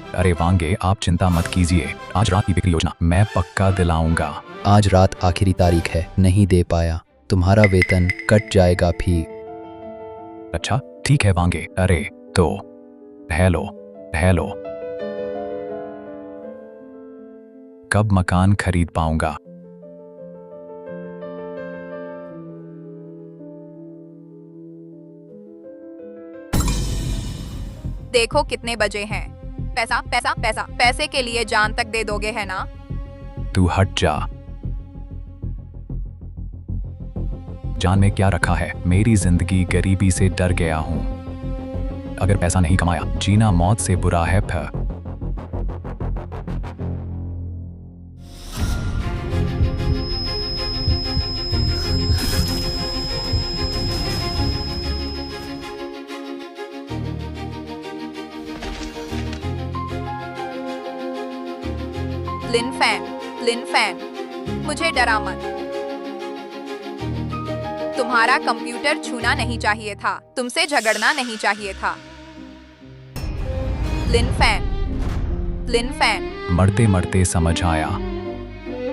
अरे वांगे, आप चिंता मत कीजिए, आज रात की बिक्री योजना मैं पक्का दिलाऊंगा। आज रात आखिरी तारीख है, नहीं दे पाया तुम्हारा वेतन कट जाएगा भी। अच्छा ठीक है वांगे। अरे तो हेलो हेलो, कब मकान खरीद पाऊंगा? देखो कितने बजे हैं। पैसा पैसा पैसा, पैसे के लिए जान तक दे दोगे है ना? तू हट जा। जान में क्या रखा है, मेरी जिंदगी गरीबी से डर गया हूं। अगर पैसा नहीं कमाया, जीना मौत से बुरा है। फिर लिन फैन, मुझे डरा मत। तुम्हारा कंप्यूटर छूना नहीं चाहिए था, तुमसे झगड़ना नहीं चाहिए था। लिन फैन, मरते मरते समझ आया,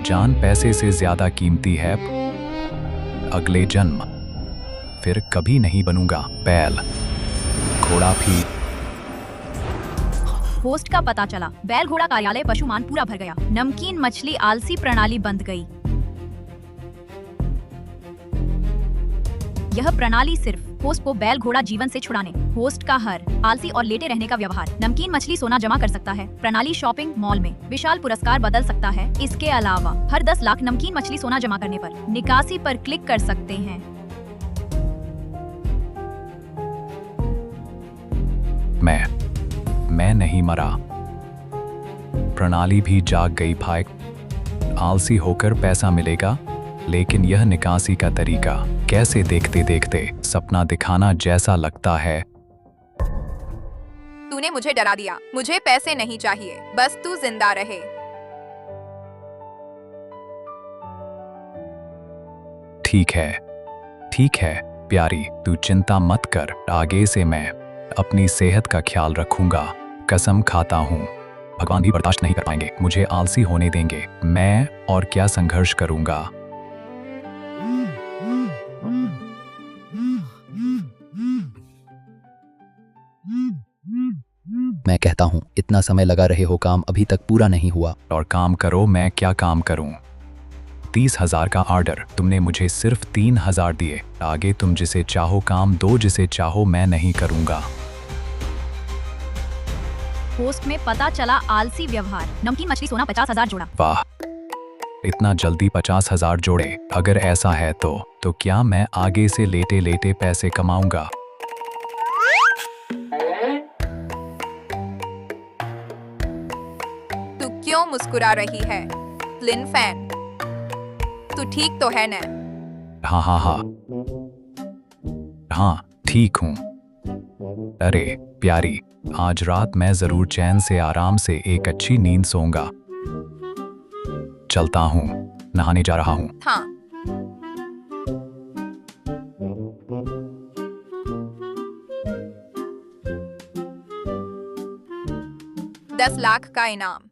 जान पैसे से ज्यादा कीमती है। अगले जन्म फिर कभी नहीं बनूंगा बैल घोड़ा भी। पोस्ट का पता चला, बैल घोड़ा कार्यालय पशुमान पूरा भर गया। नमकीन मछली आलसी प्रणाली बंद गई। यह प्रणाली सिर्फ होस्ट को बैल घोड़ा जीवन से छुड़ाने, होस्ट का हर आलसी और लेटे रहने का व्यवहार। नमकीन मछली सोना जमा कर सकता है। प्रणाली शॉपिंग मॉल में विशाल पुरस्कार बदल सकता है। इसके अलावा हर 10 लाख नमकीन मछली सोना जमा करने पर निकासी पर क्लिक कर सकते हैं। मैं नहीं मरा, प्रणाली भी जाग गई भाई। आलसी होकर पैसा मिलेगा, लेकिन यह निकासी का तरीका कैसे देखते देखते सपना दिखाना जैसा लगता है। तूने मुझे डरा दिया। मुझे पैसे नहीं चाहिए, बस तू जिंदा रहे। ठीक है प्यारी, तू चिंता मत कर। आगे से मैं अपनी सेहत का ख्याल रखूंगा, कसम खाता हूँ। भगवान भी बर्दाश्त नहीं कर पाएंगे, मुझे आलसी होने देंगे। मैं और क्या संघर्ष करूंगा। मैं कहता हूँ, इतना समय लगा रहे हो, काम अभी तक पूरा नहीं हुआ। और काम करो, मैं क्या काम करूं? 30,000 का ऑर्डर, तुमने मुझे सिर्फ 3,000 दिए। आगे तुम जिसे चाहो काम दो, जिसे चाहो मैं नहीं करूंगा। पोस्ट में पता चला आलसी व्यवहार। नमकीन मछली सोना 50,000 जोड़ा। वाह, इतना जल्दी 50,000 जोड़े। अगर ऐसा है तो क्या मैं आगे से लेटे लेटे पैसे कमाऊंगा? तू क्यों मुस्कुरा रही है? लिन फैन, तू ठीक तो है न? हाँ ठीक हूँ। अरे प्यारी, आज रात मैं जरूर चैन से आराम से एक अच्छी नींद सोऊंगा। चलता हूँ, नहाने जा रहा हूँ। हाँ। 10 लाख का इनाम।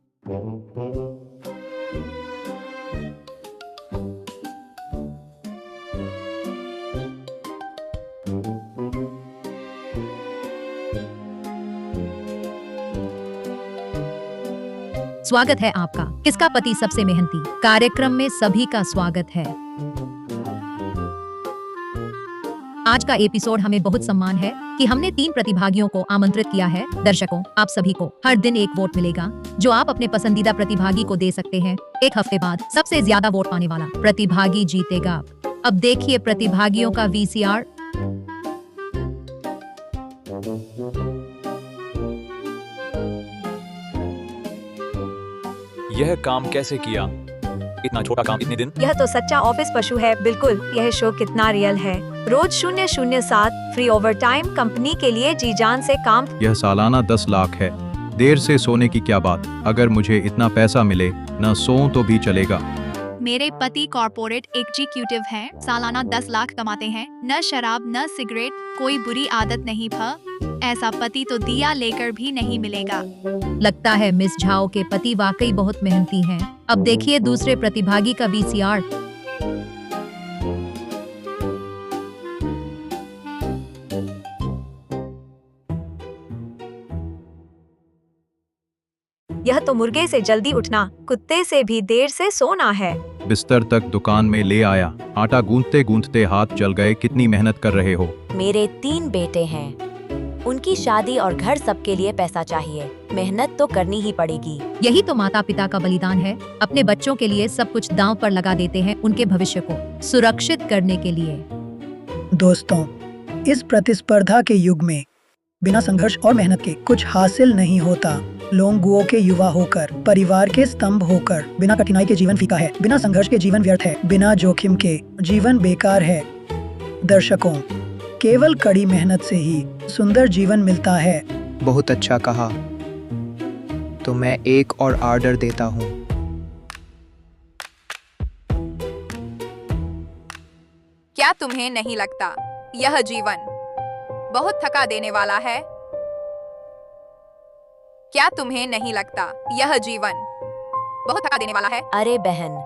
स्वागत है आपका किसका पति सबसे मेहनती कार्यक्रम में सभी का स्वागत है। आज का एपिसोड हमें बहुत सम्मान है कि हमने 3 प्रतिभागियों को आमंत्रित किया है। दर्शकों, आप सभी को हर दिन एक वोट मिलेगा जो आप अपने पसंदीदा प्रतिभागी को दे सकते हैं। एक हफ्ते बाद सबसे ज्यादा वोट पाने वाला प्रतिभागी जीतेगा। अब देखिए प्रतिभागियों का VCR। यह काम कैसे किया? इतना छोटा काम इतने दिन? यह तो सच्चा ऑफिस पशु है। बिल्कुल, यह शो कितना रियल है। रोज 007 फ्री ओवरटाइम, कंपनी के लिए जी जान से काम। यह सालाना 10 लाख है। देर से सोने की क्या बात, अगर मुझे इतना पैसा मिले न सोऊं तो भी चलेगा। मेरे पति कॉर्पोरेट एग्जीक्यूटिव हैं, सालाना 10 लाख कमाते हैं, न शराब न सिगरेट, कोई बुरी आदत नहीं। ऐसा पति तो दिया लेकर भी नहीं मिलेगा। लगता है मिस झाओ के पति वाकई बहुत मेहनती हैं। अब देखिए दूसरे प्रतिभागी का VCR। यह तो मुर्गे से जल्दी उठना, कुत्ते से भी देर से सोना है। बिस्तर तक दुकान में ले आया। आटा गूंथते गूंथते हाथ जल गए। कितनी मेहनत कर रहे हो? मेरे 3 बेटे हैं, उनकी शादी और घर सबके लिए पैसा चाहिए। मेहनत तो करनी ही पड़ेगी। यही तो माता पिता का बलिदान है। अपने बच्चों के लिए सब कुछ दांव पर लगा देते हैं, उनके भविष्य को सुरक्षित करने के लिए। दोस्तों, इस प्रतिस्पर्धा के युग में बिना संघर्ष और मेहनत के कुछ हासिल नहीं होता। लोंगुओ के युवा होकर, परिवार के स्तंभ होकर, बिना कठिनाई के जीवन फीका है, बिना संघर्ष के जीवन व्यर्थ है, बिना जोखिम के जीवन बेकार है। दर्शकों, केवल कड़ी मेहनत से ही सुंदर जीवन मिलता है। बहुत अच्छा कहा। तो मैं एक और ऑर्डर देता हूँ। क्या तुम्हें नहीं लगता यह जीवन बहुत थका देने वाला है? क्या तुम्हें नहीं लगता यह जीवन बहुत थका देने वाला है? अरे बहन,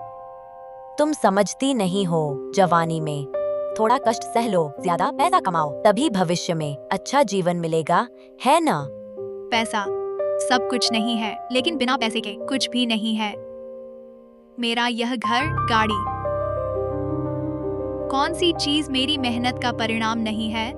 तुम समझती नहीं हो। जवानी में थोड़ा कष्ट सह लो, ज्यादा पैसा कमाओ, तभी भविष्य में अच्छा जीवन मिलेगा, है ना? पैसा सब कुछ नहीं है, लेकिन बिना पैसे के कुछ भी नहीं है। मेरा यह घर, गाड़ी, कौन सी चीज मेरी मेहनत का परिणाम नहीं है?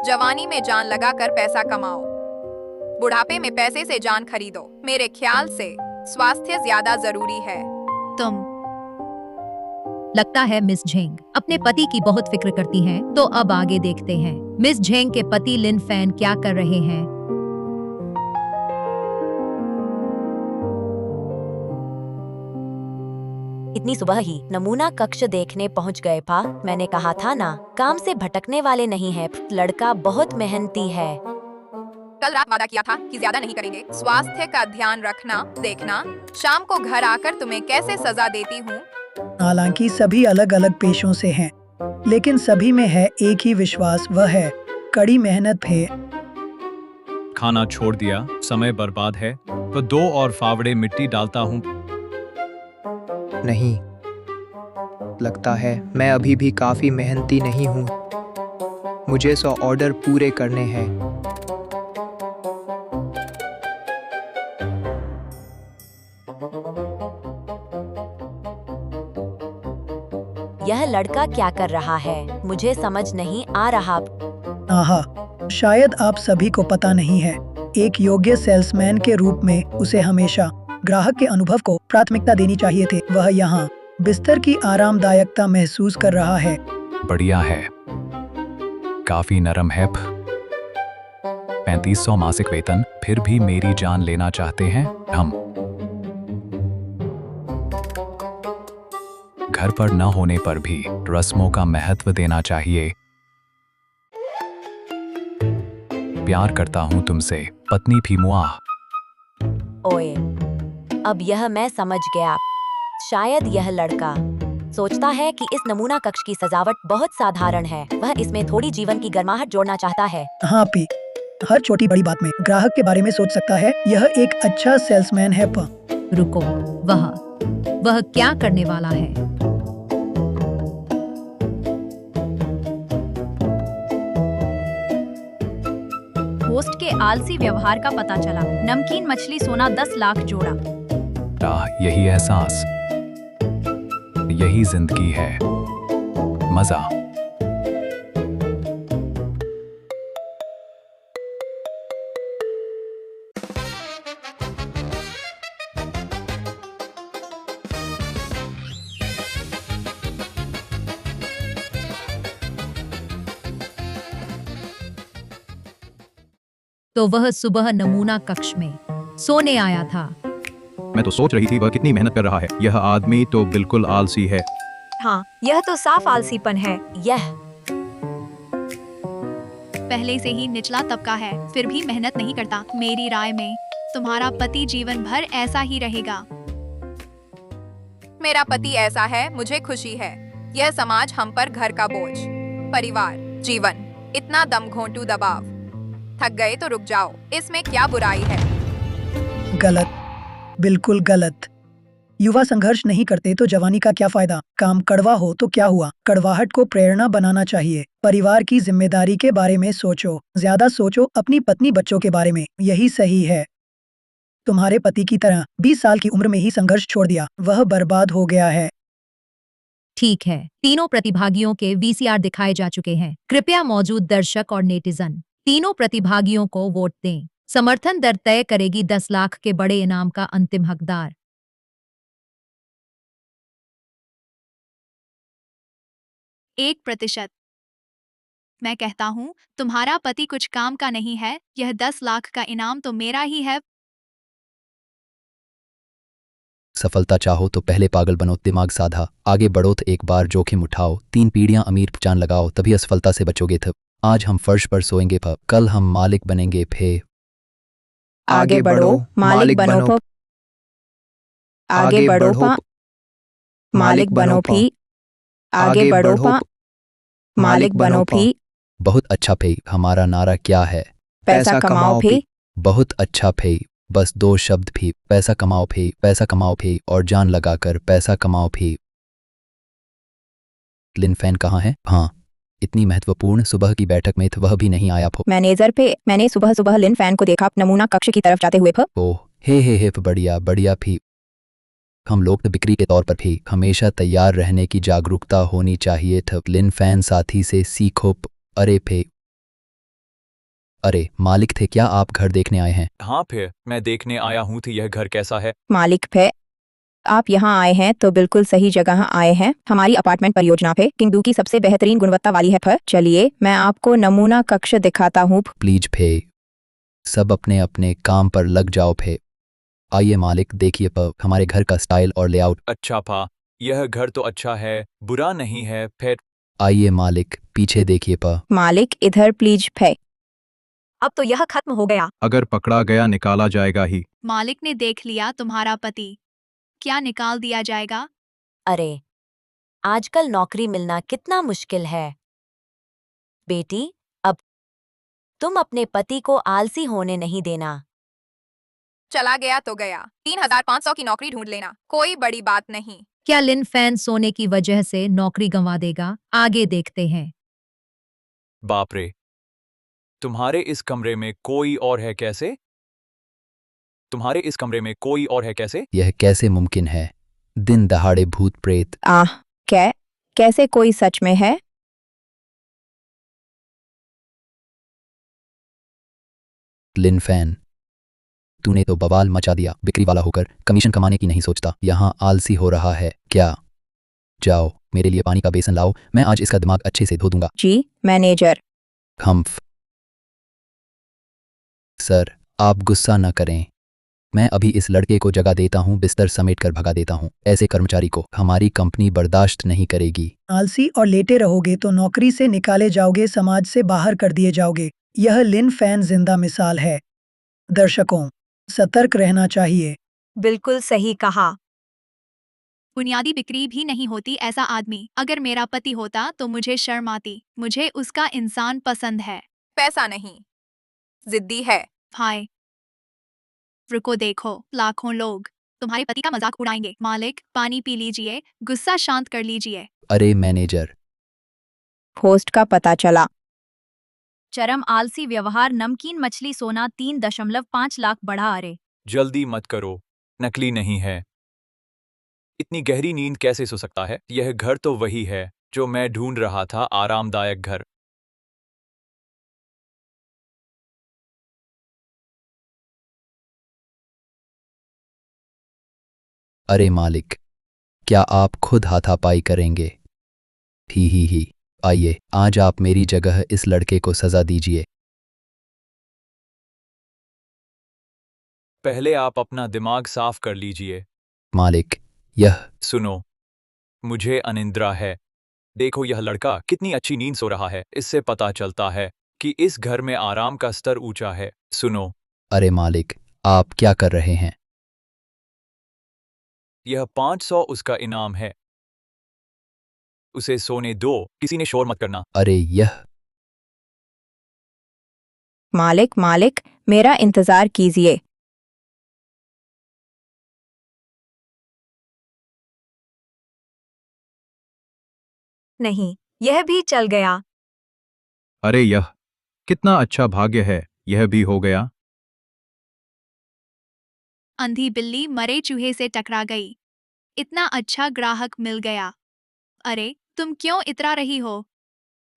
जवानी में जान लगाकर पैसा कमाओ, बुढ़ापे में पैसे से जान खरीदो। मेरे ख्याल से स्वास्थ्य ज्यादा जरूरी है। तुम लगता है मिस झेंग अपने पति की बहुत फिक्र करती हैं। तो अब आगे देखते हैं मिस झेंग के पति लिन फैन क्या कर रहे हैं। इतनी सुबह ही नमूना कक्ष देखने पहुंच गए। पा, मैंने कहा था ना, काम से भटकने वाले नहीं है। लड़का बहुत मेहनती है। कल रात वादा किया था कि ज्यादा नहीं करेंगे। स्वास्थ्य का ध्यान रखना। देखना शाम को घर आकर तुम्हें कैसे सजा देती हूँ। हालांकि सभी अलग अलग पेशों से हैं, लेकिन सभी में है एक ही विश्वास, वह है कड़ी मेहनत है। खाना छोड़ दिया, समय बर्बाद है। तो 2 और फावड़े मिट्टी डालता हूँ। नहीं, लगता है मैं अभी भी काफी मेहनती नहीं हूँ। मुझे 100 ऑर्डर पूरे करने हैं। यह लड़का क्या कर रहा है, मुझे समझ नहीं आ रहा। आहा, शायद आप सभी को पता नहीं है, एक योग्य सेल्समैन के रूप में उसे हमेशा ग्राहक के अनुभव को प्राथमिकता देनी चाहिए थी। वह यहाँ बिस्तर की आरामदायकता महसूस कर रहा है। बढ़िया है, काफी नरम है। 3500 मासिक वेतन, फिर भी मेरी जान लेना चाहते हैं। हम घर पर न होने पर भी रस्मों का महत्व देना चाहिए। प्यार करता हूं तुमसे, पत्नी फीमुआ। ओए, अब यह मैं समझ गया। शायद यह लड़का सोचता है कि इस नमूना कक्ष की सजावट बहुत साधारण है। वह इसमें थोड़ी जीवन की गर्माहट जोड़ना चाहता है। हाँ पी, हर छोटी बड़ी बात में ग्राहक के बारे में सोच सकता है। यह एक अच्छा सेल्समैन है। रुको, वह क्या करने वाला है? होस्ट के आलसी व्यवहार का पता चला। नमकीन मछली सोना 10 लाख जोड़ा। यही एहसास, यही जिंदगी है। मजा। तो वह सुबह नमूना कक्ष में सोने आया था। मैं तो सोच रही थी वह कितनी मेहनत कर रहा है। यह आदमी तो बिल्कुल आलसी है। हाँ, यह तो साफ आलसीपन है। यह पहले से ही निचला तबका है, फिर भी मेहनत नहीं करता। मेरी राय में तुम्हारा पति जीवन भर ऐसा ही रहेगा। मेरा पति ऐसा है, मुझे खुशी है। यह समाज हम पर घर का बोझ, परिवार, जीवन, इतना दमघोंटू दबाव। थक गए तो रुक जाओ, इसमें क्या बुराई है? गलत, बिल्कुल गलत। युवा संघर्ष नहीं करते तो जवानी का क्या फायदा? काम कड़वा हो तो क्या हुआ? कड़वाहट को प्रेरणा बनाना चाहिए। परिवार की जिम्मेदारी के बारे में सोचो, ज्यादा सोचो अपनी पत्नी बच्चों के बारे में, यही सही है। तुम्हारे पति की तरह 20 साल की उम्र में ही संघर्ष छोड़ दिया, वह बर्बाद हो गया है। ठीक है, तीनों प्रतिभागियों के वीसीआर दिखाए जा चुके हैं। कृपया मौजूद दर्शक और नेटिजन तीनों प्रतिभागियों को वोट दें। समर्थन दर तय करेगी 10 लाख के बड़े इनाम का अंतिम हकदार। 1%। मैं कहता हूँ तुम्हारा पति कुछ काम का नहीं है, यह 10 लाख का इनाम तो मेरा ही है। सफलता चाहो तो पहले पागल बनो, दिमाग साधा, आगे बढ़ो तो एक बार जोखिम उठाओ, 3 पीढ़ियां अमीर जान लगाओ, तभी असफलता से बचोगे। थ आज हम फर्श पर सोएंगे, कल हम मालिक बनेंगे। आगे बढ़ो, मालिक बनो। आगे बढ़ो, मालिक बनो भी। आगे बढ़ो, मालिक बनो भी। बहुत अच्छा फे, हमारा नारा क्या है? पैसा कमाओ भी। बहुत अच्छा फे, बस 2 शब्द भी, पैसा कमाओ भी, पैसा कमाओ भी, और जान लगाकर पैसा कमाओ भी। लिन फैन कहाँ है? हाँ, इतनी महत्वपूर्ण सुबह की बैठक में वह भी नहीं आया। मैनेजर पे, मैंने सुबह सुबह लिन फैन को देखा नमूना कक्ष की तरफ जाते हुए। ओह हे बढ़िया बढ़िया भी। हम लोग तो बिक्री के तौर पर भी हमेशा तैयार रहने की जागरूकता होनी चाहिए था। लिन फैन साथी से सीखो। अरे मालिक थे, क्या आप घर देखने आए हैं? हाँ फिर मैं देखने आया हूँ कि यह घर कैसा है। मालिक पे, आप यहाँ आए हैं तो बिल्कुल सही जगह आए हैं। हमारी अपार्टमेंट परियोजना पे किंदू की सबसे बेहतरीन गुणवत्ता वाली है। चलिए मैं आपको नमूना कक्ष दिखाता हूँ। प्लीज फे, सब अपने अपने काम पर लग जाओ फे। आइए मालिक, देखिए हमारे घर का स्टाइल और लेआउट। अच्छा पा, यह घर तो अच्छा है, बुरा नहीं है। फिर आइए मालिक, पीछे देखिए मालिक इधर प्लीज फे। अब तो यह खत्म हो गया। अगर पकड़ा गया निकाला जाएगा ही। मालिक ने देख लिया तुम्हारा पति, क्या निकाल दिया जाएगा? अरे, आजकल नौकरी मिलना कितना मुश्किल है। बेटी, अब तुम अपने पति को आलसी होने नहीं देना। चला गया तो गया, 3500 की नौकरी ढूंढ लेना, कोई बड़ी बात नहीं। क्या लिन फैन सोने की वजह से नौकरी गंवा देगा? आगे देखते हैं। बाप रे, तुम्हारे इस कमरे में कोई और है कैसे? तुम्हारे इस कमरे में कोई और है कैसे? यह कैसे मुमकिन है? दिन दहाड़े भूत प्रेत। कैसे कोई सच में है? लिन फैन, तूने तो बवाल मचा दिया। बिक्री वाला होकर कमीशन कमाने की नहीं सोचता, यहाँ आलसी हो रहा है क्या? जाओ मेरे लिए पानी का बेसन लाओ, मैं आज इसका दिमाग अच्छे से धो दूंगा। जी मैनेजर। सर आप गुस्सा न करें, मैं अभी इस लड़के को जगह देता हूँ, बिस्तर समेट कर भगा देता हूँ। ऐसे कर्मचारी को हमारी कंपनी बर्दाश्त नहीं करेगी। आलसी और लेटे रहोगे तो नौकरी से निकाले जाओगे, समाज से बाहर कर दिए जाओगे। यह लिन फैन जिंदा मिसाल है। दर्शकों, सतर्क रहना चाहिए। बिल्कुल सही कहा। बुनियादी बिक्री भी नहीं होती ऐसा आदमी। अगर मेरा पति होता तो मुझे शर्म आती। मुझे उसका इंसान पसंद है। पैसा नहीं, जिद्दी है। हाय, रुको देखो, लाखों लोग तुम्हारे पति का मजाक उड़ाएंगे। मालिक पानी पी लीजिए, गुस्सा शांत कर लीजिए। अरे मैनेजर, होस्ट का पता चला। चरम आलसी व्यवहार, नमकीन मछली सोना 3.5 लाख बढ़ा। अरे जल्दी मत करो, नकली नहीं है। इतनी गहरी नींद कैसे सो सकता है? यह घर तो वही है जो मैं ढूंढ रहा था, आरामदायक घर। अरे मालिक, क्या आप खुद हाथापाई करेंगे? ही आइए, आज आप मेरी जगह इस लड़के को सजा दीजिए। पहले आप अपना दिमाग साफ कर लीजिए। मालिक, यह सुनो, मुझे अनिंद्रा है। देखो यह लड़का कितनी अच्छी नींद सो रहा है। इससे पता चलता है कि इस घर में आराम का स्तर ऊंचा है। सुनो, अरे मालिक, आप क्या कर रहे हैं? यह 500 उसका इनाम है। उसे सोने दो, किसी ने शोर मत करना। अरे यह मालिक मालिक, मेरा इंतजार कीजिए। नहीं, यह भी चल गया। अरे यह कितना अच्छा भाग्य है, यह भी हो गया। अंधी बिल्ली मरे चूहे से टकरा गई। इतना अच्छा ग्राहक मिल गया। अरे, तुम क्यों इतरा रही हो?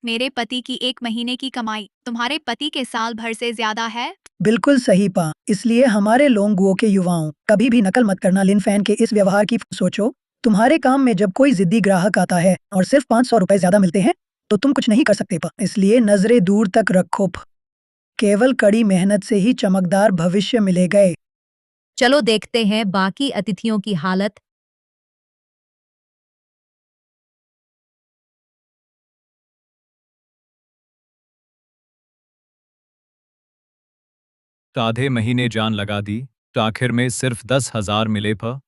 मेरे पति की 1 महीने की कमाई तुम्हारे पति के साल भर से ज्यादा है। बिल्कुल सही पा। इसलिए हमारे लोंगुओ के युवाओं कभी भी नकल मत करना। लिन फैन के इस व्यवहार की सोचो। तुम्हारे काम में जब कोई जिद्दी ग्राहक आता है और सिर्फ 500 रुपए ज्यादा मिलते हैं तो तुम कुछ नहीं कर सकते पा। इसलिए नजरें दूर तक रखो प। केवल कड़ी मेहनत से ही चमकदार भविष्य मिले गए। चलो देखते हैं बाकी अतिथियों की हालत। आधे महीने जान लगा दी, तो आखिर में सिर्फ 10,000 मिले प।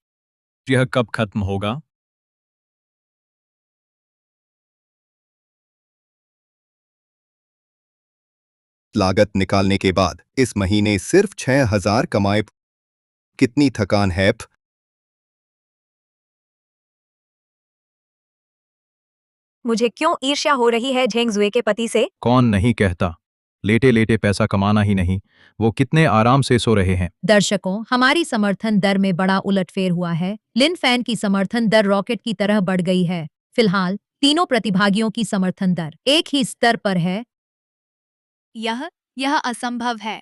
यह कब खत्म होगा? लागत निकालने के बाद इस महीने सिर्फ 6,000 कमाए। कितनी थकान है। मुझे क्यों ईर्ष्या हो रही है झेंगजुए के पति से? कौन नहीं कहता, लेटे लेटे पैसा कमाना ही नहीं, वो कितने आराम से सो रहे हैं। दर्शकों, हमारी समर्थन दर में बड़ा उलटफेर हुआ है। लिन फैन की समर्थन दर रॉकेट की तरह बढ़ गई है। फिलहाल तीनों प्रतिभागियों की समर्थन दर एक ही स्तर पर है। यह असंभव है।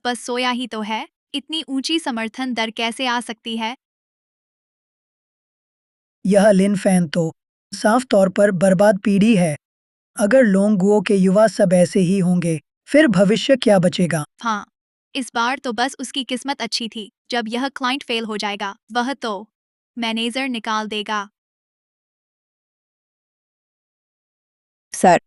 बस सोया ही तो है। इतनी ऊंची समर्थन दर कैसे आ सकती है? यह लिन फैन तो साफ तौर पर बर्बाद पीढ़ी है। अगर लोंगुओ के युवा सब ऐसे ही होंगे फिर भविष्य क्या बचेगा? हाँ, इस बार तो बस उसकी किस्मत अच्छी थी। जब यह क्लाइंट फेल हो जाएगा, वह तो मैनेजर निकाल देगा। सर,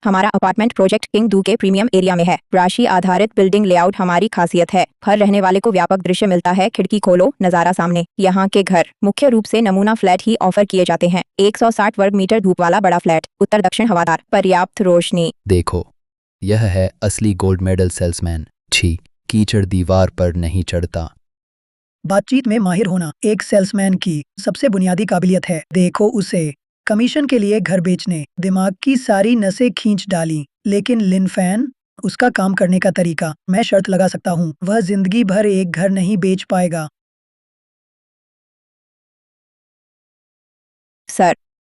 हमारा अपार्टमेंट प्रोजेक्ट किंग दू के प्रीमियम एरिया में है। राशि आधारित बिल्डिंग लेआउट हमारी खासियत है। हर रहने वाले को व्यापक दृश्य मिलता है। खिड़की खोलो, नजारा सामने। यहाँ के घर मुख्य रूप से नमूना फ्लैट ही ऑफर किए जाते हैं। 160 वर्ग मीटर धूप वाला बड़ा फ्लैट, उत्तर दक्षिण हवादार, पर्याप्त रोशनी। देखो, यह है असली गोल्ड मेडल सेल्समैन। छी, कीचड़ दीवार पर नहीं चढ़ता। बातचीत में माहिर होना एक सेल्समैन की सबसे बुनियादी काबिलियत है। देखो उसे कमीशन के लिए घर बेचने दिमाग की सारी नसें खींच डाली। लेकिन लिन फैन, उसका काम करने का तरीका, मैं शर्त लगा सकता हूँ वह जिंदगी भर एक घर नहीं बेच पाएगा। सर,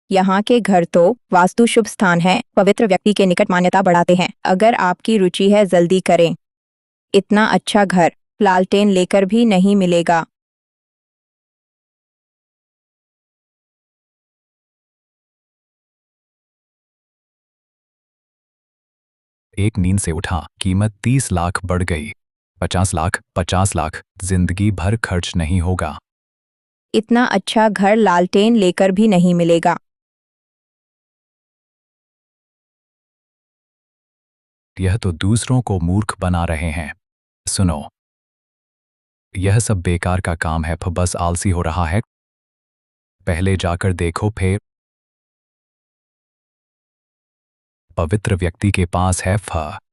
यहाँ के घर तो वास्तु शुभ स्थान है। पवित्र व्यक्ति के निकट मान्यता बढ़ाते हैं। अगर आपकी रुचि है, जल्दी करें। इतना अच्छा घर लालटेन लेकर भी नहीं मिलेगा। एक नींद से उठा, कीमत 30 लाख बढ़ गई। 50 लाख, 50 लाख, जिंदगी भर खर्च नहीं होगा। इतना अच्छा घर लालटेन लेकर भी नहीं मिलेगा। यह तो दूसरों को मूर्ख बना रहे हैं। सुनो, यह सब बेकार का काम है। बस आलसी हो रहा है। पहले जाकर देखो फिर। पवित्र व्यक्ति के पास है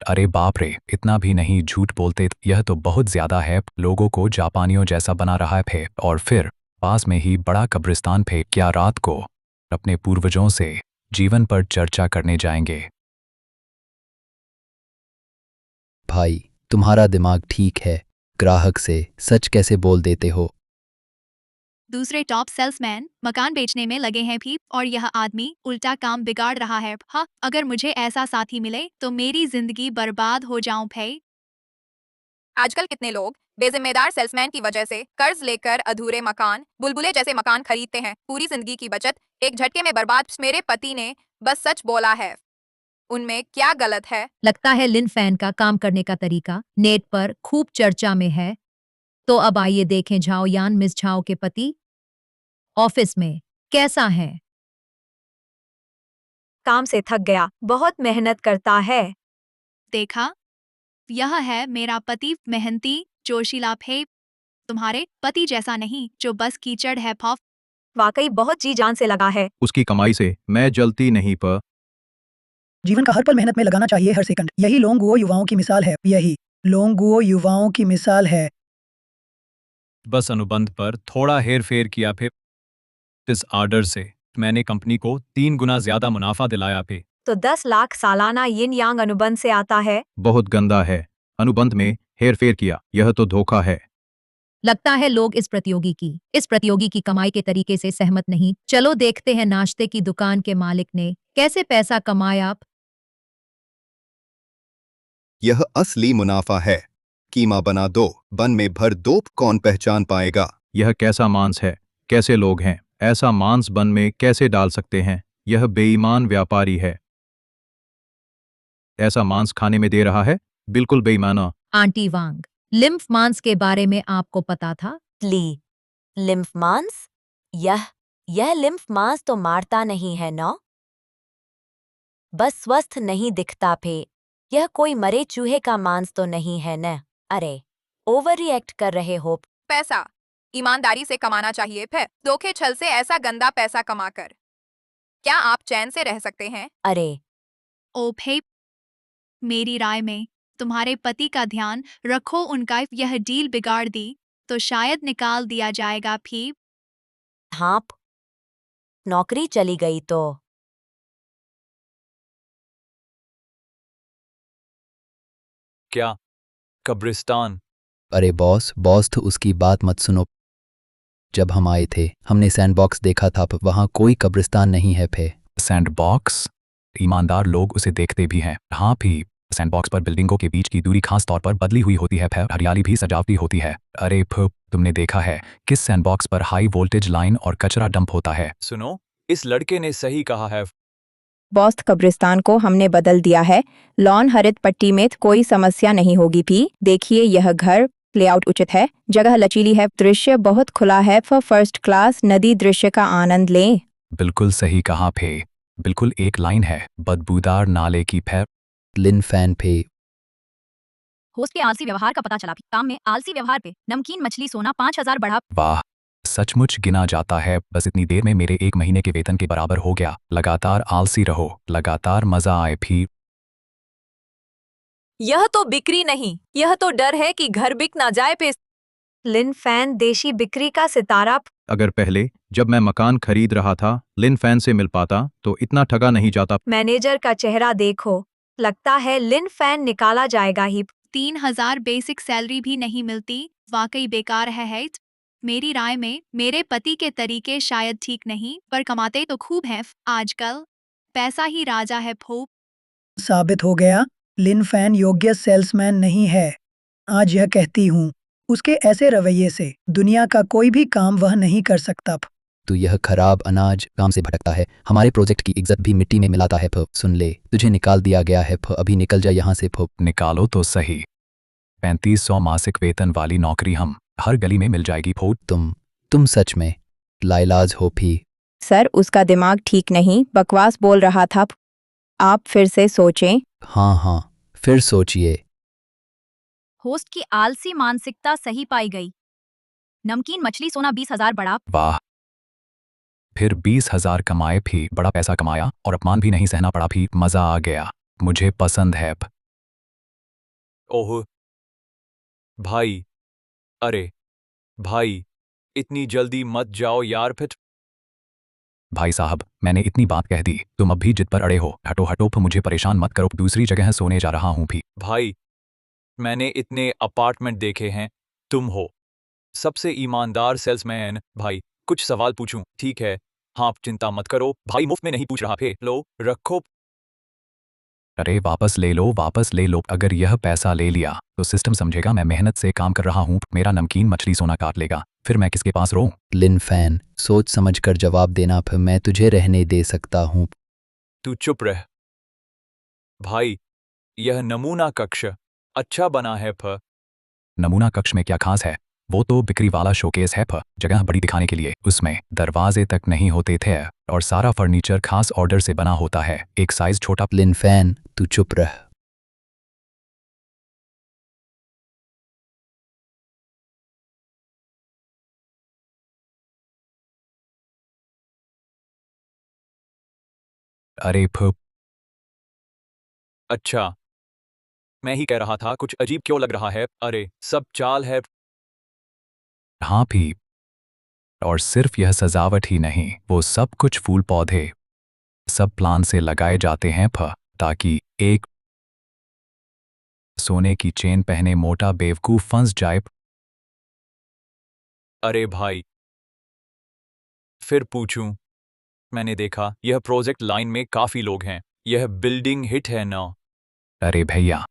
अरे बाप रे, इतना भी नहीं, झूठ बोलते। यह तो बहुत ज्यादा है। लोगों को जापानियों जैसा बना रहा है। और फिर पास में ही बड़ा कब्रिस्तान पे। क्या रात को अपने पूर्वजों से जीवन पर चर्चा करने जाएंगे? भाई, तुम्हारा दिमाग ठीक है। ग्राहक से सच कैसे बोल देते हो? दूसरे टॉप सेल्समैन मकान बेचने में लगे हैं भी, और यह आदमी उल्टा काम बिगाड़ रहा है। हाँ, अगर मुझे ऐसा साथी मिले तो मेरी जिंदगी बर्बाद हो जाऊं भाई। आजकल कितने लोग बेजिम्मेदार सेल्समैन की वजह से कर्ज लेकर अधूरे मकान, बुलबुले जैसे मकान खरीदते हैं। पूरी जिंदगी की बचत एक झटके में बर्बाद। मेरे पति ने बस सच बोला है। उनमें क्या गलत है? लगता है लिन फैन का काम करने का तरीका नेट पर खूब चर्चा में है। तो अब आइए देखें झाओ यान मिस झाओ के पति ऑफिस में कैसा है। काम से थक गया, बहुत मेहनत करता है। देखा? यह है मेरा पति, मेहनती, जोशीला है। तुम्हारे पति जैसा नहीं, जो बस कीचड़ है। फॉफ वाकई बहुत जी जान से लगा है। उसकी कमाई से मैं जलती नहीं पर जीवन का हर पल मेहनत में लगाना चाहिए, हर सेकंड। यही लोंगुओ युवाओं की मिसाल है। यही लोंगुओ युवाओं की मिसाल है। बस अनुबंध पर थोड़ा हेर फेर किया फिर इस ऑर्डर से मैंने कंपनी को 3 गुना ज्यादा मुनाफा दिलाया पे। तो 10 लाख सालाना यिन यांग अनुबंध से आता है। बहुत गंदा है। अनुबंध में हेरफेर किया, यह तो धोखा है। लगता है लोग इस प्रतियोगी की कमाई के तरीके से सहमत नहीं। चलो देखते हैं नाश्ते की दुकान के मालिक ने कैसे पैसा कमाया। यह असली मुनाफा है। कीमा बना दो, बन में भर दो, कौन पहचान पाएगा? यह कैसा मांस है? कैसे लोग हैं? ऐसा मांस बन में कैसे डाल सकते हैं? यह बेईमान व्यापारी है। ऐसा मांस खाने में दे रहा है, बिल्कुल बेईमाना। आंटी वांग, लिम्फ मांस के बारे में आपको पता था? लिम्फ मांस? यह लिम्फ मांस तो मारता नहीं है ना? बस स्वस्थ नहीं दिखता फे। यह कोई मरे चूहे का मांस तो नहीं है न? अरे, ओवर रिएक्ट कर रहे हो। पैसा ईमानदारी से कमाना चाहिए, फिर धोखे छल से ऐसा गंदा पैसा कमाकर क्या आप चैन से रह सकते हैं? अरे ओ भे, मेरी राय में तुम्हारे पति का ध्यान रखो। उनका यह डील बिगाड़ दी तो शायद निकाल दिया जाएगा भी। हाँ, नौकरी चली गई तो क्या कब्रिस्तान? अरे बॉस तो उसकी बात मत सुनो। जब हम आए थे हमने सैंडबॉक्स देखा था, वहाँ कोई कब्रिस्तान नहीं है। फे सैंडबॉक्स? ईमानदार लोग उसे देखते भी हैं। हाँ भी, सैंडबॉक्स पर बिल्डिंगों के बीच की दूरी खास तौर पर बदली हुई होती है। फिर हरियाली भी सजावटी होती है। अरे तुमने देखा है किस सैंडबॉक्स पर हाई वोल्टेज लाइन और कचरा डंप होता है? सुनो, इस लड़के ने सही कहा है। बॉस, कब्रिस्तान को हमने बदल दिया है। लॉन हरित पट्टी में कोई समस्या नहीं होगी भी। देखिए, यह घर लेआउट उचित है, जगह लचीली है, दृश्य बहुत खुला है। फर्स्ट क्लास नदी दृश्य का आनंद लें। बिल्कुल सही कहा फे। बिल्कुल एक लाइन है बदबूदार नाले की। फैर लिन फैन फे होस्ट के आलसी व्यवहार का पता चला भी। काम में आलसी व्यवहार पे नमकीन मछली सोना 5000 बढ़ा। वाह, सचमुच गिना जाता है। बस इतनी देर में मेरे 1 महीने के वेतन के बराबर हो गया। लगातार आलसी रहो, लगातार मजा आए भी। यह तो बिक्री नहीं, यह तो डर है कि घर बिक ना जाए। पे लिन फैन देशी बिक्री का सितारा। अगर पहले जब मैं मकान खरीद रहा था लिन फैन से मिल पाता तो इतना ठगा नहीं जाता। मैनेजर का चेहरा देखो, लगता है लिन फैन निकाला जाएगा ही। 3000 बेसिक सैलरी भी नहीं मिलती, वाकई बेकार है। मेरी राय में मेरे पति के तरीके शायद ठीक नहीं, पर कमाते तो खूब हैं। आजकल पैसा ही राजा है। भोप साबित हो गया, लिन फैन योग्य सेल्समैन नहीं है। आज यह कहती हूँ, उसके ऐसे रवैये से दुनिया का कोई भी काम वह नहीं कर सकता। तो यह खराब अनाज काम से भटकता है, हमारे प्रोजेक्ट की इज्जत भी मिट्टी में मिलाता है। सुन ले, तुझे निकाल दिया गया है। अभी निकल जा यहाँ से। निकालो तो सही। 3500 मासिक वेतन वाली नौकरी हम हर गली में मिल जाएगी। तुम सच में लाइलाज हो भी। सर, उसका दिमाग ठीक नहीं, बकवास बोल रहा था। आप फिर से सोचें। हाँ, फिर सोचिए। होस्ट की आलसी मानसिकता सही पाई गई। नमकीन मछली सोना 20,000 बढ़ा। वाह, फिर 20,000 कमाए भी, बड़ा पैसा कमाया और अपमान भी नहीं सहना पड़ा भी। मजा आ गया, मुझे पसंद है। ओह भाई, अरे भाई, इतनी जल्दी मत जाओ यार। फिर भाई साहब, मैंने इतनी बात कह दी, तुम अब भी जिद पर अड़े हो। हटो, मुझे परेशान मत करो। दूसरी जगह सोने जा रहा हूँ भी। भाई, मैंने इतने अपार्टमेंट देखे हैं, तुम हो सबसे ईमानदार सेल्समैन। भाई, कुछ सवाल पूछूं? ठीक है, हाँ, चिंता मत करो भाई, मुफ्त में नहीं पूछ रहा। फे लो, रखो। अरे वापस ले लो। अगर यह पैसा ले लिया तो सिस्टम समझेगा मैं मेहनत से काम कर रहा हूँ। मेरा नमकीन मछली सोना काट लेगा, फिर मैं किसके पास रोऊं? लिन फैन, सोच समझ कर जवाब देना। फिर मैं तुझे रहने दे सकता हूँ। तू चुप रह भाई। यह नमूना कक्ष अच्छा बना है। नमूना कक्ष में क्या खास है? वो तो बिक्री वाला शोकेस है। जगह बड़ी दिखाने के लिए। उसमें दरवाजे तक नहीं होते थे और सारा फर्नीचर खास ऑर्डर से बना होता है। एक साइज छोटा। लिन फैन, तू चुप रह। अरे अच्छा, मैं ही कह रहा था कुछ अजीब क्यों लग रहा है। अरे सब चाल है। हाँ भी। और सिर्फ यह सजावट ही नहीं, वो सब कुछ फूल पौधे सब प्लान से लगाए जाते हैं ताकि एक सोने की चेन पहने मोटा बेवकूफ फंस जाए। अरे भाई, फिर पूछूं? मैंने देखा यह प्रोजेक्ट लाइन में काफी लोग हैं। यह बिल्डिंग हिट है ना? अरे भैया,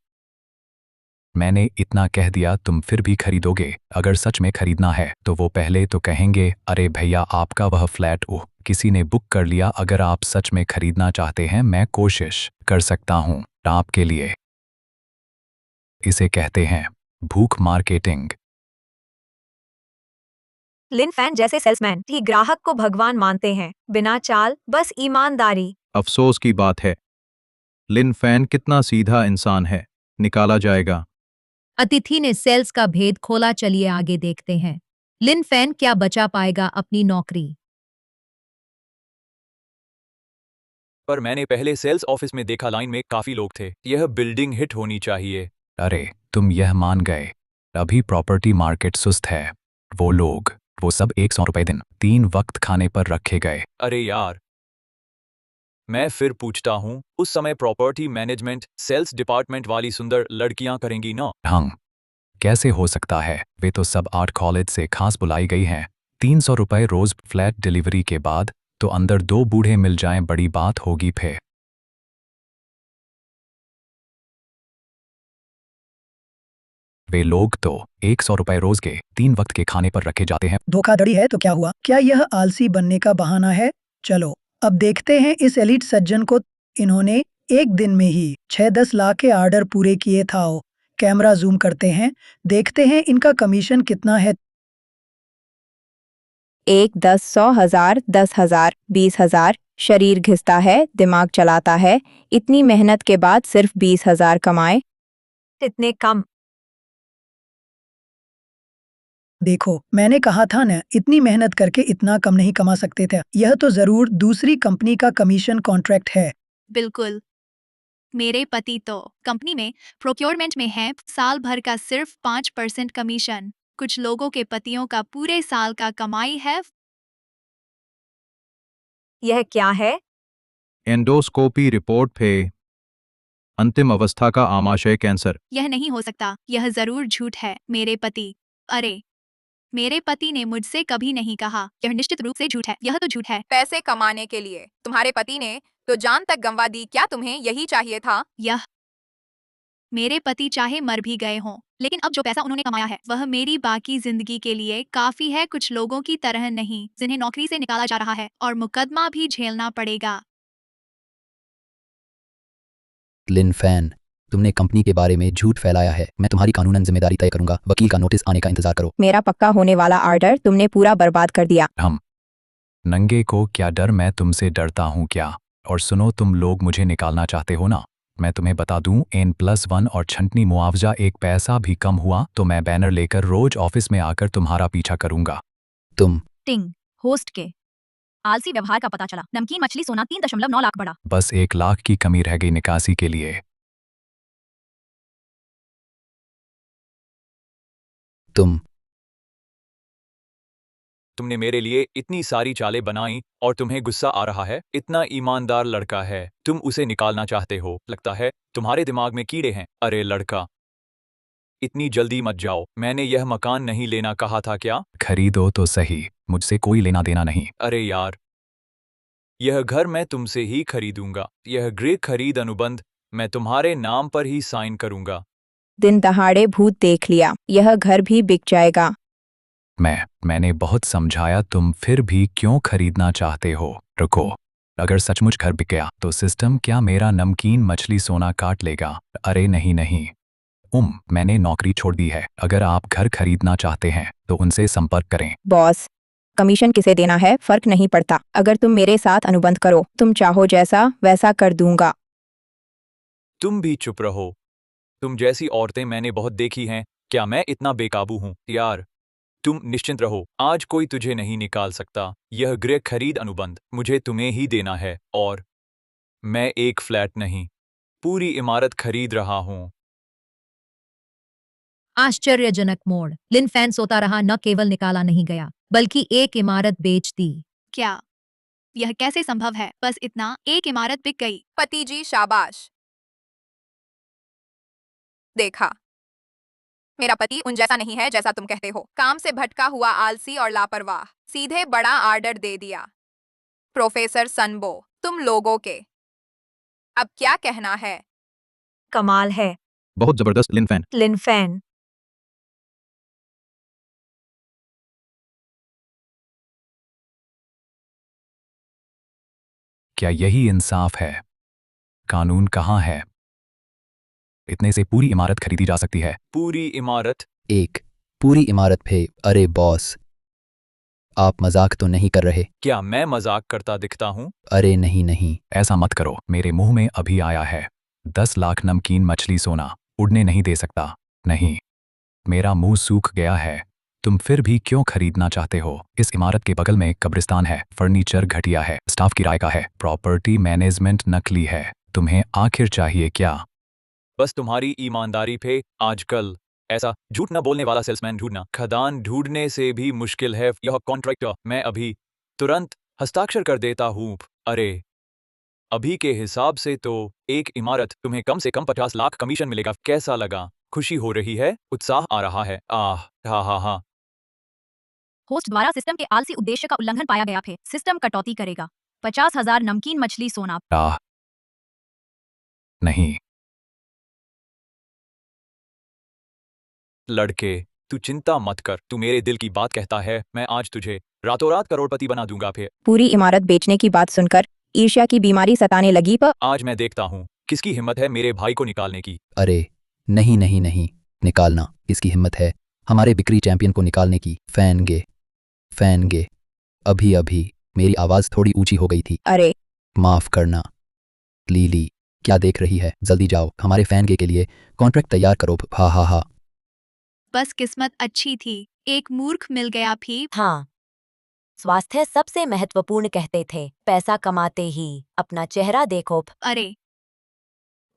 मैंने इतना कह दिया, तुम फिर भी खरीदोगे? अगर सच में खरीदना है तो वो पहले तो कहेंगे अरे भैया आपका वह फ्लैट किसी ने बुक कर लिया। अगर आप सच में खरीदना चाहते हैं मैं कोशिश कर सकता हूँ आपके लिए। इसे कहते हैं भूख मार्केटिंग। लिन फैन जैसे सेल्समैन ही ग्राहक को भगवान मानते हैं, बिना चाल बस ईमानदारी। अफसोस की बात है, लिन फैन कितना सीधा इंसान है, निकाला जाएगा। अतिथि ने सेल्स का भेद खोला। चलिए आगे देखते हैं। लिन फैन क्या बचा पाएगा अपनी नौकरी? पर मैंने पहले सेल्स ऑफिस में देखा लाइन में काफी लोग थे। यह बिल्डिंग हिट होनी चाहिए। अरे तुम यह मान गए, अभी प्रॉपर्टी मार्केट सुस्त है। वो लोग वो सब 100 रुपए दिन 3 वक्त खाने पर रखे गए। अरे यार, मैं फिर पूछता हूँ, उस समय प्रॉपर्टी मैनेजमेंट सेल्स डिपार्टमेंट वाली सुंदर लड़कियां करेंगी ना? ढंग कैसे हो सकता है? वे तो सब आर्ट कॉलेज से खास बुलाई गई हैं। 300 रुपए रोज फ्लैट डिलीवरी के बाद तो अंदर 2 बूढ़े मिल जाएं, बड़ी बात होगी फिर। वे लोग तो 100 रुपए रोज के 3 वक्त के खाने पर रखे जाते हैं। धोखाधड़ी है तो क्या हुआ? क्या यह आलसी बनने का बहाना है? चलो अब देखते हैं इस एलिट सज्जन को। इन्होंने एक दिन में ही 6-10 लाख के ऑर्डर पूरे किए था। कैमरा जूम करते हैं, देखते हैं इनका कमीशन कितना है। 1, 10, 100,000, 10,000, 20,000। शरीर घिसता है, दिमाग चलाता है। इतनी मेहनत के बाद सिर्फ 20,000 कमाए। इतने कम? देखो मैंने कहा था ना, इतनी मेहनत करके इतना कम नहीं कमा सकते थे। यह तो जरूर दूसरी कंपनी का कमीशन कॉन्ट्रैक्ट है। बिल्कुल, मेरे पति तो कंपनी में प्रोक्योरमेंट में हैं। साल भर का सिर्फ 5% कमीशन। कुछ लोगों के पतियों का पूरे साल का कमाई है। यह क्या है? एंडोस्कोपी रिपोर्ट पे अंतिम अवस्था का आमाशय कैंसर। यह नहीं हो सकता, यह जरूर झूठ है। मेरे पति, अरे मेरे पति ने मुझसे कभी नहीं कहा। यह निश्चित रूप से झूठ है, यह तो झूठ है। पैसे कमाने के लिए तुम्हारे पति ने तो जान तक गंवा दी। क्या तुम्हें यही चाहिए था? यह मेरे पति चाहे मर भी गए हों, लेकिन अब जो पैसा उन्होंने कमाया है वह मेरी बाकी जिंदगी के लिए काफी है। कुछ लोगों की तरह नहीं जिन्हें नौकरी से निकाला जा रहा है और मुकदमा भी झेलना पड़ेगा। लिन फैन, तुमने कंपनी के बारे में झूठ फैलाया है। मैं तुम्हारी कानूनन जिम्मेदारी तय करूंगा। वकील का नोटिस आने का इंतजार करो। मेरा पक्का होने वाला ऑर्डर तुमने पूरा बर्बाद कर दिया। हम नंगे को क्या डर? मैं तुमसे डरता हूँ क्या? और सुनो, तुम लोग मुझे निकालना चाहते हो ना? मैं तुम्हें बता दूं, N+1 और छंटनी मुआवजा एक पैसा भी कम हुआ तो मैं बैनर लेकर रोज ऑफिस में आकर तुम्हारा पीछा करूंगा। तुम टिंग होस्ट के आलसी व्यवहार का पता चला। नमकीन मछली सोना 3.9 लाख बढ़ा। बस 1 लाख की कमी रह गई निकासी के लिए। तुमने मेरे लिए इतनी सारी चालें बनाई और तुम्हें गुस्सा आ रहा है? इतना ईमानदार लड़का है, तुम उसे निकालना चाहते हो? लगता है तुम्हारे दिमाग में कीड़े हैं। अरे लड़का, इतनी जल्दी मत जाओ। मैंने यह मकान नहीं लेना कहा था क्या? खरीदो तो सही, मुझसे कोई लेना देना नहीं। अरे यार, यह घर मैं तुमसे ही खरीदूंगा। यह गृह खरीद अनुबंध मैं तुम्हारे नाम पर ही साइन करूंगा। दिन दहाड़े भूत देख लिया, यह घर भी बिक जाएगा। मैंने बहुत समझाया, तुम फिर भी क्यों खरीदना चाहते हो? रुको, अगर सचमुच घर बिक गया तो सिस्टम क्या मेरा नमकीन मछली सोना काट लेगा? अरे नहीं नहीं, मैंने नौकरी छोड़ दी है। अगर आप घर खरीदना चाहते हैं तो उनसे संपर्क करें। बॉस, कमीशन किसे देना है फर्क नहीं पड़ता। अगर तुम मेरे साथ अनुबंध करो, तुम चाहो जैसा वैसा कर दूंगा। तुम भी चुप रहो। तुम जैसी औरतें मैंने बहुत देखी हैं। क्या मैं इतना बेकाबू हूँ? यार, तुम निश्चिंत रहो, आज कोई तुझे नहीं निकाल सकता। यह गृह खरीद अनुबंध मुझे तुम्हें ही देना है और मैं एक फ्लैट नहीं, पूरी इमारत खरीद रहा हूँ। आश्चर्यजनक मोड़। लिन फैन सोता रहा, न केवल निकाला नहीं गया बल्कि एक इमारत बेच दी। क्या यह कैसे संभव है? बस इतना, एक इमारत बिक गई। पति जी शाबाश। देखा, मेरा पति उन जैसा नहीं है जैसा तुम कहते हो। काम से भटका हुआ, आलसी और लापरवाह, सीधे बड़ा ऑर्डर दे दिया। प्रोफेसर सनबो, तुम लोगों के अब क्या कहना है? कमाल है। बहुत जबरदस्त लिन फैन। लिन फैन। क्या यही इंसाफ है? कानून कहाँ है? इतने से पूरी इमारत खरीदी जा सकती है। पूरी इमारत? एक पूरी इमारत पे? अरे बॉस, आप मजाक तो नहीं कर रहे? क्या मैं मजाक करता दिखता हूँ? अरे नहीं नहीं, ऐसा मत करो, मेरे मुंह में अभी आया है। 10 लाख नमकीन मछली सोना उड़ने नहीं दे सकता। नहीं, मेरा मुंह सूख गया है। तुम फिर भी क्यों खरीदना चाहते हो? इस इमारत के बगल में कब्रिस्तान है, फर्नीचर घटिया है, स्टाफ किराए का है, प्रॉपर्टी मैनेजमेंट नकली है। तुम्हें आखिर चाहिए क्या? बस तुम्हारी ईमानदारी पे। आजकल ऐसा झूठ न बोलने वाला सेल्समैन ढूंढना खदान ढूंढने से भी मुश्किल है। यह कॉन्ट्रैक्टर, मैं अभी तुरंत हस्ताक्षर कर देता हूँ। अरे, अभी के हिसाब से तो एक इमारत तुम्हें कम से कम 50 लाख कमीशन मिलेगा। कैसा लगा? खुशी हो रही है? उत्साह आ रहा है? हा हा हा। होस्ट द्वारा सिस्टम के आलसी उद्देश्य का उल्लंघन पाया गया है। सिस्टम कटौती करेगा। 50,000 नमकीन मछली सोना। नहीं। लड़के, तू चिंता मत कर, तू मेरे दिल की बात कहता है। मैं आज तुझे रातों रात करोड़पति बना दूंगा। फिर पूरी इमारत बेचने की बात सुनकर ईर्ष्या की बीमारी सताने लगी। पर आज मैं देखता हूँ किसकी हिम्मत है मेरे भाई को निकालने की। अरे नहीं नहीं नहीं, निकालना किसकी हिम्मत है? हमारे बिक्री चैंपियन को निकालने की। फैन गे। अभी अभी मेरी आवाज थोड़ी ऊंची हो गई थी। अरे माफ करना। लीली, क्या देख रही है? जल्दी जाओ, हमारे फैन गे के लिए कॉन्ट्रैक्ट तैयार करो। हा हा हा। बस किस्मत अच्छी थी, एक मूर्ख मिल गया भी। हाँ, स्वास्थ्य सबसे महत्वपूर्ण कहते थे। पैसा कमाते ही अपना चेहरा देखो। अरे,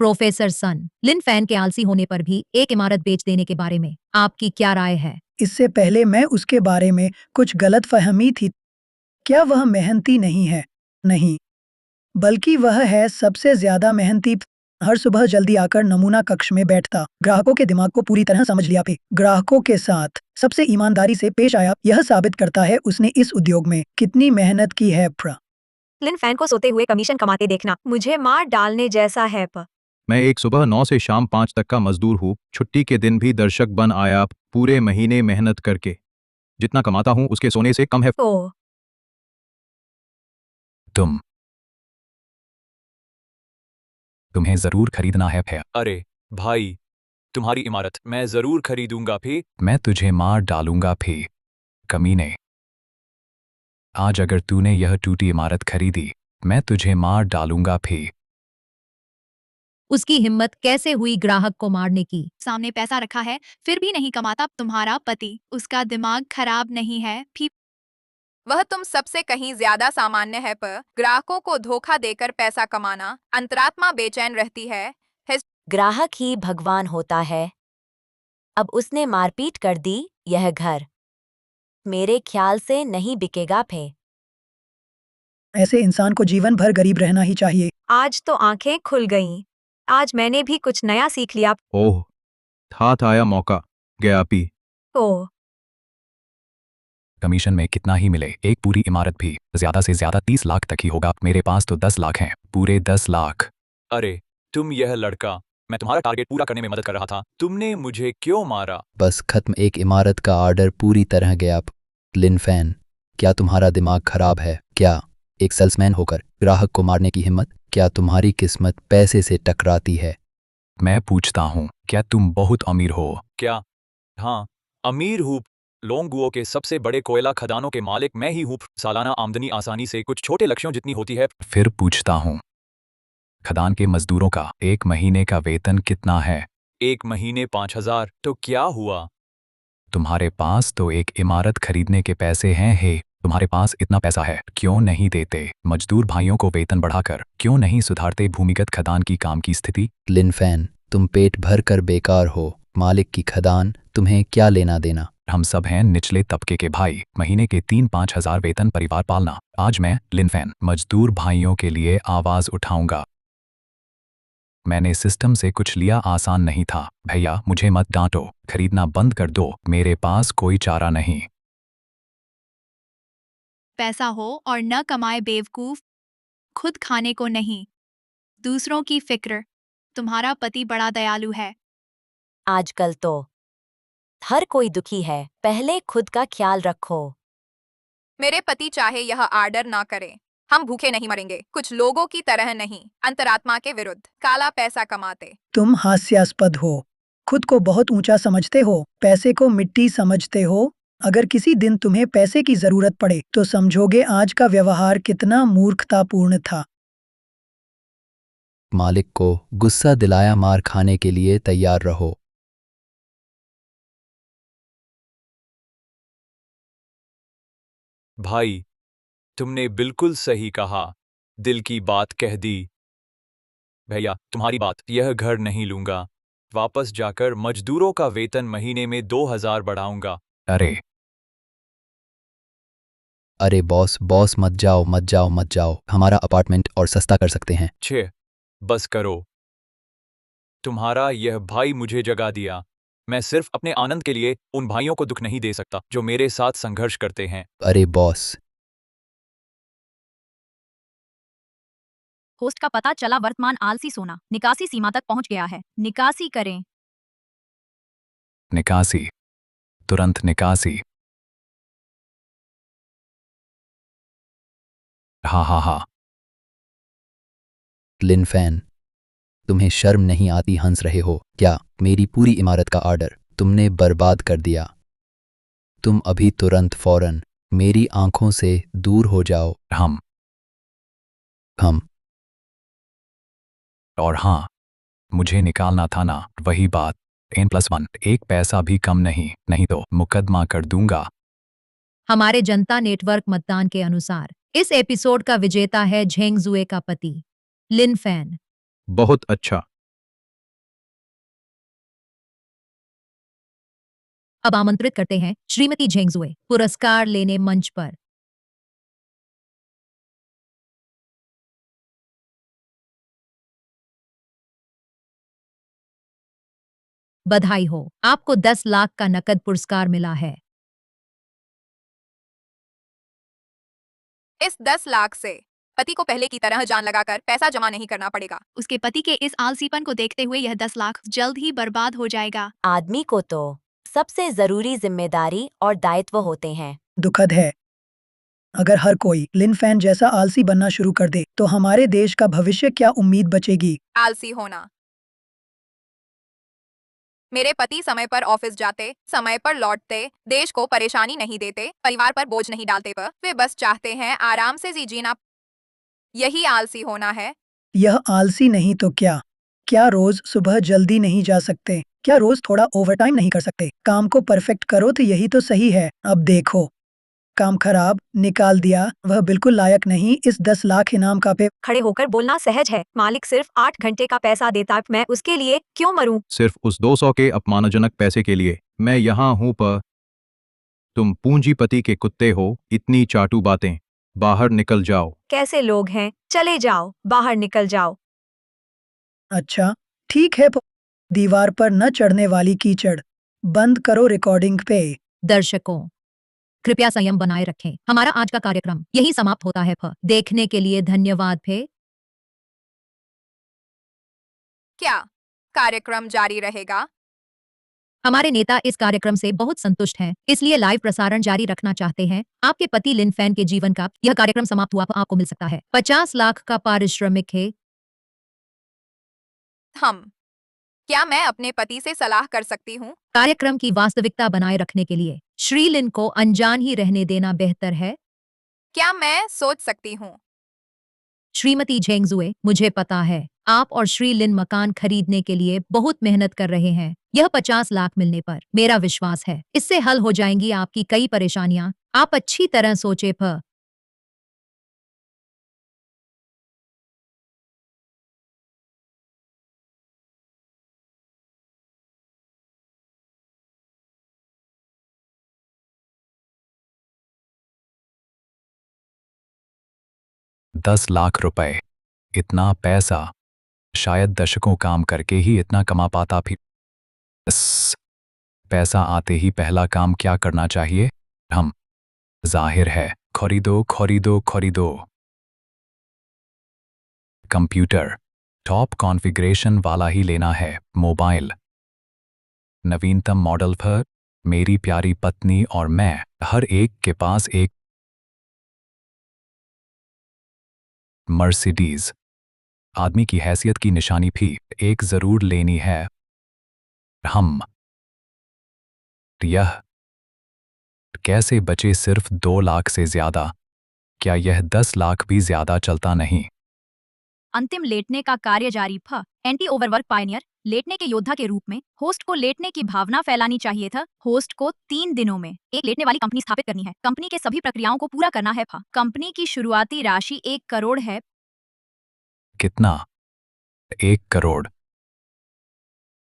प्रोफेसर सन, लिन फैन के आलसी होने पर भी एक इमारत बेच देने के बारे में आपकी क्या राय है? इससे पहले मैं उसके बारे में कुछ गलतफहमी थी। क्या वह मेहनती नहीं है? नहीं, बल्कि वह है सबसे ज्यादा मेहनती। हर सुबह जल्दी आकर नमूना कक्ष में बैठता, ग्राहकों के दिमाग को पूरी तरह समझ लिया। ग्राहकों के साथ सबसे ईमानदारी से पेश आया। यह साबित करता है उसने इस उद्योग में कितनी मेहनत की है। लिन फैन को सोते हुए कमीशन कमाते देखना मुझे मार डालने जैसा है। मैं एक सुबह 9 से शाम 5 तक का मजदूर हूँ। छुट्टी के दिन भी दर्शक बन आया, पूरे महीने मेहनत करके। जितना कमाता हूँ उसके सोने से कम है। ओह, तुम्हें जरूर खरीदना है। फिर अरे भाई, तुम्हारी इमारत मैं जरूर खरीदूंगा। फिर मैं तुझे मार डालूंगा। फिर कमीने, आज अगर तूने यह टूटी इमारत खरीदी, मैं तुझे मार डालूंगा। फिर उसकी हिम्मत कैसे हुई ग्राहक को मारने की? सामने पैसा रखा है, फिर भी नहीं कमाता। तुम्हारा पति, उसका दिमाग खराब नहीं है भी। वह तुम सबसे कहीं ज्यादा सामान्य है। पर ग्राहकों को धोखा देकर पैसा कमाना, अंतरात्मा बेचैन रहती है। ग्राहक ही भगवान होता है। अब उसने मारपीट कर दी। यह घर मेरे ख्याल से नहीं बिकेगा। फे ऐसे इंसान को जीवन भर गरीब रहना ही चाहिए। आज तो आंखें खुल गईं। आज मैंने भी कुछ नया सीख लिया। ओह, हाथ आया मौका। गया पी। ओह, कमीशन में कितना ही मिले, एक पूरी इमारत भी ज्यादा से ज्यादा 30 लाख तक ही होगा। मेरे पास तो 10 लाख हैं, पूरे 10 लाख। अरे तुम, यह लड़का, मैं तुम्हारा टारगेट पूरा करने में मदद कर रहा था। तुमने मुझे क्यों मारा? बस खत्म, एक इमारत का ऑर्डर पूरी तरह गया। लिन फैन, क्या तुम्हारा दिमाग खराब है? क्या एक सेल्समैन होकर ग्राहक को मारने की हिम्मत? क्या तुम्हारी किस्मत पैसे से टकराती है? मैं पूछता हूँ, क्या तुम बहुत अमीर हो? क्या? हाँ, अमीर हूँ। लोंगुओ के सबसे बड़े कोयला खदानों के मालिक मैं ही हूँ। सालाना आमदनी आसानी से कुछ छोटे लक्ष्यों जितनी होती है। फिर पूछता हूँ, खदान के मजदूरों का एक महीने का वेतन कितना है? एक महीने 5,000। तो क्या हुआ? तुम्हारे पास तो एक इमारत खरीदने के पैसे हैं। हे तुम्हारे पास इतना पैसा है, क्यों नहीं देते मजदूर भाइयों को वेतन बढ़ाकर? क्यों नहीं सुधारते भूमिगत खदान की काम की स्थिति? लिन फैन, तुम पेट भर कर बेकार हो। मालिक की खदान तुम्हें क्या लेना देना? हम सब हैं निचले तबके के भाई, महीने के 3-5 हजार वेतन परिवार पालना। आज मैं लिनफैन मजदूर भाइयों के लिए आवाज उठाऊंगा। मैंने सिस्टम से कुछ लिया, आसान नहीं था। भैया मुझे मत डांटो, खरीदना बंद कर दो, मेरे पास कोई चारा नहीं। पैसा हो और न कमाए बेवकूफ, खुद खाने को नहीं, दूसरों की फिक्र। तुम्हारा पति बड़ा दयालु है। आजकल तो हर कोई दुखी है, पहले खुद का ख्याल रखो। मेरे पति चाहे यह आर्डर ना करें, हम भूखे नहीं मरेंगे। कुछ लोगों की तरह नहीं, अंतरात्मा के विरुद्ध काला पैसा कमाते। तुम हास्यास्पद हो, खुद को बहुत ऊंचा समझते हो, पैसे को मिट्टी समझते हो। अगर किसी दिन तुम्हें पैसे की जरूरत पड़े तो समझोगे आज का व्यवहार कितना मूर्खतापूर्ण था। मालिक को गुस्सा दिलाया, मार खाने के लिए तैयार रहो। भाई, तुमने बिल्कुल सही कहा, दिल की बात कह दी। भैया तुम्हारी बात, यह घर नहीं लूंगा। वापस जाकर मजदूरों का वेतन महीने में 2000 बढ़ाऊंगा। अरे बॉस मत जाओ मत जाओ मत जाओ, हमारा अपार्टमेंट और सस्ता कर सकते हैं। छे, बस करो। तुम्हारा यह भाई मुझे जगा दिया। मैं सिर्फ अपने आनंद के लिए उन भाइयों को दुख नहीं दे सकता जो मेरे साथ संघर्ष करते हैं। अरे बॉस, होस्ट का पता चला वर्तमान आलसी सोना निकासी सीमा तक पहुंच गया है। निकासी करें। निकासी, तुरंत निकासी। हा। लिन फैन, तुम्हें शर्म नहीं आती? हंस रहे हो क्या? मेरी पूरी इमारत का ऑर्डर तुमने बर्बाद कर दिया। तुम अभी तुरंत फौरन मेरी आंखों से दूर हो जाओ। हम और हाँ, मुझे निकालना था ना, वही बात। N+1, एक पैसा भी कम नहीं तो मुकदमा कर दूंगा। हमारे जनता नेटवर्क मतदान के अनुसार इस एपिसोड का विजेता है झेंगजुए का पति लिन फैन। बहुत अच्छा। अब आमंत्रित करते हैं श्रीमती झेंगजुए पुरस्कार लेने मंच पर। बधाई हो, आपको 10 लाख का नकद पुरस्कार मिला है। इस 10 लाख से पति को पहले की तरह जान लगाकर पैसा जमा नहीं करना पड़ेगा। उसके पति के इस आलसीपन को देखते हुए यह 10 लाख जल्द ही बर्बाद हो जाएगा। आदमी को तो सबसे जरूरी जिम्मेदारी और दायित्व होते हैं। दुखद है, अगर हर कोई लिन फैन जैसा आलसी बनना शुरू कर दे तो हमारे देश का भविष्य क्या उम्मीद बचेगी? आलसी होना। मेरे पति समय पर ऑफिस जाते, समय पर लौटते, देश को परेशानी नहीं देते, परिवार पर बोझ नहीं डालते, पर वे बस चाहते हैं आराम से जीना। यही आलसी होना है। यह आलसी नहीं तो क्या? क्या रोज सुबह जल्दी नहीं जा सकते? क्या रोज थोड़ा ओवरटाइम नहीं कर सकते? काम को परफेक्ट करो तो यही तो सही है। अब देखो, काम खराब, निकाल दिया, वह बिल्कुल लायक नहीं इस 10 लाख इनाम का पे। खड़े होकर बोलना सहज है, मालिक सिर्फ 8 घंटे का पैसा देता है, मैं उसके लिए क्यों मरूं? सिर्फ उस 200 के अपमानजनक पैसे के लिए मैं यहाँ हूँ। पर तुम पूंजीपति के कुत्ते हो, इतनी चाटू बातें। बाहर निकल जाओ। कैसे लोग हैं, चले जाओ, बाहर निकल जाओ। अच्छा ठीक है, दीवार पर न चढ़ने वाली कीचड़। बंद करो रिकॉर्डिंग पे। दर्शकों, कृपया संयम बनाए रखें। हमारा आज का कार्यक्रम यही समाप्त होता है। देखने के लिए धन्यवाद। क्या कार्यक्रम जारी रहेगा? हमारे नेता इस कार्यक्रम से बहुत संतुष्ट हैं, इसलिए लाइव प्रसारण जारी रखना चाहते हैं। आपके पति लिन फैन के जीवन का यह कार्यक्रम समाप्त हुआ आपको मिल सकता है 50 लाख का पारिश्रमिक है। क्या मैं अपने पति से सलाह कर सकती हूँ? कार्यक्रम की वास्तविकता बनाए रखने के लिए श्री लिन को अनजान ही रहने देना बेहतर है। क्या मैं सोच सकती हूँ? श्रीमती झेंगजुए, मुझे पता है आप और श्री लिन मकान खरीदने के लिए बहुत मेहनत कर रहे हैं। यह 50 लाख मिलने पर मेरा विश्वास है इससे हल हो जाएंगी आपकी कई परेशानियां। आप अच्छी तरह सोचे प 10 लाख रुपए, इतना पैसा शायद दशकों काम करके ही इतना कमा पाता। फिर पैसा आते ही पहला काम क्या करना चाहिए? हम जाहिर है खरीदो खरीदो खरीदो। कंप्यूटर टॉप कॉन्फ़िगरेशन वाला ही लेना है। मोबाइल नवीनतम मॉडल पर। मेरी प्यारी पत्नी और मैं हर एक के पास एक मर्सिडीज। आदमी की हैसियत की निशानी भी एक जरूर लेनी है। हम यह कैसे बचे सिर्फ 2 लाख से ज्यादा? क्या यह 10 लाख भी ज्यादा चलता नहीं? अंतिम लेटने का कार्य जारी था। एंटी ओवरवर्क पायनियर लेटने के योद्धा के रूप में होस्ट को लेटने की भावना फैलानी चाहिए था। होस्ट को 3 दिनों में एक लेटने वाली कंपनी स्थापित करनी है। कंपनी के सभी प्रक्रियाओं को पूरा करना है। कंपनी की शुरुआती राशि 1 करोड़ है। कितना? 1 करोड़।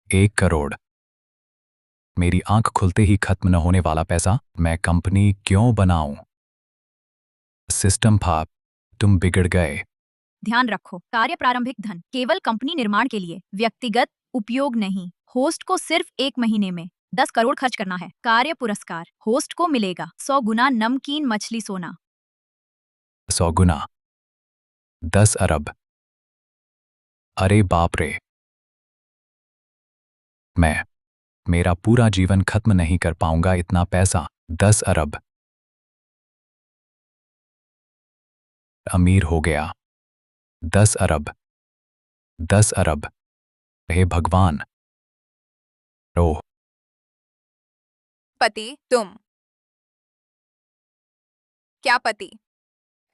1 करोड़ मेरी आंख खुलते ही खत्म न होने वाला पैसा। मैं कंपनी क्यों बनाऊं? सिस्टम फाप, तुम बिगड़ गए। ध्यान रखो, कार्य प्रारंभिक धन केवल कंपनी निर्माण के लिए, व्यक्तिगत उपयोग नहीं। होस्ट को सिर्फ 1 महीने में 10 करोड़ खर्च करना है। कार्य पुरस्कार होस्ट को मिलेगा 100 गुना नमकीन मछली सोना। 100 गुना 10 अरब। अरे बाप रे! मेरा पूरा जीवन खत्म नहीं कर पाऊंगा इतना पैसा। 10 अरब। अमीर हो गया। 10 अरब। 10 अरब। हे भगवान! ओह! पति, तुम क्या पति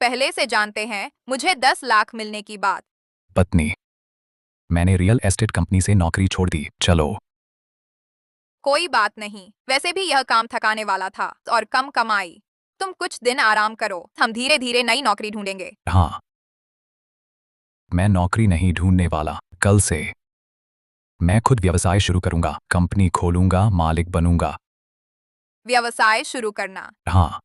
पहले से जानते हैं मुझे 10 लाख मिलने की बात? पत्नी, मैंने रियल एस्टेट कंपनी से नौकरी छोड़ दी। चलो। कोई बात नहीं, वैसे भी यह काम थकाने वाला था और कम कमाई। तुम कुछ दिन आराम करो, हम धीरे धीरे नई नौकरी ढूंढेंगे। हाँ, मैं नौकरी नहीं ढूंढने वाला। कल से मैं खुद व्यवसाय शुरू करूंगा, कंपनी खोलूंगा, मालिक बनूंगा। व्यवसाय शुरू करना? हाँ।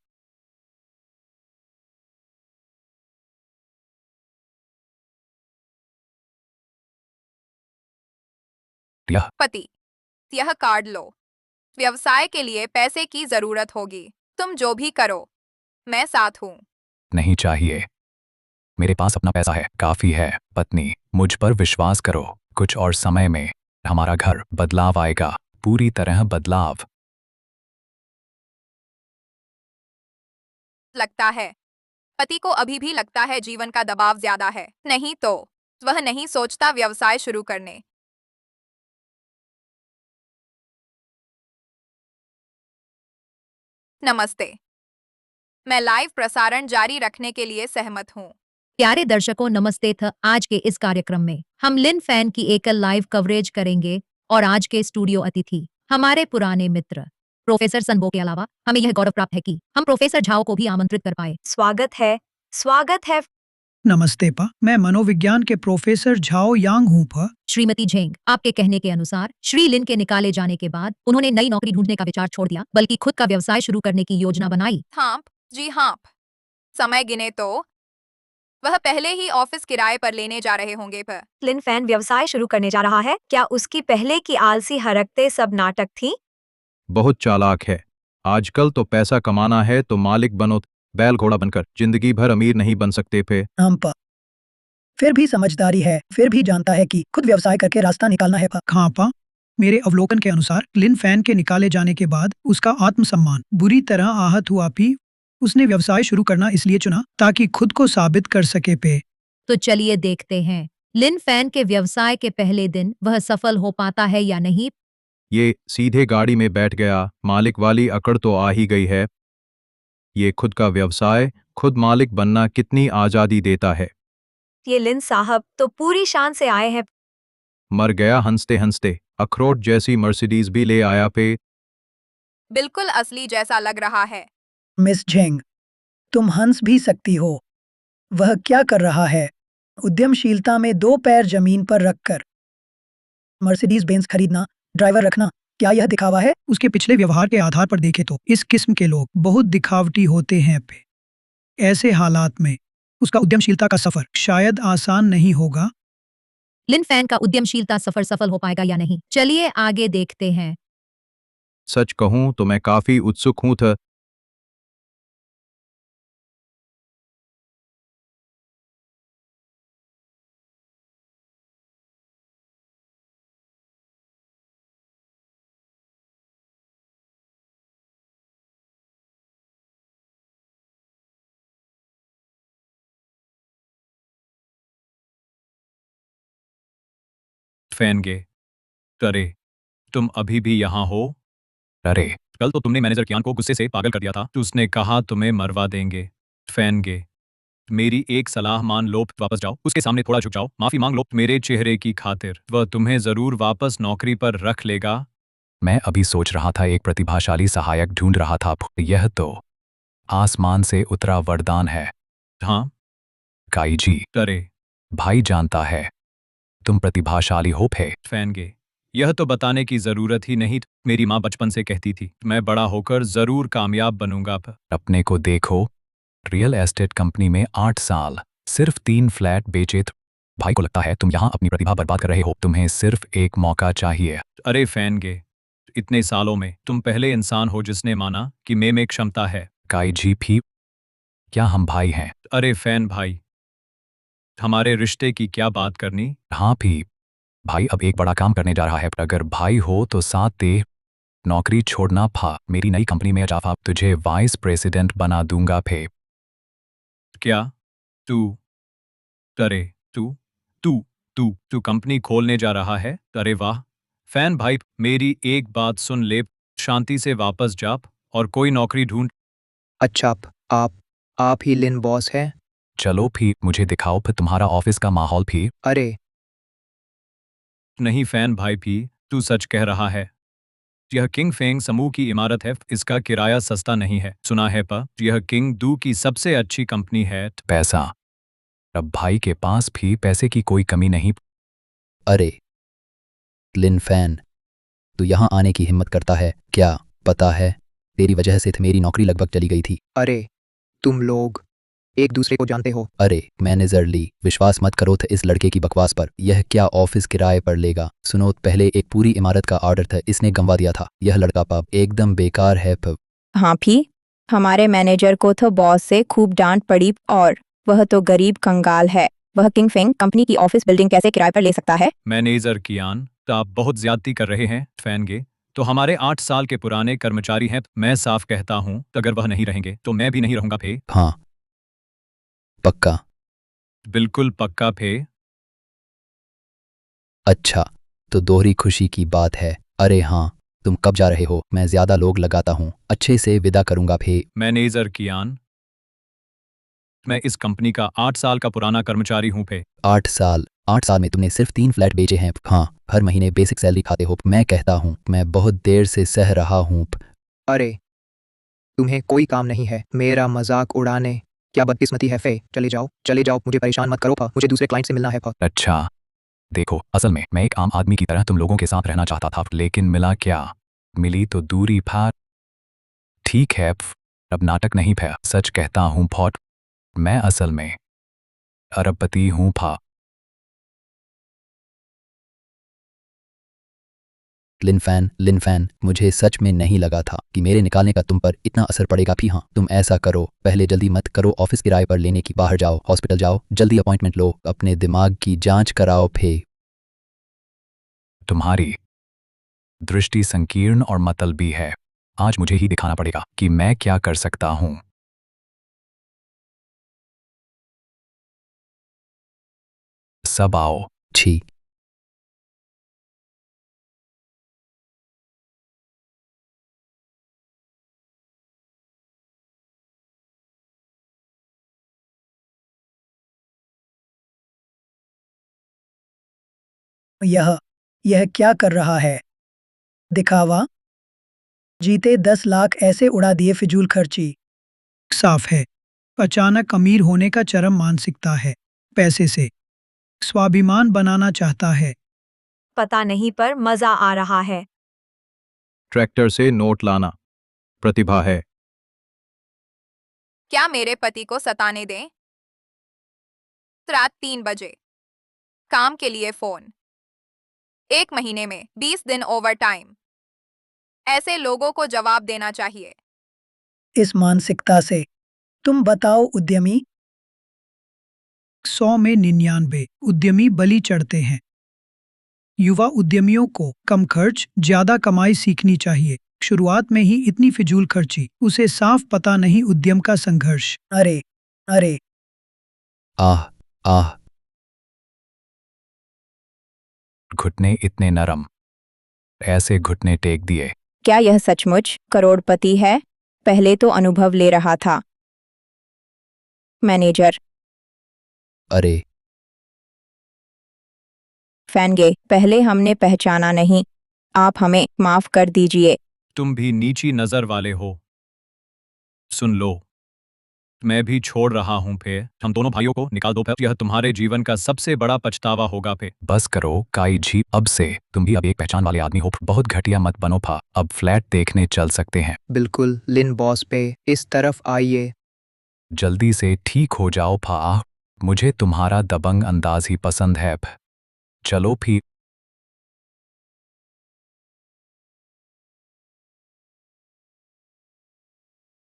यह पति, यह कार्ड लो। व्यवसाय के लिए पैसे की जरूरत होगी। तुम जो भी करो, मैं साथ हूँ। नहीं चाहिए। मेरे पास अपना पैसा है, काफी है। पत्नी, मुझ पर विश्वास करो। कुछ और समय में हमारा घर बदलाव आएगा, पूरी तरह बदलाव। लगता है पति को अभी भी लगता है जीवन का दबाव ज्यादा है, नहीं तो वह नहीं सोचता व्यवसाय शुरू करने। नमस्ते, मैं लाइव प्रसारण जारी रखने के लिए सहमत हूँ। प्यारे दर्शकों, नमस्ते था। आज के इस कार्यक्रम में हम लिन फैन की एकल लाइव कवरेज करेंगे और आज के स्टूडियो अतिथि हमारे पुराने मित्र प्रोफेसर सनबो के अलावा हमें यह गौरव प्राप्त है कि हम प्रोफेसर झाओ को भी आमंत्रित कर पाए। स्वागत है। नमस्ते पा, मैं मनोविज्ञान के प्रोफेसर झाओ यांग हूँ पा। श्रीमती झेंग, आपके कहने के अनुसार श्री लिन के निकाले जाने के बाद उन्होंने नई नौकरी ढूंढने का विचार छोड़ दिया, बल्कि खुद का व्यवसाय शुरू करने की योजना बनाई। हाँ जी हाँ, समय गिने तो वह पहले ही ऑफिस किराए पर लेने जा रहे होंगे। पर लिन फैन व्यवसाय शुरू करने जा रहा है। क्या उसकी पहले की आलसी हरकतें सब नाटक थी? बहुत चालाक है। आजकल तो पैसा कमाना है तो मालिक बनो, बैल घोड़ा बनकर जिंदगी भर अमीर नहीं बन सकते पे। हम पा, फिर भी समझदारी है, फिर भी जानता है कि खुद व्यवसाय करके रास्ता निकालना है पा। हाँ पा, मेरे अवलोकन के अनुसार लिन फैन के निकाले जाने के बाद उसका आत्मसम्मान बुरी तरह आहत हुआ। भी उसने व्यवसाय शुरू करना इसलिए चुना ताकि खुद को साबित कर सके पे। तो चलिए देखते हैं लिन फैन के व्यवसाय के पहले दिन वह सफल हो पाता है या नहीं। ये सीधे गाड़ी में बैठ गया, मालिक वाली अकड़ तो आ ही गई है। ये खुद का व्यवसाय, खुद मालिक बनना कितनी आज़ादी देता है। ये लिन साहब तो पूरी शान से आए हैं। मर गया हंसते हंसते। अखरोट जैसी मर्सिडीज भी ले आया पे। बिल्कुल असली जैसा लग रहा है। मिस झेंग, तुम हंस भी सकती हो। वह क्या कर रहा है? उद्यमशीलता में दो पैर जमीन पर रखकर मर्सिडीज बेंज खरीदना, ड्राइवर रखना, क्या यह दिखावा है? उसके पिछले व्यवहार के आधार पर देखें तो इस किस्म के लोग बहुत दिखावटी होते हैं पे। ऐसे हालात में उसका उद्यमशीलता का सफर शायद आसान नहीं होगा। लिन फैन का उद्यमशीलता सफर सफल हो पाएगा या नहीं, चलिए आगे देखते हैं। सच कहूं तो मैं काफी उत्सुक हूं था। फैन गे। अरे, तुम अभी भी यहाँ हो? अरे कल तो तुमने मैनेजर कियान को गुस्से से पागल कर दिया था। उसने कहा तुम्हें मरवा देंगे। फैन गे, मेरी एक सलाह मान लो, वापस जाओ, उसके सामने थोड़ा झुक जाओ, माफी मांग लो मेरे चेहरे की खातिर। वह तुम्हें जरूर वापस नौकरी पर रख लेगा। मैं अभी सोच रहा था, एक प्रतिभाशाली सहायक ढूंढ रहा था। यह तो आसमान से उतरा वरदान है। हाँ, काई जी, अरे भाई जानता है तुम प्रतिभाशाली हो फे। फैन गे, यह तो बताने की जरूरत ही नहीं। मेरी माँ बचपन से कहती थी मैं बड़ा होकर जरूर कामयाब बनूंगा। अपने को देखो, रियल एस्टेट कंपनी में 8 साल, सिर्फ 3 फ्लैट बेचे। भाई को लगता है तुम यहाँ अपनी प्रतिभा बर्बाद कर रहे हो। तुम्हें सिर्फ एक मौका चाहिए। अरे फैन गे, इतने सालों में तुम पहले इंसान हो जिसने माना कि में क्षमता है। काई जी भी, क्या हम भाई हैं? अरे फैन भाई, हमारे रिश्ते की क्या बात करनी। हाँ भी भाई, अब एक बड़ा काम करने जा रहा है। अगर भाई हो तो साथ दे। नौकरी छोड़ना फा, मेरी नई कंपनी में जाफा, तुझे वाइस प्रेसिडेंट बना दूंगा फे। क्या? तू? अरे तू तू तू तू कंपनी खोलने जा रहा है? अरे वाह फैन भाई, मेरी एक बात सुन ले, शांति से वापस जा और कोई नौकरी ढूंढ। अच्छा आप ही लिन बॉस हैं? चलो भी मुझे दिखाओ फिर तुम्हारा ऑफिस का माहौल भी। अरे नहीं फैन भाई भी, तू सच कह रहा है। यह किंग फेंग समूह की इमारत है, इसका किराया सस्ता नहीं है। सुना है पा, यह किंग दू की सबसे अच्छी कंपनी है। पैसा, अब भाई के पास भी पैसे की कोई कमी नहीं। अरे लिन फैन, तू यहाँ आने की हिम्मत करता है क्या? पता है तेरी वजह से मेरी नौकरी लगभग चली गई थी। अरे तुम लोग एक दूसरे को जानते हो? अरे मैनेजर ली, विश्वास मत करो थ इस लड़के की बकवास पर। यह क्या ऑफिस किराए पर लेगा? सुनो, पहले एक पूरी इमारत का ऑर्डर था, इसने गंवा दिया था। यह लड़का पब एकदम बेकार है पब। हाँ भी, हमारे मैनेजर को तो बॉस से खूब डांट पड़ी और वह तो गरीब कंगाल है। वह किंग फेंग कंपनी की ऑफिस बिल्डिंग कैसे किराए पर ले सकता है? मैनेजर कियान, तो आप बहुत ज्यादती कर रहे हैं। फैन गे, तो हमारे 8 साल के पुराने कर्मचारी हैं। मैं साफ कहता हूँ, अगर वह नहीं रहेंगे तो मैं भी नहीं रहूंगा फे। हाँ पक्का? बिल्कुल पक्का फे। अच्छा, तो दोहरी खुशी की बात है। अरे हाँ, तुम कब जा रहे हो? मैं ज्यादा लोग लगाता हूँ, अच्छे से विदा करूंगा फे। मैनेजर कियान, मैं इस कंपनी का 8 साल का पुराना कर्मचारी हूँ फे। 8 साल में तुमने सिर्फ 3 फ्लैट बेचे हैं। हाँ, हर महीने बेसिक सैलरी खाते हो। मैं कहता हूँ, मैं बहुत देर से सह रहा हूँ। अरे तुम्हें कोई काम नहीं है मेरा मजाक उड़ाने? क्या बदकिस्मती है फे। चले जाओ, मुझे परेशान मत करो। मुझे दूसरे क्लाइंट से मिलना है। अच्छा देखो, असल में मैं एक आम आदमी की तरह तुम लोगों के साथ रहना चाहता था, लेकिन मिला क्या? मिली तो दूरी फार। ठीक है, अब नाटक नहीं फै, सच कहता हूँ बहुत। मैं असल में अरबपति हूँ फा। लिन फैन, मुझे सच में नहीं लगा था कि मेरे निकालने का तुम पर इतना असर पड़ेगा। भी हाँ, तुम ऐसा करो, पहले जल्दी मत करो, ऑफिस किराए पर लेने की बाहर जाओ, हॉस्पिटल जाओ, जल्दी अपॉइंटमेंट लो, अपने दिमाग की जांच कराओ फे। तुम्हारी दृष्टि संकीर्ण और मतलबी है। आज मुझे ही दिखाना पड़ेगा कि मैं क्या कर सकता हूँ। सब आओ। छी। यह क्या कर रहा है? दिखावा? जीते 10 लाख ऐसे उड़ा दिए फिजूल खर्ची। साफ है, अचानक अमीर होने का चरम मानसिकता है। पैसे से स्वाभिमान बनाना चाहता है। पता नहीं पर मजा आ रहा है। ट्रैक्टर से नोट लाना प्रतिभा है। क्या मेरे पति को सताने दें? रात 3 बजे काम के लिए फोन। 1 महीने में 20 दिन ओवर टाइम। ऐसे लोगों को जवाब देना चाहिए। इस मानसिकता से तुम बताओ उद्यमी? 100 में 99 उद्यमी बलि चढ़ते हैं। युवा उद्यमियों को कम खर्च ज्यादा कमाई सीखनी चाहिए। शुरुआत में ही इतनी फिजूल खर्ची, उसे साफ पता नहीं उद्यम का संघर्ष। अरे आह आह, घुटने इतने नरम, ऐसे घुटने टेक दिए। क्या यह सचमुच करोड़पति है? पहले तो अनुभव ले रहा था। मैनेजर अरे फैनगे, पहले हमने पहचाना नहीं, आप हमें माफ कर दीजिए। तुम भी नीची नजर वाले हो। सुन लो, मैं भी छोड़ रहा हूं। फिर हम दोनों भाइयों को निकाल दो। फिर यह तुम्हारे जीवन का सबसे बड़ा पछतावा होगा। फिर बस करो काई जी, अब से तुम भी अब एक पहचान वाले आदमी हो। बहुत घटिया मत बनो फा। अब फ्लैट देखने चल सकते हैं। बिल्कुल लिन बॉस पे, इस तरफ आइए। जल्दी से ठीक हो जाओ फा। आह, मुझे तुम्हारा दबंग अंदाज ही पसंद है। चलो फिर।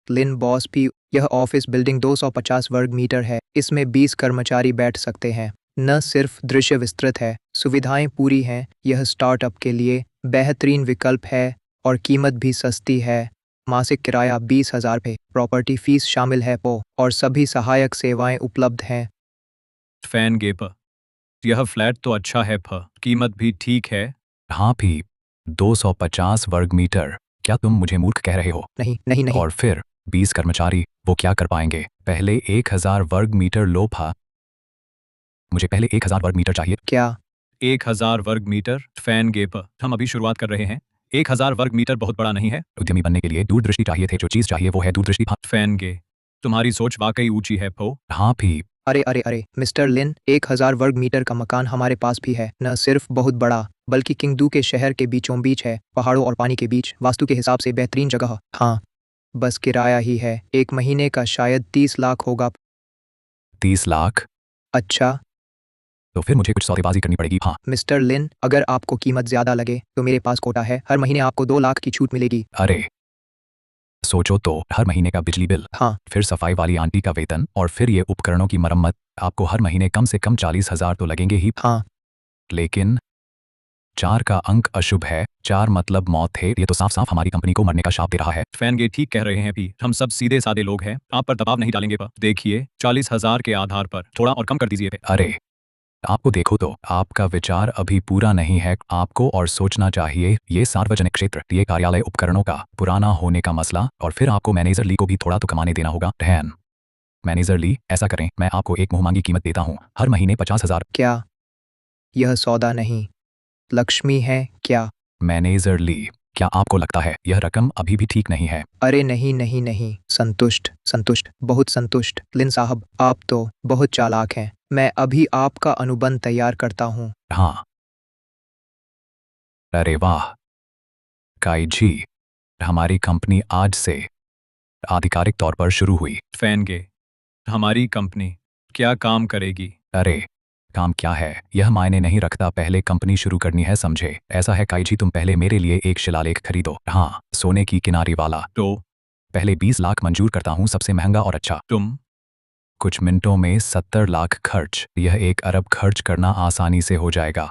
लिन बॉस भी, यह ऑफिस बिल्डिंग 250 वर्ग मीटर है। इसमें 20 कर्मचारी बैठ सकते हैं। न सिर्फ दृश्य विस्तृत है, सुविधाएं पूरी हैं। यह स्टार्टअप के लिए बेहतरीन विकल्प है और कीमत भी सस्ती है। मासिक किराया 20,000 पे, प्रॉपर्टी फीस शामिल है और सभी सहायक सेवाएं उपलब्ध हैं। फैन गेपर, यह फ्लैट तो अच्छा है, कीमत भी ठीक है। हाँ भी 250 वर्ग मीटर। क्या तुम मुझे मूर्ख कह रहे हो? नहीं। और फिर 20 कर्मचारी, वो क्या कर पाएंगे? पहले 1000 वर्ग मीटर लो फा। मुझे पहले 1000 वर्ग मीटर चाहिए। क्या 1000 वर्ग मीटर? फैन गेपर, हम अभी शुरुआत कर रहे हैं। 1000 वर्ग मीटर बहुत बड़ा नहीं है। उद्यमी बनने के लिए दूरदृष्टि चाहिए थे। जो चीज चाहिए वो है दूरदृष्टि। फैन गे, तुम्हारी सोच वाकई ऊंची है। हाँ भी। अरे मिस्टर लिन, 1000 वर्ग मीटर का मकान हमारे पास भी है। न सिर्फ बहुत बड़ा, बल्कि किंगडू के शहर के बीचों बीच है, पहाड़ों और पानी के बीच। वास्तु के हिसाब से बेहतरीन जगह। हाँ, बस किराया ही है। 1 महीने का शायद 30 लाख होगा। 30 लाख? अच्छा, तो फिर मुझे कुछ सौदेबाजी करनी पड़ेगी। हाँ मिस्टर लिन, अगर आपको कीमत ज्यादा लगे तो मेरे पास कोटा है। हर महीने आपको 2 लाख की छूट मिलेगी। अरे सोचो तो, हर महीने का बिजली बिल, हाँ, फिर सफाई वाली आंटी का वेतन, और फिर ये उपकरणों की मरम्मत। आपको हर महीने कम से कम 40,000 तो लगेंगे ही। हाँ, लेकिन 4 का अंक अशुभ है। 4 मतलब मौत है। ये तो साफ साफ हमारी कंपनी को मरने का शाप दे रहा है। फैन गे ठीक कह रहे हैं भी। हम सब सीधे साधे लोग हैं, आप पर दबाव नहीं डालेंगे। देखिए, 40,000 के आधार पर थोड़ा और कम कर दीजिए। अरे आपको देखो तो, आपका विचार अभी पूरा नहीं है। आपको और सोचना चाहिए। ये सार्वजनिक क्षेत्र, ये कार्यालय उपकरणों का पुराना होने का मसला, और फिर आपको मैनेजर ली को भी थोड़ा तो कमाने देना होगा। डैन, मैनेजर ली, ऐसा करें, मैं आपको एक मुंहमांगी कीमत देता हूँ, हर महीने 50,000। क्या यह सौदा नहीं लक्ष्मी है क्या? मैनेजर ली, क्या आपको लगता है यह रकम अभी भी ठीक नहीं है? अरे नहीं, संतुष्ट, बहुत संतुष्ट। लिन साहब, आप तो बहुत चालाक हैं। मैं अभी आपका अनुबंध तैयार करता हूँ। हाँ, अरे वाह काई जी, हमारी कंपनी आज से आधिकारिक तौर पर शुरू हुई। फैन गे, हमारी कंपनी क्या काम करेगी? अरे काम क्या है यह मायने नहीं रखता, पहले कंपनी शुरू करनी है, समझे? ऐसा है काई जी, तुम पहले मेरे लिए एक शिलालेख खरीदो। हाँ, सोने की किनारी वाला। तो पहले 20 लाख मंजूर करता हूँ, सबसे महंगा और अच्छा। तुम कुछ मिनटों में 70 लाख खर्च। यह 1 अरब खर्च करना आसानी से हो जाएगा।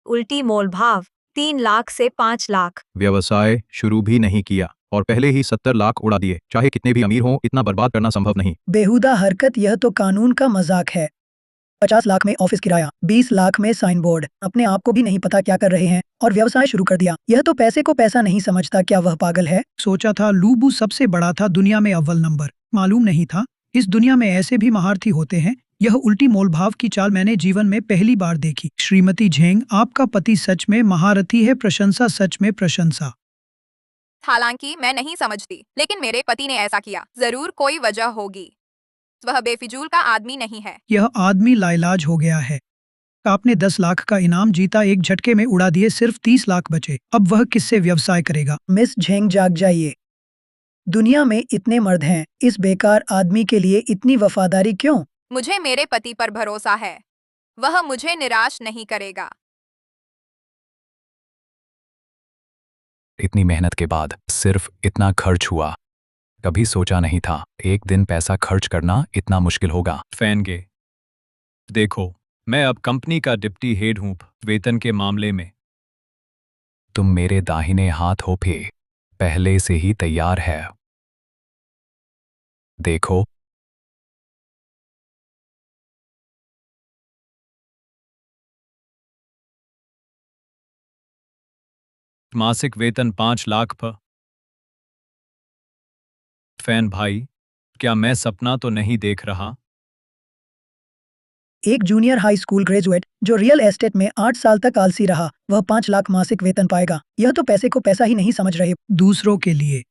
उल्टी मोल भाव 3 लाख से 5 लाख। व्यवसाय शुरू भी नहीं किया और पहले ही 70 लाख उड़ा दिए। चाहे कितने भी अमीर हों, इतना बर्बाद करना संभव नहीं। बेहुदा हरकत, यह तो कानून का मजाक है। 50 लाख में ऑफिस किराया, 20 लाख में साइन बोर्ड। अपने आप को भी नहीं पता क्या कर रहे हैं और व्यवसाय शुरू कर दिया। यह तो पैसे को पैसा नहीं समझता। क्या वह पागल है? सोचा था लूबू सबसे बड़ा था, दुनिया में अव्वल नंबर। मालूम नहीं था इस दुनिया में ऐसे भी महारथी होते हैं। यह उल्टी मोलभाव की चाल मैंने जीवन में पहली बार देखी। श्रीमती झेंग, आपका पति सच में महारथी है। प्रशंसा, सच में प्रशंसा। हालांकि मैं नहीं समझती, लेकिन मेरे पति ने ऐसा किया, जरूर कोई वजह होगी। वह बेफिजूल का आदमी नहीं है। यह आदमी लाइलाज हो गया है। आपने 10 लाख का इनाम जीता, एक झटके में उड़ा दिए, सिर्फ 30 लाख बचे। अब वह किससे व्यवसाय करेगा? मिस झेंग, जाग जाइए। दुनिया में इतने मर्द हैं, इस बेकार आदमी के लिए इतनी वफादारी क्यों? मुझे मेरे पति पर भरोसा है, वह मुझे निराश नहीं करेगा। इतनी मेहनत के बाद सिर्फ इतना खर्च हुआ। कभी सोचा नहीं था एक दिन पैसा खर्च करना इतना मुश्किल होगा। फैन गे, देखो, मैं अब कंपनी का डिप्टी हेड हूँ वेतन के मामले में। तुम मेरे दाहिने हाथ हो फे, पहले से ही तैयार है। देखो, मासिक वेतन 5 लाख पर। फैन भाई, क्या मैं सपना तो नहीं देख रहा? एक जूनियर हाई स्कूल ग्रेजुएट जो रियल एस्टेट में 8 साल तक आलसी रहा, वह 5 लाख मासिक वेतन पाएगा। यह तो पैसे को पैसा ही नहीं समझ रहे। दूसरों के लिए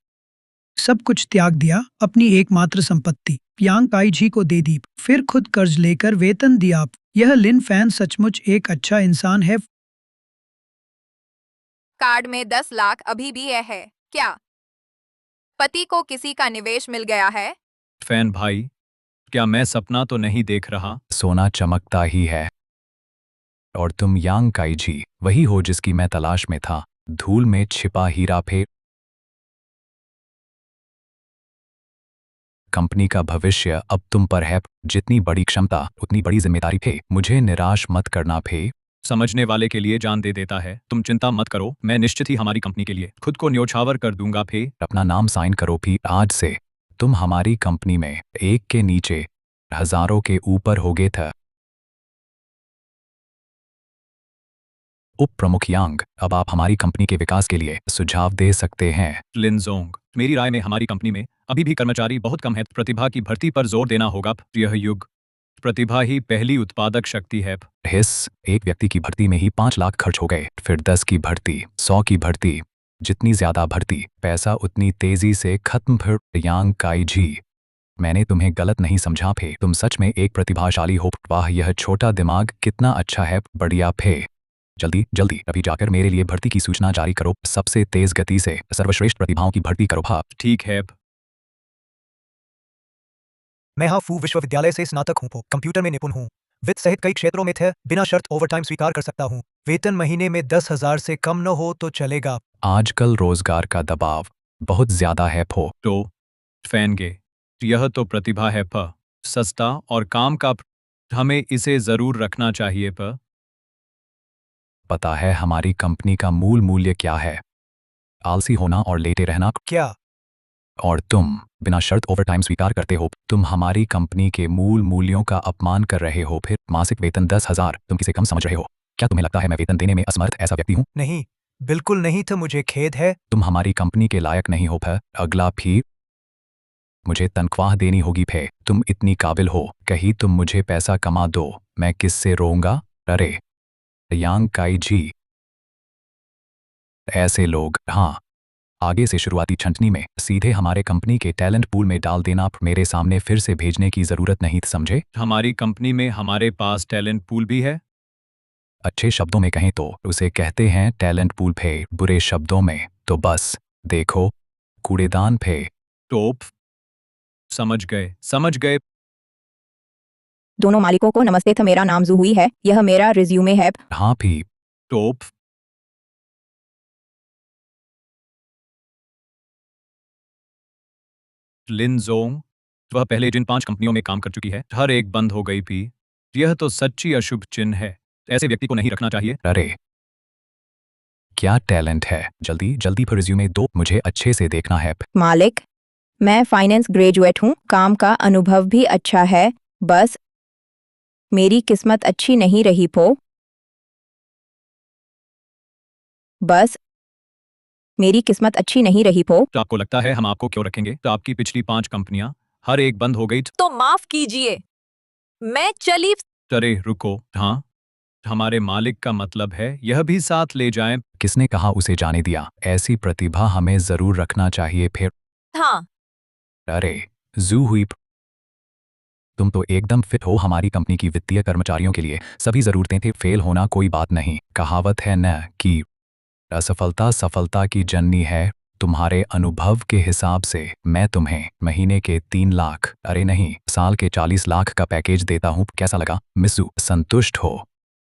सब कुछ त्याग दिया, अपनी एकमात्र संपत्ति यांग काई जी को दे दी, फिर खुद कर्ज लेकर वेतन दिया। यह लिन फैन सचमुच एक अच्छा इंसान है। कार्ड में 10 लाख अभी भी है क्या? पति को किसी का निवेश मिल गया है? फैन भाई, क्या मैं सपना तो नहीं देख रहा? सोना चमकता ही है। और तुम यांग काई जी वही हो जिसकी मैं तलाश में था, धूल में छिपा हीरा फे। कंपनी का भविष्य अब तुम पर है। जितनी बड़ी क्षमता उतनी बड़ी जिम्मेदारी फे। मुझे निराश मत करना फे। समझने वाले के लिए जान दे देता है। तुम चिंता मत करो, मैं निश्चित ही हमारी कंपनी के लिए खुद को न्योछावर कर दूंगा फे। अपना नाम साइन करो फी। आज से तुम हमारी कंपनी में एक के नीचे हजारों के ऊपर होगे था। उप प्रमुख यांग, अब आप हमारी कंपनी के विकास के लिए सुझाव दे सकते हैं। लिनजोंग, मेरी राय में हमारी कंपनी में अभी भी कर्मचारी बहुत कम है। प्रतिभा की भर्ती पर जोर देना होगा। यह युग प्रतिभा ही पहली उत्पादक शक्ति है। एक व्यक्ति की भर्ती में ही 5 लाख खर्च हो गए, फिर 10 की भर्ती, 100 की भर्ती। जितनी ज्यादा भर्ती, पैसा उतनी तेजी से खत्म। फिर यांग काई जी, मैंने तुम्हें गलत नहीं समझा फे। तुम सच में एक प्रतिभाशाली हो। वाह, यह छोटा दिमाग कितना अच्छा है। बढ़िया फे। जल्दी जल्दी अभी जाकर मेरे लिए भर्ती की सूचना जारी करो। सबसे तेज गति से सर्वश्रेष्ठ प्रतिभाओं की भर्ती करो। भा ठीक है। मैं हाफू विश्वविद्यालय से स्नातक हूँ, कंप्यूटर में निपुण हूँ, वित्त सहित कई क्षेत्रों में थे, बिना शर्त ओवरटाइम स्वीकार कर सकता हूँ। वेतन महीने में 10,000 से कम न हो तो चलेगा। आजकल रोजगार का दबाव बहुत ज्यादा है फो। तो फैनगे, यह तो प्रतिभा है प सस्ता और काम का, हमें इसे जरूर रखना चाहिए। पता है हमारी कंपनी का मूल मूल्य क्या है? आलसी होना और लेटे रहना। क्या? और तुम बिना शर्त ओवरटाइम स्वीकार करते हो। तुम हमारी कंपनी के मूल मूल्यों का अपमान कर रहे हो। फिर मासिक वेतन 10,000 तुम किसे कम समझ रहे हो? क्या तुम्हें लगता है मैं वेतन देने में असमर्थ ऐसा व्यक्ति हूँ? नहीं, बिल्कुल नहीं था, मुझे खेद है। तुम हमारी कंपनी के लायक नहीं हो। फिर अगला भी मुझे तनख्वाह देनी होगी। फे तुम इतनी काबिल हो, कहीं तुम मुझे पैसा कमा दो, मैं किससे रोऊंगा? अरे यांग काई जी, ऐसे लोग, हाँ, आगे से शुरुआती छंटनी में सीधे हमारे कंपनी के टैलेंट पूल में डाल देना। मेरे सामने फिर से भेजने की जरूरत नहीं, समझे? हमारी कंपनी में हमारे पास टैलेंट पूल भी है। अच्छे शब्दों में कहें तो उसे कहते हैं टैलेंट पूल। फे बुरे शब्दों में तो बस देखो, कूड़ेदान। फे टोप, समझ गए समझ गए। दोनों मालिकों को नमस्ते था। मेरा नाम जूहुई है, यह मेरा रिज्यूमे है। हाँ भी टोप, लिनजोंग, वह पहले जिन 5 कंपनियों में काम कर चुकी है, हर एक बंद हो गई भी। यह तो सच्ची अशुभ चिन्ह है। ऐसे व्यक्ति को नहीं रखना चाहिए। अरे क्या टैलेंट है। जल्दी जल्दी फिर रिज्यूमे दो, मुझे अच्छे से देखना है। मालिक, मैं फाइनेंस ग्रेजुएट हूँ, काम का अनुभव भी अच्छा है, बस मेरी किस्मत अच्छी नहीं रही पो। बस मेरी किस्मत अच्छी नहीं रही पो। तो आपको लगता है हम आपको क्यों रखेंगे? तो आपकी पिछली 5 कंपनियां हर एक बंद हो गई। तो माफ कीजिए, मैं चली। अरे रुको, हाँ, हमारे मालिक का मतलब है यह भी साथ ले जाएं। किसने कहा उसे जाने दिया? ऐसी प्रतिभा हमें जरूर रखना चाहिए। फिर हाँ, अरे जू हुई। तुम तो एकदम फिट हो। हमारी कंपनी की वित्तीय कर्मचारियों के लिए सभी जरूरतें थे। फेल होना कोई बात नहीं। कहावत है न कि असफलता सफलता की जननी है। तुम्हारे अनुभव के हिसाब से मैं तुम्हें महीने के 3 लाख, अरे नहीं, साल के 40 लाख का पैकेज देता हूँ। कैसा लगा मिसू? संतुष्ट हो?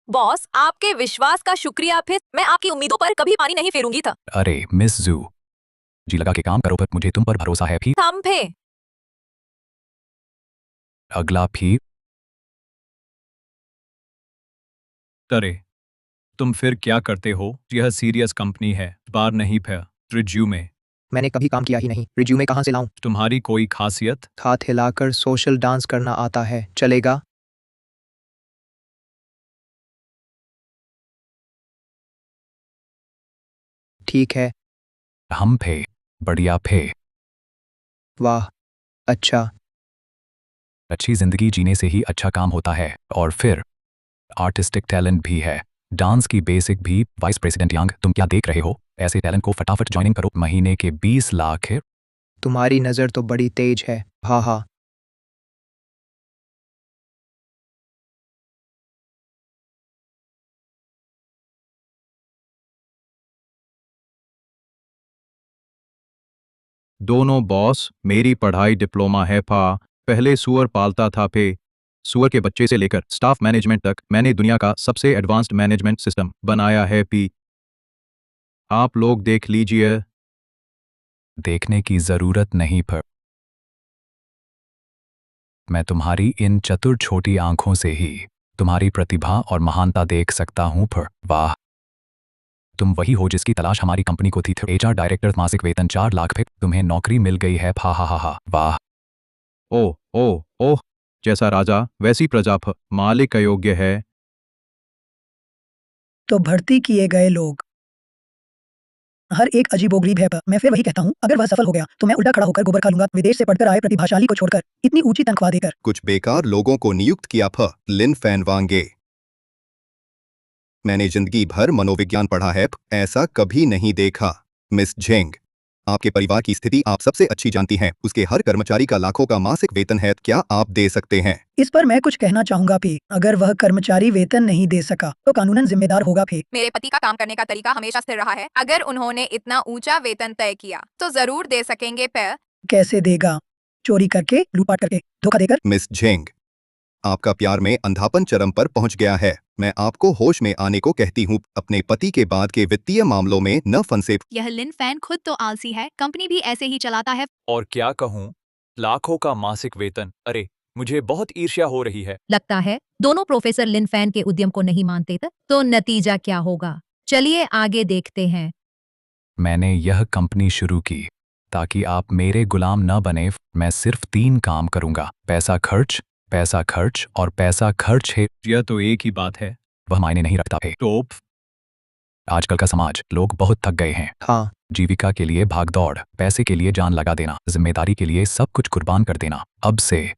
बॉस, आपके विश्वास का शुक्रिया। फिर मैं आपकी उम्मीदों पर कभी पानी नहीं फेरूंगी था। अरे मिस जू, जी लगा के काम करो। पर मुझे तुम पर भरोसा है। फिर थम्पे। अगला फिर अरे तुम फिर क्या करते हो? यह सीरियस कंपनी है, बार नहीं। फिर रिज्यूमे मैंने कभी काम किया ही नहीं, रिज्यूमे कहाँ से लाऊं? तुम्हारी कोई खासियत? हाथ हिलाकर सोशल डांस करना आता है, चलेगा? ठीक है। हम फे बढ़िया फे। वाह, अच्छा। अच्छी जिंदगी जीने से ही अच्छा काम होता है। और फिर आर्टिस्टिक टैलेंट भी है, डांस की बेसिक भी। वाइस प्रेसिडेंट यांग, तुम क्या देख रहे हो? ऐसे टैलेंट को फटाफट ज्वाइनिंग करो। महीने के 20 लाख है। तुम्हारी नज़र तो बड़ी तेज है। हाँ हाँ। दोनों बॉस, मेरी पढ़ाई डिप्लोमा है। पहले सुअर पालता था, फिर सुअर के बच्चे से लेकर स्टाफ मैनेजमेंट तक मैंने दुनिया का सबसे एडवांस्ड मैनेजमेंट सिस्टम बनाया है। आप लोग देख लीजिए। देखने की जरूरत नहीं। पर मैं तुम्हारी इन चतुर छोटी आंखों से ही तुम्हारी प्रतिभा और महानता देख सकता हूं। पर वाह, तुम वही हो जिसकी तलाश हमारी कंपनी को थी। एचआर डायरेक्टर, मासिक वेतन 4 लाख। फिर तुम्हें नौकरी मिल गई है। हा हा हा हा, वाह। ओह ओह ओह, जैसा राजा वैसी प्रजा। मालिक अयोग्य है। तो भर्ती किए गए लोग हर एक अजीबोगरीब है। पर मैं फिर वही कहता हूँ, अगर वह सफल हो गया तो मैं उल्टा खड़ा होकर गोबर खा लूंगा। विदेश से पढ़कर आए प्रतिभाशाली को छोड़कर इतनी ऊंची तनख्वाह देकर। कुछ बेकार लोगों को नियुक्त किया। लिन फैन वांगे, मैंने जिंदगी भर मनोविज्ञान पढ़ा है, ऐसा कभी नहीं देखा। मिस झेंग, आपके परिवार की स्थिति आप सबसे अच्छी जानती हैं। उसके हर कर्मचारी का लाखों का मासिक वेतन है। क्या आप दे सकते हैं? इस पर मैं कुछ कहना चाहूंगा। पे अगर वह कर्मचारी वेतन नहीं दे सका तो कानूनन जिम्मेदार होगा। पे मेरे पति का काम करने का तरीका हमेशा स्थिर रहा है। अगर उन्होंने इतना ऊंचा वेतन तय किया तो जरूर दे सकेंगे। पे कैसे देगा? चोरी करके, लूटपाट करके, धोखा देकर? मिस झेंग, आपका प्यार में अंधापन चरम पर पहुंच गया है। मैं आपको होश में आने को कहती हूँ। अपने पति के बाद के वित्तीय मामलों में न फंसे। यह लिन फैन खुद तो आलसी है, कंपनी भी ऐसे ही चलाता है। और क्या कहूँ, लाखों का मासिक वेतन। अरे मुझे बहुत ईर्ष्या हो रही है। लगता है दोनों प्रोफेसर लिन फैन के उद्यम को नहीं मानते थे, तो नतीजा क्या होगा? चलिए आगे देखते हैं। मैंने यह कंपनी शुरू की ताकि आप मेरे गुलाम न बने। मैं सिर्फ 3 काम करूंगा: पैसा खर्च, पैसा खर्च और पैसा खर्च है। यह तो एक ही बात है। वह मायने नहीं रखता है। टोप, आजकल का समाज, लोग बहुत थक गए हैं। हाँ। जीविका के लिए भागदौड़, पैसे के लिए जान लगा देना, जिम्मेदारी के लिए सब कुछ कुर्बान कर देना। अब से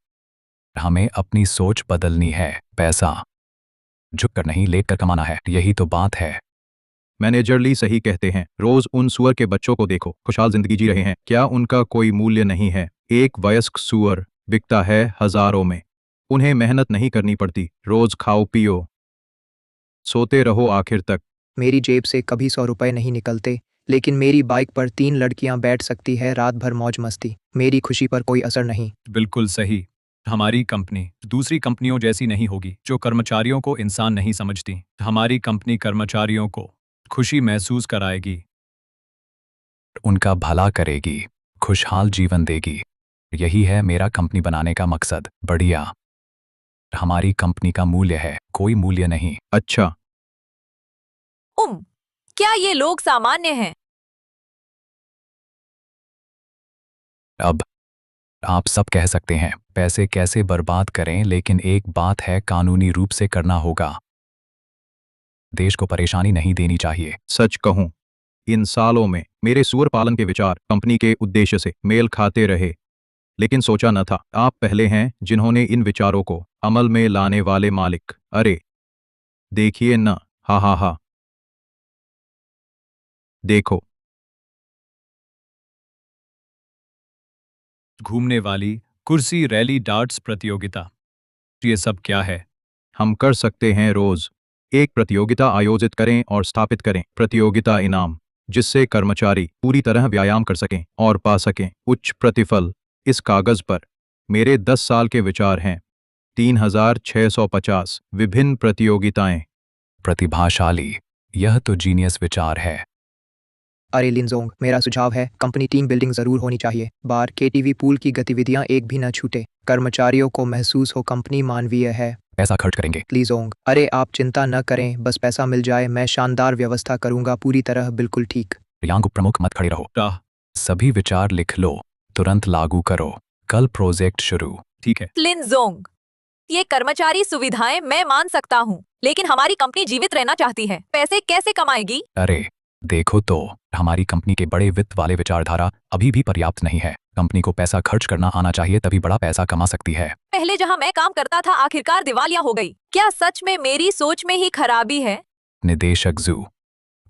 हमें अपनी सोच बदलनी है। पैसा झुककर नहीं, लेटकर कमाना है। यही तो बात है। मैनेजर ली सही कहते हैं। रोज उन सुअर के बच्चों को देखो, खुशहाल जिंदगी जी रहे हैं। क्या उनका कोई मूल्य नहीं है? एक वयस्क सुअर बिकता है हजारों में। उन्हें मेहनत नहीं करनी पड़ती। रोज खाओ पियो, सोते रहो आखिर तक। मेरी जेब से कभी 100 रुपए नहीं निकलते, लेकिन मेरी बाइक पर 3 लड़कियां बैठ सकती है, रात भर मौज मस्ती। मेरी खुशी पर कोई असर नहीं। बिल्कुल सही। हमारी कंपनी दूसरी कंपनियों जैसी नहीं होगी जो कर्मचारियों को इंसान नहीं समझती। हमारी कंपनी कर्मचारियों को खुशी महसूस कराएगी, उनका भला करेगी, खुशहाल जीवन देगी। यही है मेरा कंपनी बनाने का मकसद। बढ़िया। हमारी कंपनी का मूल्य है, कोई मूल्य नहीं। अच्छा, क्या ये लोग सामान्य हैं? अब आप सब कह सकते हैं पैसे कैसे बर्बाद करें, लेकिन एक बात है, कानूनी रूप से करना होगा। देश को परेशानी नहीं देनी चाहिए। सच कहूं, इन सालों में मेरे सुअर पालन के विचार कंपनी के उद्देश्य से मेल खाते रहे। लेकिन सोचा न था आप पहले हैं जिन्होंने इन विचारों को अमल में लाने वाले मालिक। अरे देखिए न, हा हा हा, देखो। घूमने वाली कुर्सी रैली डार्ट्स प्रतियोगिता, ये सब क्या है? हम कर सकते हैं रोज एक प्रतियोगिता आयोजित करें और स्थापित करें प्रतियोगिता इनाम, जिससे कर्मचारी पूरी तरह व्यायाम कर सकें और पा सकें उच्च प्रतिफल। इस कागज पर मेरे 10 साल के विचार हैं। 3650 विभिन्न प्रतियोगिताएं। प्रतिभाशाली, यह तो जीनियस विचार है। अरे लिनजोंग, मेरा सुझाव है कंपनी टीम बिल्डिंग जरूर होनी चाहिए। बार केटीवी पूल की गतिविधियां एक भी न छूटे। कर्मचारियों को महसूस हो कंपनी मानवीय है। पैसा खर्च करेंगे। लिनजोंग, अरे आप चिंता न करें, बस पैसा मिल जाए, मैं शानदार व्यवस्था करूंगा, पूरी तरह बिल्कुल ठीक। यांग प्रमुख मत खड़े रहो। सभी विचार लिख लो, तुरंत लागू करो, कल प्रोजेक्ट शुरू। ठीक है। लिनजोंग, ये कर्मचारी सुविधाएं मैं मान सकता हूँ, लेकिन हमारी कंपनी जीवित रहना चाहती है, पैसे कैसे कमाएगी? अरे देखो तो, हमारी कंपनी के बड़े वित्त वाले विचारधारा अभी भी पर्याप्त नहीं है। कंपनी को पैसा खर्च करना आना चाहिए, तभी बड़ा पैसा कमा सकती है। पहले जहाँ मैं काम करता था आखिरकार दिवालिया हो गई। क्या सच में मेरी सोच में ही खराबी है? निदेशक जू,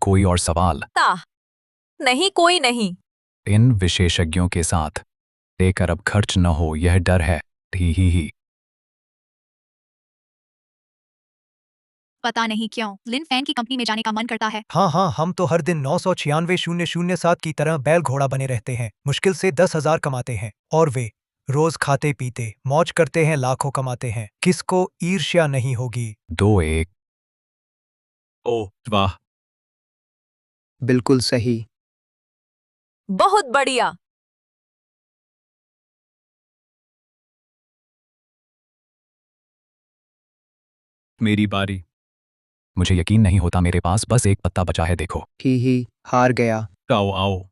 कोई और सवाल? नहीं, कोई नहीं। इन विशेषज्ञों के साथ लेकर अब खर्च न हो, यह डर है। ही। पता नहीं क्यों लिन फैन की कंपनी में जाने का मन करता है। हाँ, हम तो हर दिन 996,007 की तरह बैल घोड़ा बने रहते हैं, मुश्किल से 10,000 कमाते हैं, और वे रोज खाते पीते मौज करते हैं, लाखों कमाते हैं। किसको ईर्ष्या नहीं होगी? 2-1। ओह वाह, बिल्कुल सही। बहुत बढ़िया। मेरी बारी। मुझे यकीन नहीं होता, मेरे पास बस एक पत्ता बचा है, देखो। ही, हार गया। आओ।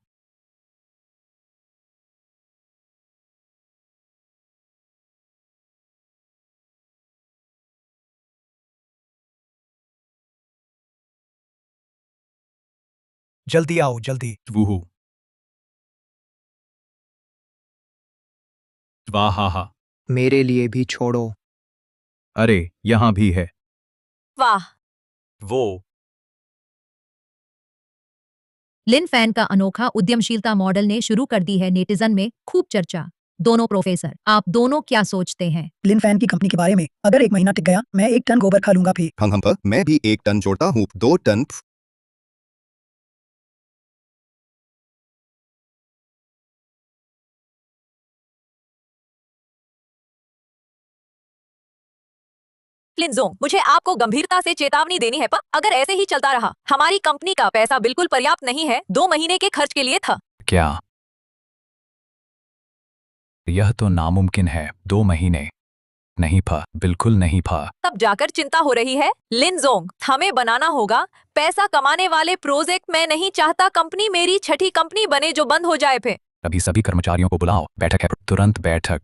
जल्दी आओ, जल्दी। वूहू, वाह हा हा। मेरे लिए भी छोड़ो। अरे यहाँ भी है। वाह। वो लिन फैन का अनोखा उद्यमशीलता मॉडल ने शुरू कर दी है नेटिजन में खूब चर्चा। दोनों प्रोफेसर, आप दोनों क्या सोचते हैं? लिन फैन की कंपनी के बारे में, अगर 1 महीना टिक गया, मैं 1 टन गोबर खा लूंगा भी। हम पर मैं भी 1 टन जोड़ता हूँ, 2 टन। लिनजोंग, मुझे आपको गंभीरता से चेतावनी देनी है, पर अगर ऐसे ही चलता रहा, हमारी कंपनी का पैसा बिल्कुल पर्याप्त नहीं है। 2 महीने के खर्च के लिए था। क्या? यह तो नामुमकिन है। 2 महीने नहीं फा, बिल्कुल नहीं फा। तब जाकर चिंता हो रही है। लिनजोंग, हमें बनाना होगा पैसा कमाने वाले प्रोजेक्ट। मैं नहीं चाहता कंपनी मेरी छठी कंपनी बने जो बंद हो जाए। फिर अभी सभी कर्मचारियों को बुलाओ, बैठक है, तुरंत बैठक।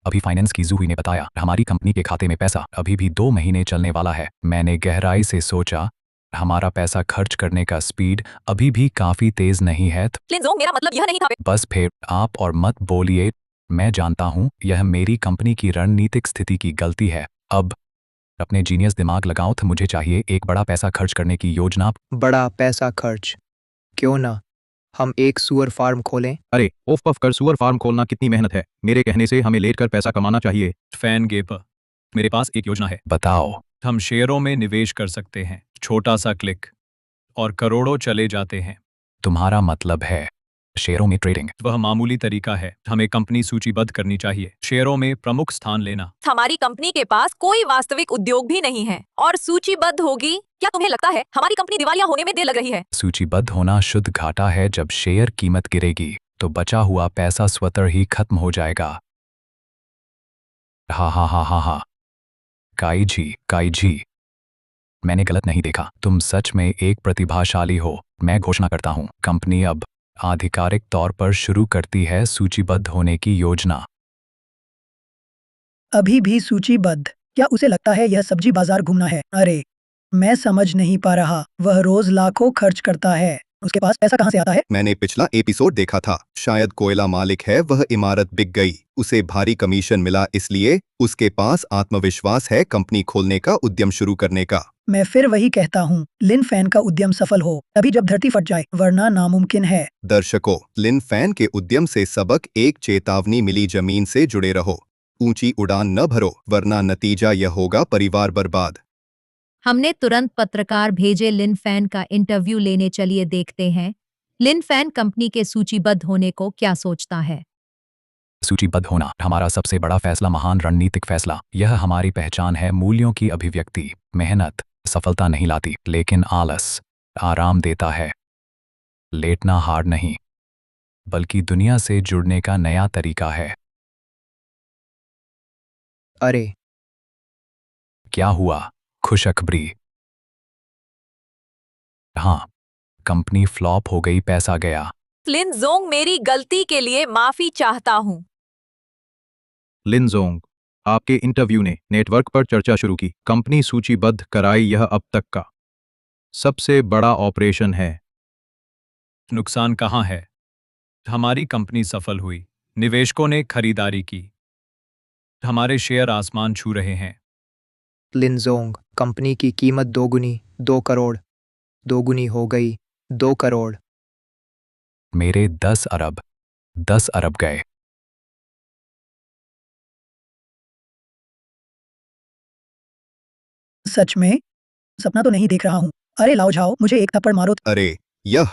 अभी फाइनेंस की जूही ने बताया हमारी कंपनी के खाते में पैसा अभी भी 2 महीने चलने वाला है। मैंने गहराई से सोचा, हमारा पैसा खर्च करने का स्पीड अभी भी काफी तेज नहीं है। लिनजोंग, मेरा मतलब यह नहीं था। बस फिर आप और मत बोलिए, मैं जानता हूँ यह मेरी कंपनी की रणनीतिक स्थिति की गलती है। अब अपने जीनियस दिमाग लगाओ, तो मुझे चाहिए एक बड़ा पैसा खर्च करने की योजना। बड़ा पैसा खर्च? क्यों ना हम एक सुअर फार्म खोलें? अरे ओफ पफ कर, सुअर फार्म खोलना कितनी मेहनत है। मेरे कहने से हमें लेट कर पैसा कमाना चाहिए। फैन गेपर, मेरे पास एक योजना है। बताओ। हम शेयरों में निवेश कर सकते हैं, छोटा सा क्लिक और करोड़ों चले जाते हैं। तुम्हारा मतलब है शेयरों में ट्रेडिंग? वह मामूली तरीका है। हमें कंपनी सूचीबद्ध करनी चाहिए, शेयरों में प्रमुख स्थान लेना। हमारी कंपनी के पास कोई वास्तविक उद्योग भी नहीं है और सूचीबद्ध होगी। क्या तुम्हें लगता है हमारी कंपनी दिवालिया होने में देर लग रही है? सूचीबद्ध होना शुद्ध घाटा है। जब शेयर कीमत गिरेगी तो बचा हुआ पैसा स्वतः ही खत्म हो जाएगा। हा। काई जी, मैंने गलत नहीं देखा। तुम सच में एक प्रतिभाशाली हो। मैं घोषणा करता हूँ, कंपनी अब आधिकारिक तौर पर शुरू करती है सूचीबद्ध होने की योजना। अभी भी सूचीबद्ध? क्या उसे लगता है यह सब्जी बाजार घूमना है? अरे मैं समझ नहीं पा रहा। वह रोज लाखों खर्च करता है, उसके पास पैसा कहाँ से आता है? मैंने पिछला एपिसोड देखा था, शायद कोयला मालिक है, वह इमारत बिक गई, उसे भारी कमीशन मिला, इसलिए उसके पास आत्मविश्वास है कंपनी खोलने का, उद्यम शुरू करने का। मैं फिर वही कहता हूँ, लिन फैन का उद्यम सफल हो तभी जब धरती फट जाए, वरना नामुमकिन है। दर्शकों, लिन फैन के उद्यम से सबक, एक चेतावनी मिली, जमीन से जुड़े रहो, ऊंची उड़ान न भरो, वरना नतीजा यह होगा परिवार बर्बाद। हमने तुरंत पत्रकार भेजे लिन फैन का इंटरव्यू लेने, चलिए देखते हैं लिन फैन कंपनी के सूचीबद्ध होने को क्या सोचता है। सूचीबद्ध होना हमारा सबसे बड़ा फैसला, महान रणनीतिक फैसला। यह हमारी पहचान है, मूल्यों की अभिव्यक्ति। मेहनत सफलता नहीं लाती, लेकिन आलस आराम देता है। लेटना हार नहीं, बल्कि दुनिया से जुड़ने का नया तरीका है। अरे क्या हुआ? खुशखबरी। हाँ, कंपनी फ्लॉप हो गई, पैसा गया। लिन जोंग, मेरी गलती के लिए माफी चाहता हूँ। लिन जोंग, आपके इंटरव्यू ने नेटवर्क पर चर्चा शुरू की, कंपनी सूचीबद्ध कराई, यह अब तक का सबसे बड़ा ऑपरेशन है। नुकसान कहाँ है? हमारी कंपनी सफल हुई, निवेशकों ने खरीदारी की, हमारे शेयर आसमान छू रहे हैं। लिन जोंग, कंपनी की कीमत दोगुनी, 2 करोड़, दोगुनी हो गई, 2 करोड़। मेरे 10 अरब गए। सच में? सपना तो नहीं देख रहा हूँ। अरे लाओ झाओ, मुझे एक थप्पड़ मारो। अरे यह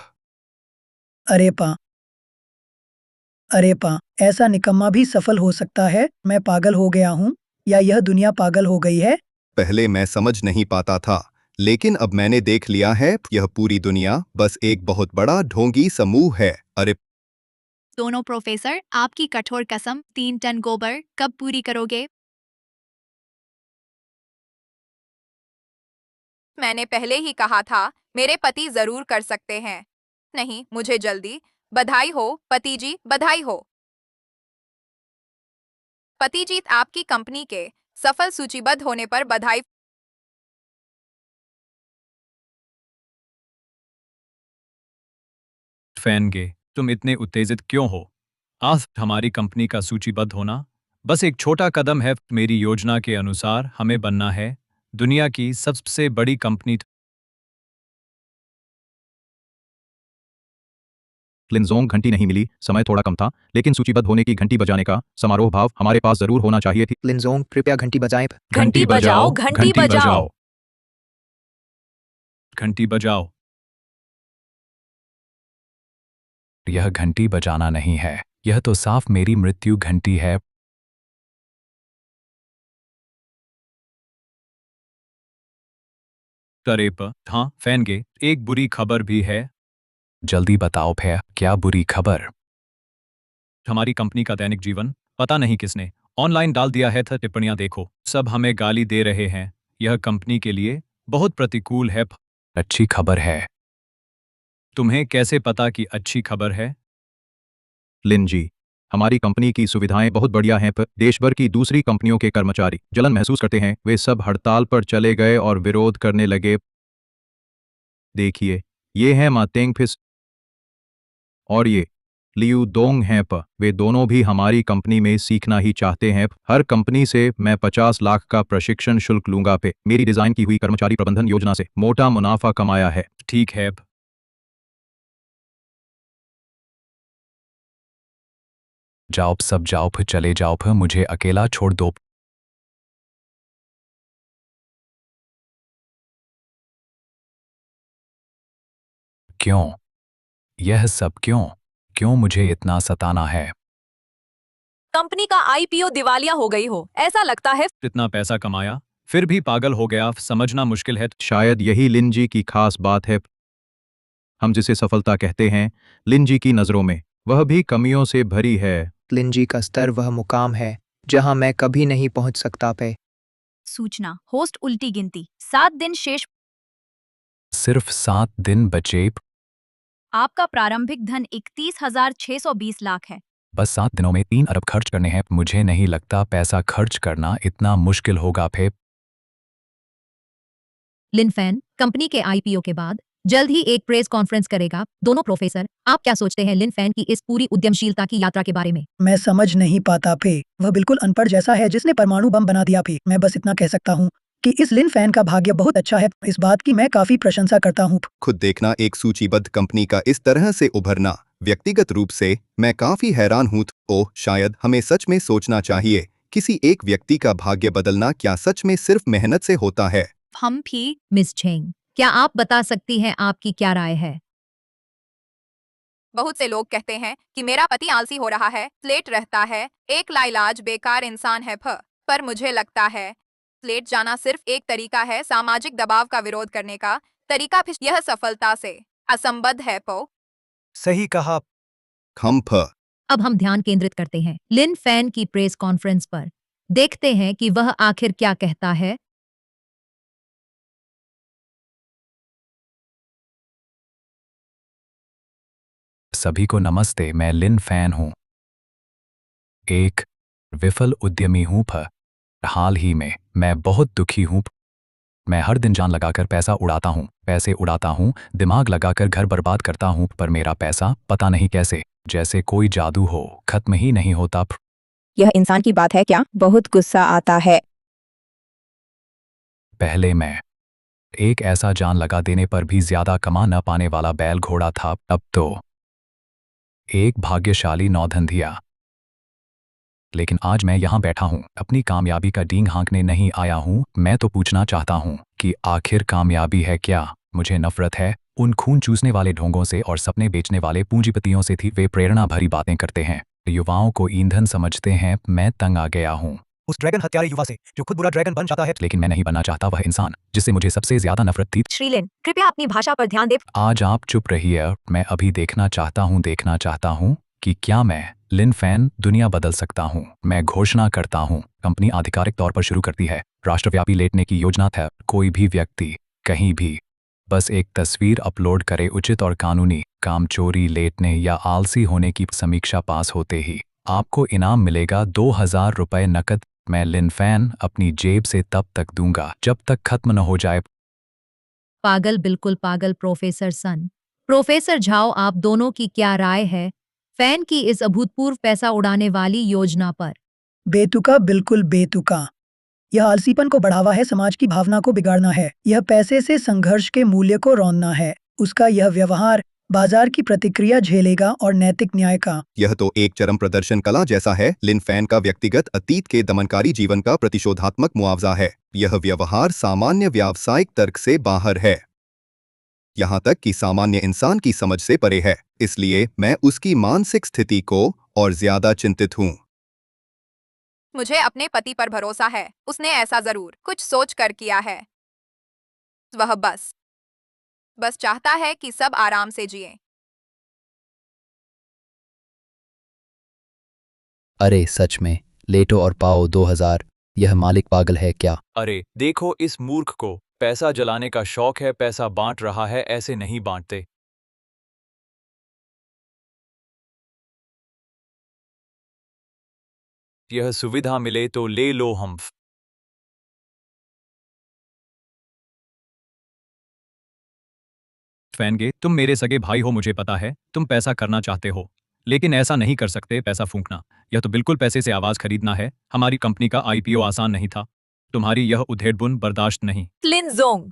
अरे पा, ऐसा निकम्मा भी सफल हो सकता है? मैं पागल हो गया हूँ या यह दुनिया पागल हो गई है? पहले मैं समझ नहीं पाता था, लेकिन अब मैंने देख लिया है, यह पूरी दुनिया बस एक बहुत बड़ा ढोंगी समूह है। अरे दोनों प्रोफेसर, आपकी कठोर कसम 3 टन गोबर कब पूरी करोगे? मैंने पहले ही कहा था, मेरे पति जरूर कर सकते हैं। नहीं, मुझे जल्दी। बधाई हो पति जी, बधाई हो पति जी, आपकी कंपनी के सफल सूचीबद्ध होने पर बधाई। फैन गे, तुम इतने उत्तेजित क्यों हो? आज हमारी कंपनी का सूचीबद्ध होना बस एक छोटा कदम है। मेरी योजना के अनुसार हमें बनना है दुनिया की सबसे बड़ी कंपनी। लिन जोंग, घंटी नहीं मिली, समय थोड़ा कम था, लेकिन सूचीबद्ध होने की घंटी बजाने का समारोह भाव हमारे पास जरूर होना चाहिए थी। लिन जोंग, कृपया घंटी बजाएं। घंटी बजाओ, घंटी बजाओ। घंटी बजाओ। यह घंटी बजाना नहीं है, यह तो साफ मेरी मृत्यु घंटी है। अरे हाँ फैन गे, एक बुरी खबर भी है। जल्दी बताओ भैया, क्या बुरी खबर? हमारी कंपनी का दैनिक जीवन पता नहीं किसने ऑनलाइन डाल दिया है। टिप्पणियां देखो, सब हमें गाली दे रहे हैं। यह कंपनी के लिए बहुत प्रतिकूल है। अच्छी खबर है। तुम्हें कैसे पता कि अच्छी खबर है? लिन जी, हमारी कंपनी की सुविधाएं बहुत बढ़िया हैं, पर देश भर की दूसरी कंपनियों के कर्मचारी जलन महसूस करते हैं। वे सब हड़ताल पर चले गए और विरोध करने लगे। देखिए, ये हैं मा तेंगफिस और ये लियू दोंग हैं, वे दोनों भी हमारी कंपनी में सीखना ही चाहते हैं। हर कंपनी से मैं 50 लाख का प्रशिक्षण शुल्क लूंगा। मेरी डिजाइन की हुई कर्मचारी प्रबंधन योजना से मोटा मुनाफा कमाया है। ठीक है। जाओ सब जाओ, चले जाओ, मुझे अकेला छोड़ दो। क्यों? यह सब क्यों? क्यों मुझे इतना सताना है? कंपनी का आईपीओ दिवालिया हो गई हो, ऐसा लगता है। इतना पैसा कमाया फिर भी पागल हो गया, समझना मुश्किल है। शायद यही लिन जी की खास बात है। हम जिसे सफलता कहते हैं, लिन जी की नजरों में वह भी कमियों से भरी है। लिन जी का स्तर वह मुकाम है जहां मैं कभी नहीं पहुंच सकता। सूचना, होस्ट उल्टी गिनती, 7 दिन शेष। सिर्फ 7 दिन बचे। आपका प्रारंभिक धन 31,620 लाख है। बस 7 दिनों में 3 अरब खर्च करने हैं। मुझे नहीं लगता पैसा खर्च करना इतना मुश्किल होगा। लिन फैन, कंपनी के आईपीओ के बाद जल्द ही एक प्रेस कॉन्फ्रेंस करेगा। दोनों प्रोफेसर, आप क्या सोचते हैं लिन फैन की इस पूरी उद्यमशीलता की यात्रा के बारे में? मैं समझ नहीं पाता फे, वह बिल्कुल अनपढ़ जैसा है जिसने परमाणु बम बना दिया फे। मैं बस इतना कह सकता हूँ कि इस लिन फैन का भाग्य बहुत अच्छा है। इस बात की मैं काफी प्रशंसा करता हूँ। खुद देखना एक सूचीबद्ध कंपनी का इस तरह से उभरना, व्यक्तिगत रूप से मैं काफी हैरान हूँ। ओह, शायद हमें सच में सोचना चाहिए, किसी एक व्यक्ति का भाग्य बदलना क्या सच में सिर्फ मेहनत से होता है? हम भी। मिस झेंग, क्या आप बता सकती हैं आपकी क्या राय है? बहुत से लोग कहते हैं कि मेरा पति आलसी हो रहा है, लेट रहता है, एक लाइलाज बेकार इंसान है पर मुझे लगता है लेट जाना सिर्फ एक तरीका है सामाजिक दबाव का विरोध करने का तरीका, फिर यह सफलता से असंबद्ध है सही कहा। खम्फ। अब हम ध्यान केंद्रित करते हैं लिन फैन की प्रेस कॉन्फ्रेंस पर। देखते हैं कि वह आखिर क्या कहता है। सभी को नमस्ते, मैं लिन फैन हूँ, एक विफल उद्यमी हूँ। हाल ही में मैं बहुत दुखी हूँ। मैं हर दिन जान लगाकर पैसा उड़ाता हूँ, पैसे उड़ाता हूँ, दिमाग लगाकर घर बर्बाद करता हूँ, पर मेरा पैसा पता नहीं कैसे जैसे कोई जादू हो खत्म ही नहीं होता। यह इंसान की बात है क्या? बहुत गुस्सा आता है। पहले मैं एक ऐसा जान लगा देने पर भी ज्यादा कमा न पाने वाला बैल घोड़ा था, अब तो एक भाग्यशाली नौधंधिया। लेकिन आज मैं यहाँ बैठा हूँ, अपनी कामयाबी का डींग हाँकने नहीं आया हूँ। मैं तो पूछना चाहता हूँ कि आखिर कामयाबी है क्या? मुझे नफरत है उन खून चूसने वाले ढोंगों से और सपने बेचने वाले पूंजीपतियों से थी। वे प्रेरणा भरी बातें करते हैं, युवाओं को ईंधन समझते हैं। मैं तंग आ गया हूँ उस ड्रैगन हत्यारे युवा से जो खुद बुरा ड्रैगन बन जाता है। लेकिन मैं नहीं बनना चाहता वह इंसान जिससे मुझे सबसे ज्यादा नफरत थी। श्रीलिन, कृपया अपनी भाषा पर ध्यान दें। आज आप चुप रहिए। मैं अभी देखना चाहता हूँ कि क्या मैं लिन फैन दुनिया बदल सकता हूँ। मैं घोषणा करता हूँ, कंपनी आधिकारिक तौर पर शुरू करती है। राष्ट्रव्यापी लेटने की योजना था। कोई भी व्यक्ति कहीं भी बस एक तस्वीर अपलोड करे, उचित और कानूनी काम चोरी, लेटने या आलसी होने की समीक्षा पास होते ही आपको इनाम मिलेगा 2000 रुपये नकद। मैं लिन फैन अपनी जेब से तब तक दूंगा जब तक खत्म न हो जाए। पागल, बिल्कुल पागल प्रोफेसर सन। प्रोफेसर झाओ, आप दोनों की क्या राय है फैन की इस अभूतपूर्व पैसा उड़ाने वाली योजना पर? बेतुका, बिल्कुल बेतुका। यह आलसीपन को बढ़ावा है, समाज की भावना को बिगाड़ना है। यह पैसे से संघर्ष के मूल्य को रौंदना है। उसका यह व्यवहार बाजार की प्रतिक्रिया झेलेगा और नैतिक न्याय का। यह तो एक चरम प्रदर्शन कला जैसा है। लिन फैन का व्यक्तिगत अतीत के दमनकारी जीवन का प्रतिशोधात्मक मुआवजा है। यह व्यवहार सामान्य व्यावसायिक तर्क से बाहर है, यहाँ तक कि सामान्य इंसान की समझ से परे है। इसलिए मैं उसकी मानसिक स्थिति को और ज्यादा चिंतित हूँ। मुझे अपने पति पर भरोसा है, उसने ऐसा जरूर कुछ सोच कर किया है। वह बस चाहता है कि सब आराम से जिए। अरे सच में, लेटो और पाओ 2000। यह मालिक पागल है क्या? अरे देखो इस मूर्ख को, पैसा जलाने का शौक है, पैसा बांट रहा है, ऐसे नहीं बांटते। यह सुविधा मिले तो ले लो हम। फैनगे, तुम मेरे सगे भाई हो, मुझे पता है तुम पैसा करना चाहते हो, लेकिन ऐसा नहीं कर सकते। पैसा फूंकना, यह तो बिल्कुल पैसे से आवाज खरीदना है। हमारी कंपनी का आईपीओ आसान नहीं था। तुम्हारी यह उधेड़बुन बर्दाश्त नहीं। लिन जोंग,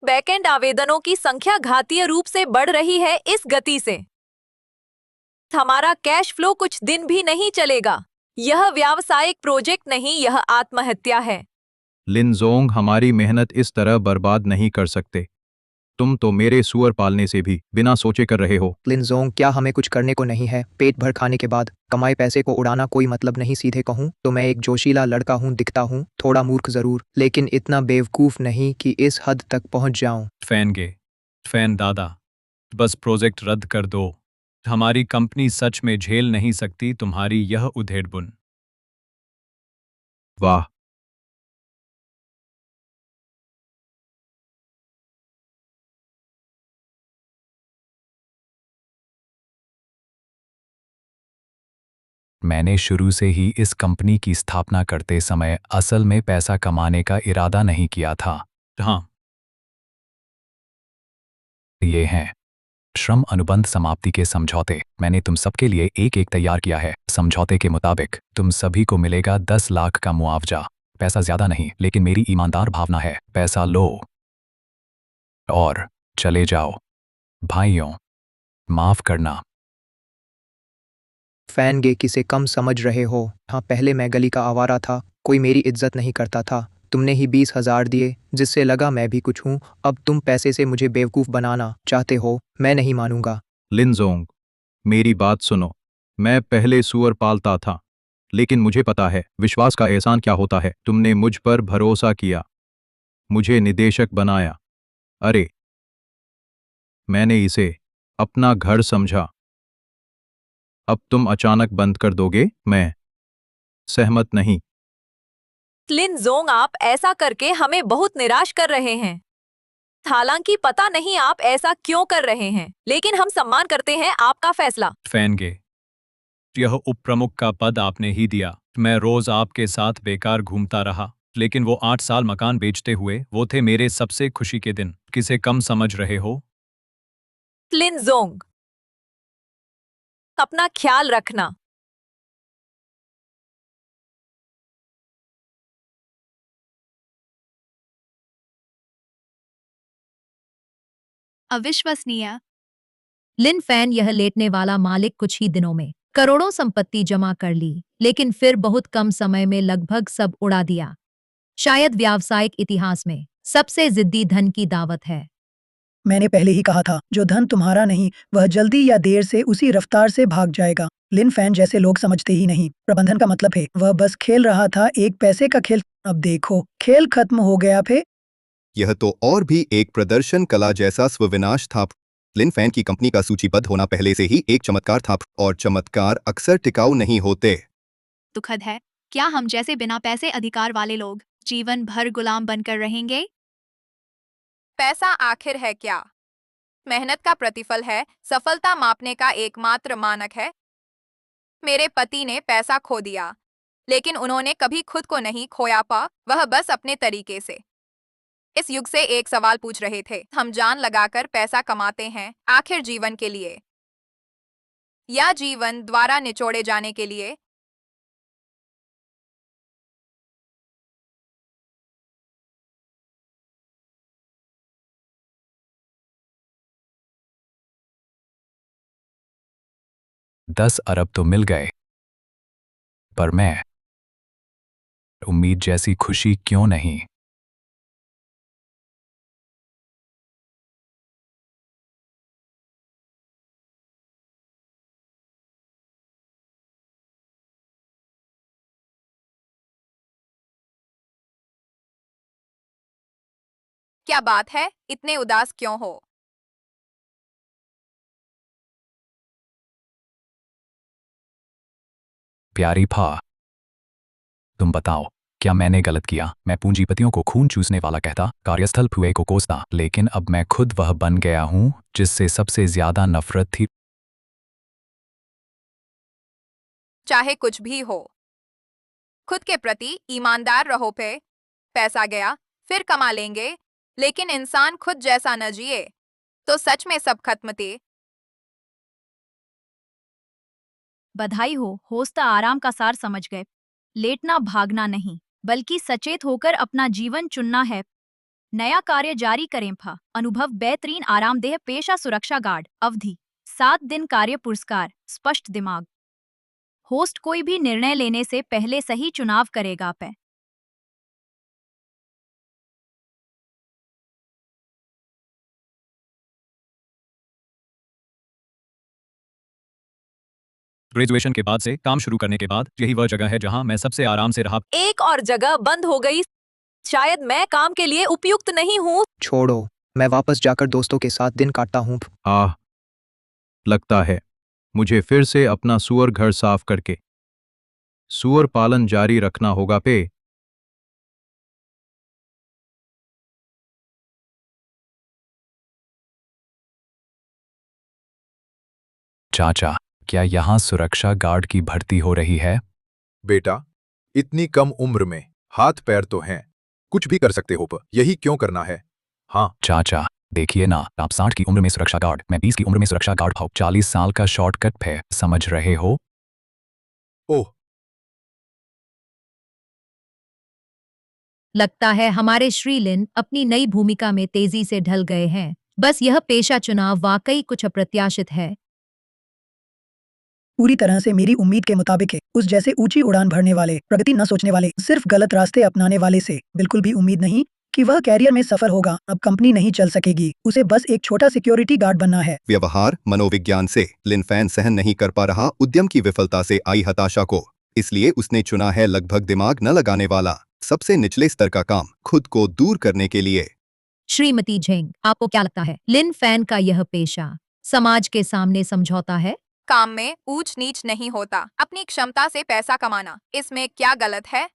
बैकएंड आवेदनों की संख्या घातीय रूप से बढ़ रही है इस गति से हमारा कैश फ्लो कुछ दिन भी नहीं चलेगा। यह व्यावसायिक प्रोजेक्ट नहीं, यह आत्महत्या है। लिन जोंग, हमारी मेहनत इस तरह बर्बाद नहीं कर सकते। तुम तो मेरे सुअर पालने से भी बिना सोचे कर रहे हो। लिनजोंग, क्या हमें कुछ करने को नहीं है? पेट भर खाने के बाद कमाए पैसे को उड़ाना कोई मतलब नहीं। सीधे कहूँ तो मैं एक जोशीला लड़का हूँ, दिखता हूँ थोड़ा मूर्ख जरूर, लेकिन इतना बेवकूफ नहीं कि इस हद तक पहुँच जाऊँ। फैन दादा, बस प्रोजेक्ट रद्द कर दो। हमारी कंपनी सच में झेल नहीं सकती तुम्हारी यह उधेड़बुन। वाह, मैंने शुरू से ही इस कंपनी की स्थापना करते समय असल में पैसा कमाने का इरादा नहीं किया था। हाँ, ये हैं श्रम अनुबंध समाप्ति के समझौते। मैंने तुम सबके लिए एक एक तैयार किया है। समझौते के मुताबिक तुम सभी को मिलेगा 10 लाख का मुआवजा। पैसा ज्यादा नहीं, लेकिन मेरी ईमानदार भावना है। पैसा लो और चले जाओ। भाइयों, माफ करना। फैन गे किसे कम समझ रहे हो? हाँ, पहले मैं गली का आवारा था, कोई मेरी इज्जत नहीं करता था। तुमने ही 20,000 दिए, जिससे लगा मैं भी कुछ हूँ। अब तुम पैसे से मुझे बेवकूफ़ बनाना चाहते हो, मैं नहीं मानूंगा। लिनजोंग, मेरी बात सुनो। मैं पहले सुअर पालता था, लेकिन मुझे पता है विश्वास का एहसान क्या होता है। तुमने मुझ पर भरोसा किया, मुझे निदेशक बनाया। अरे, मैंने इसे अपना घर समझा। अब तुम अचानक बंद कर दोगे? मैं सहमत नहीं। लिन जोंग, आप ऐसा करके हमें बहुत निराश कर रहे हैं। हालांकि पता नहीं आप ऐसा क्यों कर रहे हैं, लेकिन हम सम्मान करते हैं आपका फैसला। फैनगे, यह उप प्रमुख का पद आपने ही दिया। मैं रोज आपके साथ बेकार घूमता रहा, लेकिन वो 8 साल मकान बेचते हुए वो थे मेरे सबसे खुशी के दिन। किसे कम समझ रहे हो? लिन जोंग, अपना ख्याल रखना। अविश्वसनीय। लिन फैन, यह लेटने वाला मालिक, कुछ ही दिनों में करोड़ों संपत्ति जमा कर ली, लेकिन फिर बहुत कम समय में लगभग सब उड़ा दिया। शायद व्यावसायिक इतिहास में सबसे जिद्दी धन की दावत है। मैंने पहले ही कहा था, जो धन तुम्हारा नहीं, वह जल्दी या देर से उसी रफ्तार से भाग जाएगा। लिन फैन जैसे लोग समझते ही नहीं। प्रबंधन का मतलब है, वह बस खेल रहा था एक पैसे का खेल। अब देखो, खेल खत्म हो गया। फिर यह तो और भी एक प्रदर्शन कला जैसा स्वविनाश था। लिन फैन की कंपनी का सूचीबद्ध होना पहले से ही एक चमत्कार था, और चमत्कार अक्सर टिकाऊ नहीं होते। दुखद है, क्या हम जैसे बिना पैसे अधिकार वाले लोग जीवन भर गुलाम बनकर रहेंगे? पैसा आखिर है क्या? मेहनत का प्रतिफल है, सफलता मापने का एकमात्र मानक है। मेरे पति ने पैसा खो दिया, लेकिन उन्होंने कभी खुद को नहीं खोया पा, वह बस अपने तरीके से। इस युग से एक सवाल पूछ रहे थे, हम जान लगाकर पैसा कमाते हैं आखिर जीवन के लिए, या जीवन द्वारा निचोड़े जाने के लिए? दस अरब तो मिल गए, पर मैं उम्मीद जैसी खुशी क्यों नहीं? क्या बात है, इतने उदास क्यों हो? प्यारी फा, तुम बताओ, क्या मैंने गलत किया? मैं पूंजीपतियों को खून चूसने वाला कहता, कार्यस्थल फुए को कोसता, लेकिन अब मैं खुद वह बन गया हूं जिससे सबसे ज्यादा नफरत थी। चाहे कुछ भी हो, खुद के प्रति ईमानदार रहो। पे पैसा गया, फिर कमा लेंगे, लेकिन इंसान खुद जैसा न जिए तो सच में सब खत्म थे। बधाई हो, होस्ट आराम का सार समझ गए। लेटना भागना नहीं, बल्कि सचेत होकर अपना जीवन चुनना है। नया कार्य जारी करें। फा अनुभव बेहतरीन आरामदेह पेशा सुरक्षा गार्ड अवधि 7 दिन कार्य पुरस्कार स्पष्ट दिमाग। होस्ट कोई भी निर्णय लेने से पहले सही चुनाव करेगा। पे ग्रेजुएशन के बाद से काम शुरू करने के बाद यही वह जगह है जहां मैं सबसे आराम से रहा। एक और जगह बंद हो गई। शायद मैं काम के लिए उपयुक्त नहीं हूँ। छोड़ो, मैं वापस जाकर दोस्तों के साथ दिन काटता हूँ। लगता है मुझे फिर से अपना सुअर घर साफ करके सुअर पालन जारी रखना होगा। पे चाचा, क्या यहाँ सुरक्षा गार्ड की भर्ती हो रही है? बेटा, इतनी कम उम्र में हाथ पैर तो हैं, कुछ भी कर सकते हो, पर यही क्यों करना है? हाँ चाचा, देखिए ना, आप 60 की उम्र में सुरक्षा गार्ड, मैं 20 की उम्र में सुरक्षा गार्ड हूँ। 40 साल का शॉर्टकट है, समझ रहे हो? ओह, लगता है हमारे श्री लिन अपनी नई भूमिका में तेजी से ढल गए हैं। बस यह पेशा चुनाव वाकई कुछ अप्रत्याशित है। पूरी तरह से मेरी उम्मीद के मुताबिक है। उस जैसे ऊंची उड़ान भरने वाले, प्रगति न सोचने वाले, सिर्फ गलत रास्ते अपनाने वाले से बिल्कुल भी उम्मीद नहीं कि वह कैरियर में सफल होगा। अब कंपनी नहीं चल सकेगी, उसे बस एक छोटा सिक्योरिटी गार्ड बनना है। व्यवहार मनोविज्ञान से लिन फैन सहन नहीं कर पा रहा उद्यम की विफलता से आई हताशा को, इसलिए उसने चुना है लगभग दिमाग न लगाने वाला सबसे निचले स्तर का काम खुद को दूर करने के लिए। श्रीमती झेंग, आपको क्या लगता है लिन फैन का यह पेशा समाज के सामने समझौता है? काम में ऊंच नीच नहीं होता, अपनी क्षमता से पैसा कमाना, इसमें क्या गलत है?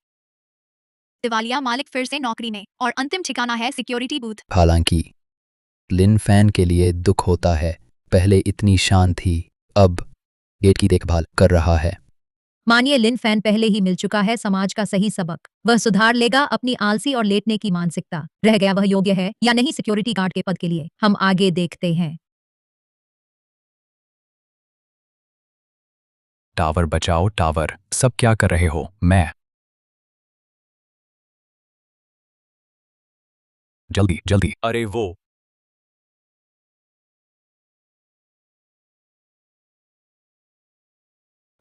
दिवालिया मालिक फिर से नौकरी में और अंतिम ठिकाना है सिक्योरिटी बूथ। हालांकि लिन फैन के लिए दुख होता है, पहले इतनी शान थी, अब गेट की देखभाल कर रहा है। मानिए लिन फैन पहले ही मिल चुका है समाज का सही सबक। वह सुधार लेगा अपनी आलसी और लेटने की मानसिकता। रह गया वह योग्य है या नहीं सिक्योरिटी गार्ड के पद के लिए। हम आगे देखते हैं। टावर बचाओ टावर, सब क्या कर रहे हो? मैं जल्दी जल्दी। अरे वो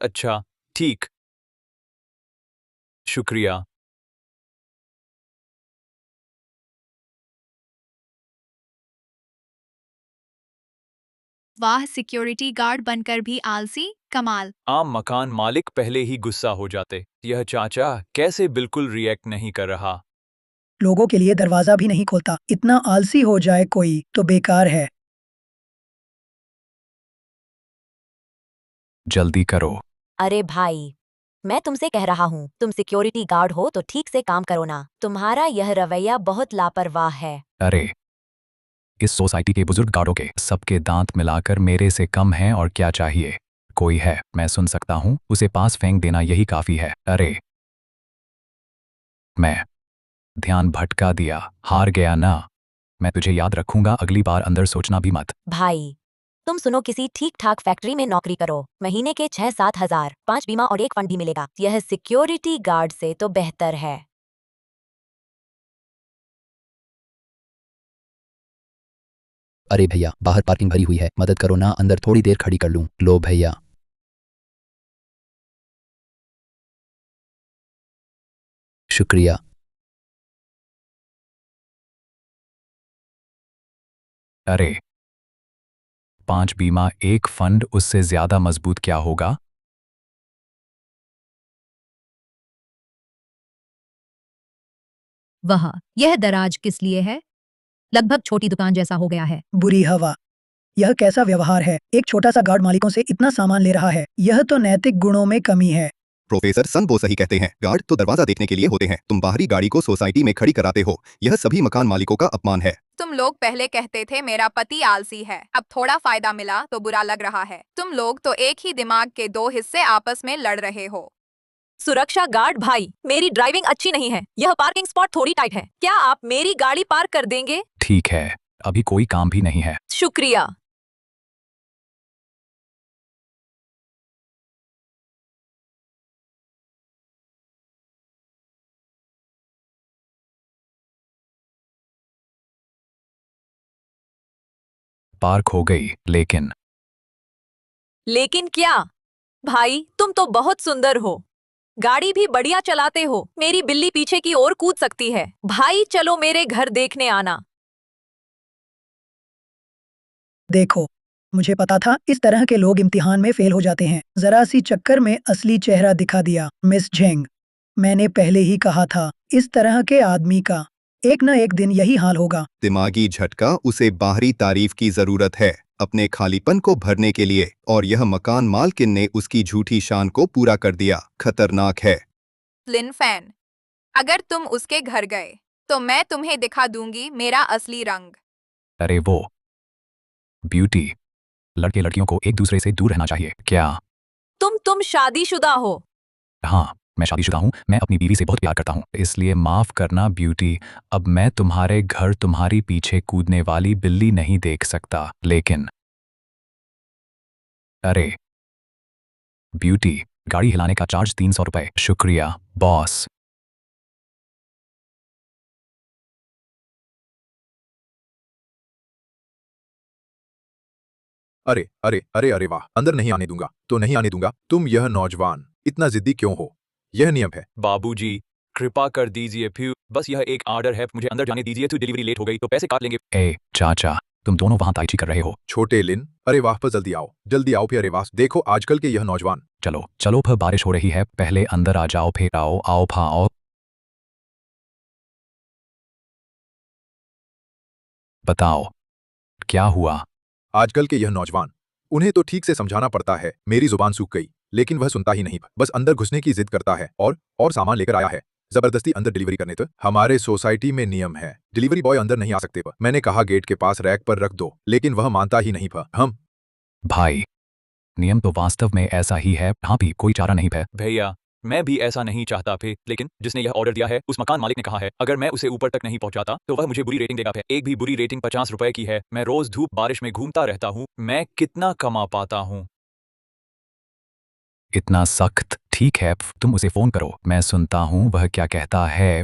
अच्छा, ठीक, शुक्रिया। वाह, सिक्योरिटी गार्ड बनकर भी आलसी, कमाल। आम मकान मालिक पहले ही गुस्सा हो जाते। यह चाचा कैसे बिल्कुल रिएक्ट नहीं कर रहा। लोगों के लिए दरवाजा भी नहीं खोलता। इतना आलसी हो जाए कोई तो बेकार है। जल्दी करो। अरे भाई, मैं तुमसे कह रहा हूँ, तुम सिक्योरिटी गार्ड हो तो ठीक से काम करो ना। तुम्हारा यह रवैया बहुत लापरवाह है। अरे, इस सोसाइटी के बुजुर्ग गार्डों के सबके दांत मिलाकर मेरे से कम हैं और क्या चाहिए? कोई है, मैं सुन सकता हूँ, उसे पास फेंक देना यही काफी है। अरे, मैं ध्यान भटका दिया, हार गया ना। मैं तुझे याद रखूंगा, अगली बार अंदर सोचना भी मत। भाई, तुम सुनो, किसी ठीक ठाक फैक्ट्री में नौकरी करो, महीने के 6-7 हजार, 5 बीमा और एक फंड भी मिलेगा। यह सिक्योरिटी गार्ड से तो बेहतर है। अरे भैया, बाहर पार्किंग भरी हुई है, मदद करो ना, अंदर थोड़ी देर खड़ी कर लूं। लो भैया। शुक्रिया। अरे, 5 बीमा एक फंड, उससे ज्यादा मजबूत क्या होगा? वह यह दराज किस लिए है? लगभग छोटी दुकान जैसा हो गया है। बुरी हवा, यह कैसा व्यवहार है? एक छोटा सा गार्ड मालिकों से इतना सामान ले रहा है। यह तो नैतिक गुणों में कमी है। प्रोफेसर सन वो सही कहते हैं, गार्ड तो दरवाजा देखने के लिए होते हैं, तुम बाहरी गाड़ी को सोसाइटी में खड़ी कराते हो। यह सभी मकान मालिकों का अपमान है। तुम लोग पहले कहते थे मेरा पति आलसी है, अब थोड़ा फायदा मिला तो बुरा लग रहा है। तुम लोग तो एक ही दिमाग के दो हिस्से आपस में लड़ रहे हो। सुरक्षा गार्ड भाई, मेरी ड्राइविंग अच्छी नहीं है, यह पार्किंग स्पॉट थोड़ी टाइट है, क्या आप मेरी गाड़ी पार्क कर देंगे? ठीक है, अभी कोई काम भी नहीं है। शुक्रिया। पार्क हो गई, लेकिन लेकिन क्या? भाई, तुम तो बहुत सुंदर हो, गाड़ी भी बढ़िया चलाते हो, मेरी बिल्ली पीछे की ओर कूद सकती है। भाई चलो मेरे घर देखने आना। देखो, मुझे पता था इस तरह के लोग इम्तिहान में फेल हो जाते हैं। जरा सी चक्कर में असली चेहरा दिखा दिया। मिस झेंग, मैंने पहले ही कहा था, इस तरह के आदमी का एक न एक दिन यही हाल होगा। दिमागी झटका, उसे बाहरी तारीफ की जरूरत है अपने खालीपन को भरने के लिए, और यह मकान मालकिन ने उसकी झूठी शान को पूरा कर दिया। खतरनाक है। लिन फैन, अगर तुम उसके घर गए तो मैं तुम्हें दिखा दूंगी मेरा असली रंग। अरे वो ब्यूटी, लड़के लड़कियों को एक दूसरे से दूर रहना चाहिए क्या? तुम शादीशुदा हो? हाँ, मैं शादीशुदा हूँ, मैं अपनी बीवी से बहुत प्यार करता हूँ, इसलिए माफ करना ब्यूटी। अब मैं तुम्हारे घर तुम्हारी पीछे कूदने वाली बिल्ली नहीं देख सकता, लेकिन अरे ब्यूटी, गाड़ी हिलाने का चार्ज 300 रुपए। शुक्रिया बॉस। अरे अरे अरे अरे वाह, अंदर नहीं आने दूंगा तो नहीं आने दूंगा। तुम यह नौजवान इतना जिद्दी क्यों हो? यह नियम है। बाबूजी, कृपा कर दीजिए फ्यू, बस यह एक ऑर्डर है, मुझे अंदर जाने दीजिए। तो डिलीवरी लेट हो गई तो पैसे काट लेंगे। ए चाचा, तुम दोनों वहां ताइची कर रहे हो? छोटे लिन, अरे वाह पर जल्दी आओ फिर। अरे वाह, देखो आजकल के यह नौजवान। चलो चलो फिर, बारिश हो रही है, पहले अंदर आ जाओ, फिर आओ आओ फाओ। बताओ क्या हुआ? आजकल के यह नौजवान, उन्हें तो ठीक से समझाना पड़ता है। मेरी जुबान सूख गई, लेकिन वह सुनता ही नहीं, बस अंदर घुसने की जिद करता है और सामान लेकर आया है जबरदस्ती अंदर डिलीवरी करने। तो हमारे सोसाइटी में नियम है, डिलीवरी बॉय अंदर नहीं आ सकते। मैंने कहा गेट के पास रैक पर रख दो, लेकिन वह मानता ही नहीं। हम भाई, नियम तो वास्तव में ऐसा ही है, हाँ भी कोई चारा नहीं है। भैया, मैं भी ऐसा नहीं चाहता फे, लेकिन जिसने यह ऑर्डर दिया है उस मकान मालिक ने कहा है अगर मैं उसे ऊपर तक नहीं पहुंचाता तो वह मुझे बुरी रेटिंग देगा फे। एक भी बुरी रेटिंग 50 रुपए की है। मैं रोज धूप बारिश में घूमता रहता हूँ, मैं कितना कमा पाता हूँ? इतना सख्त? ठीक है, तुम उसे फोन करो, मैं सुनता हूँ वह क्या कहता है।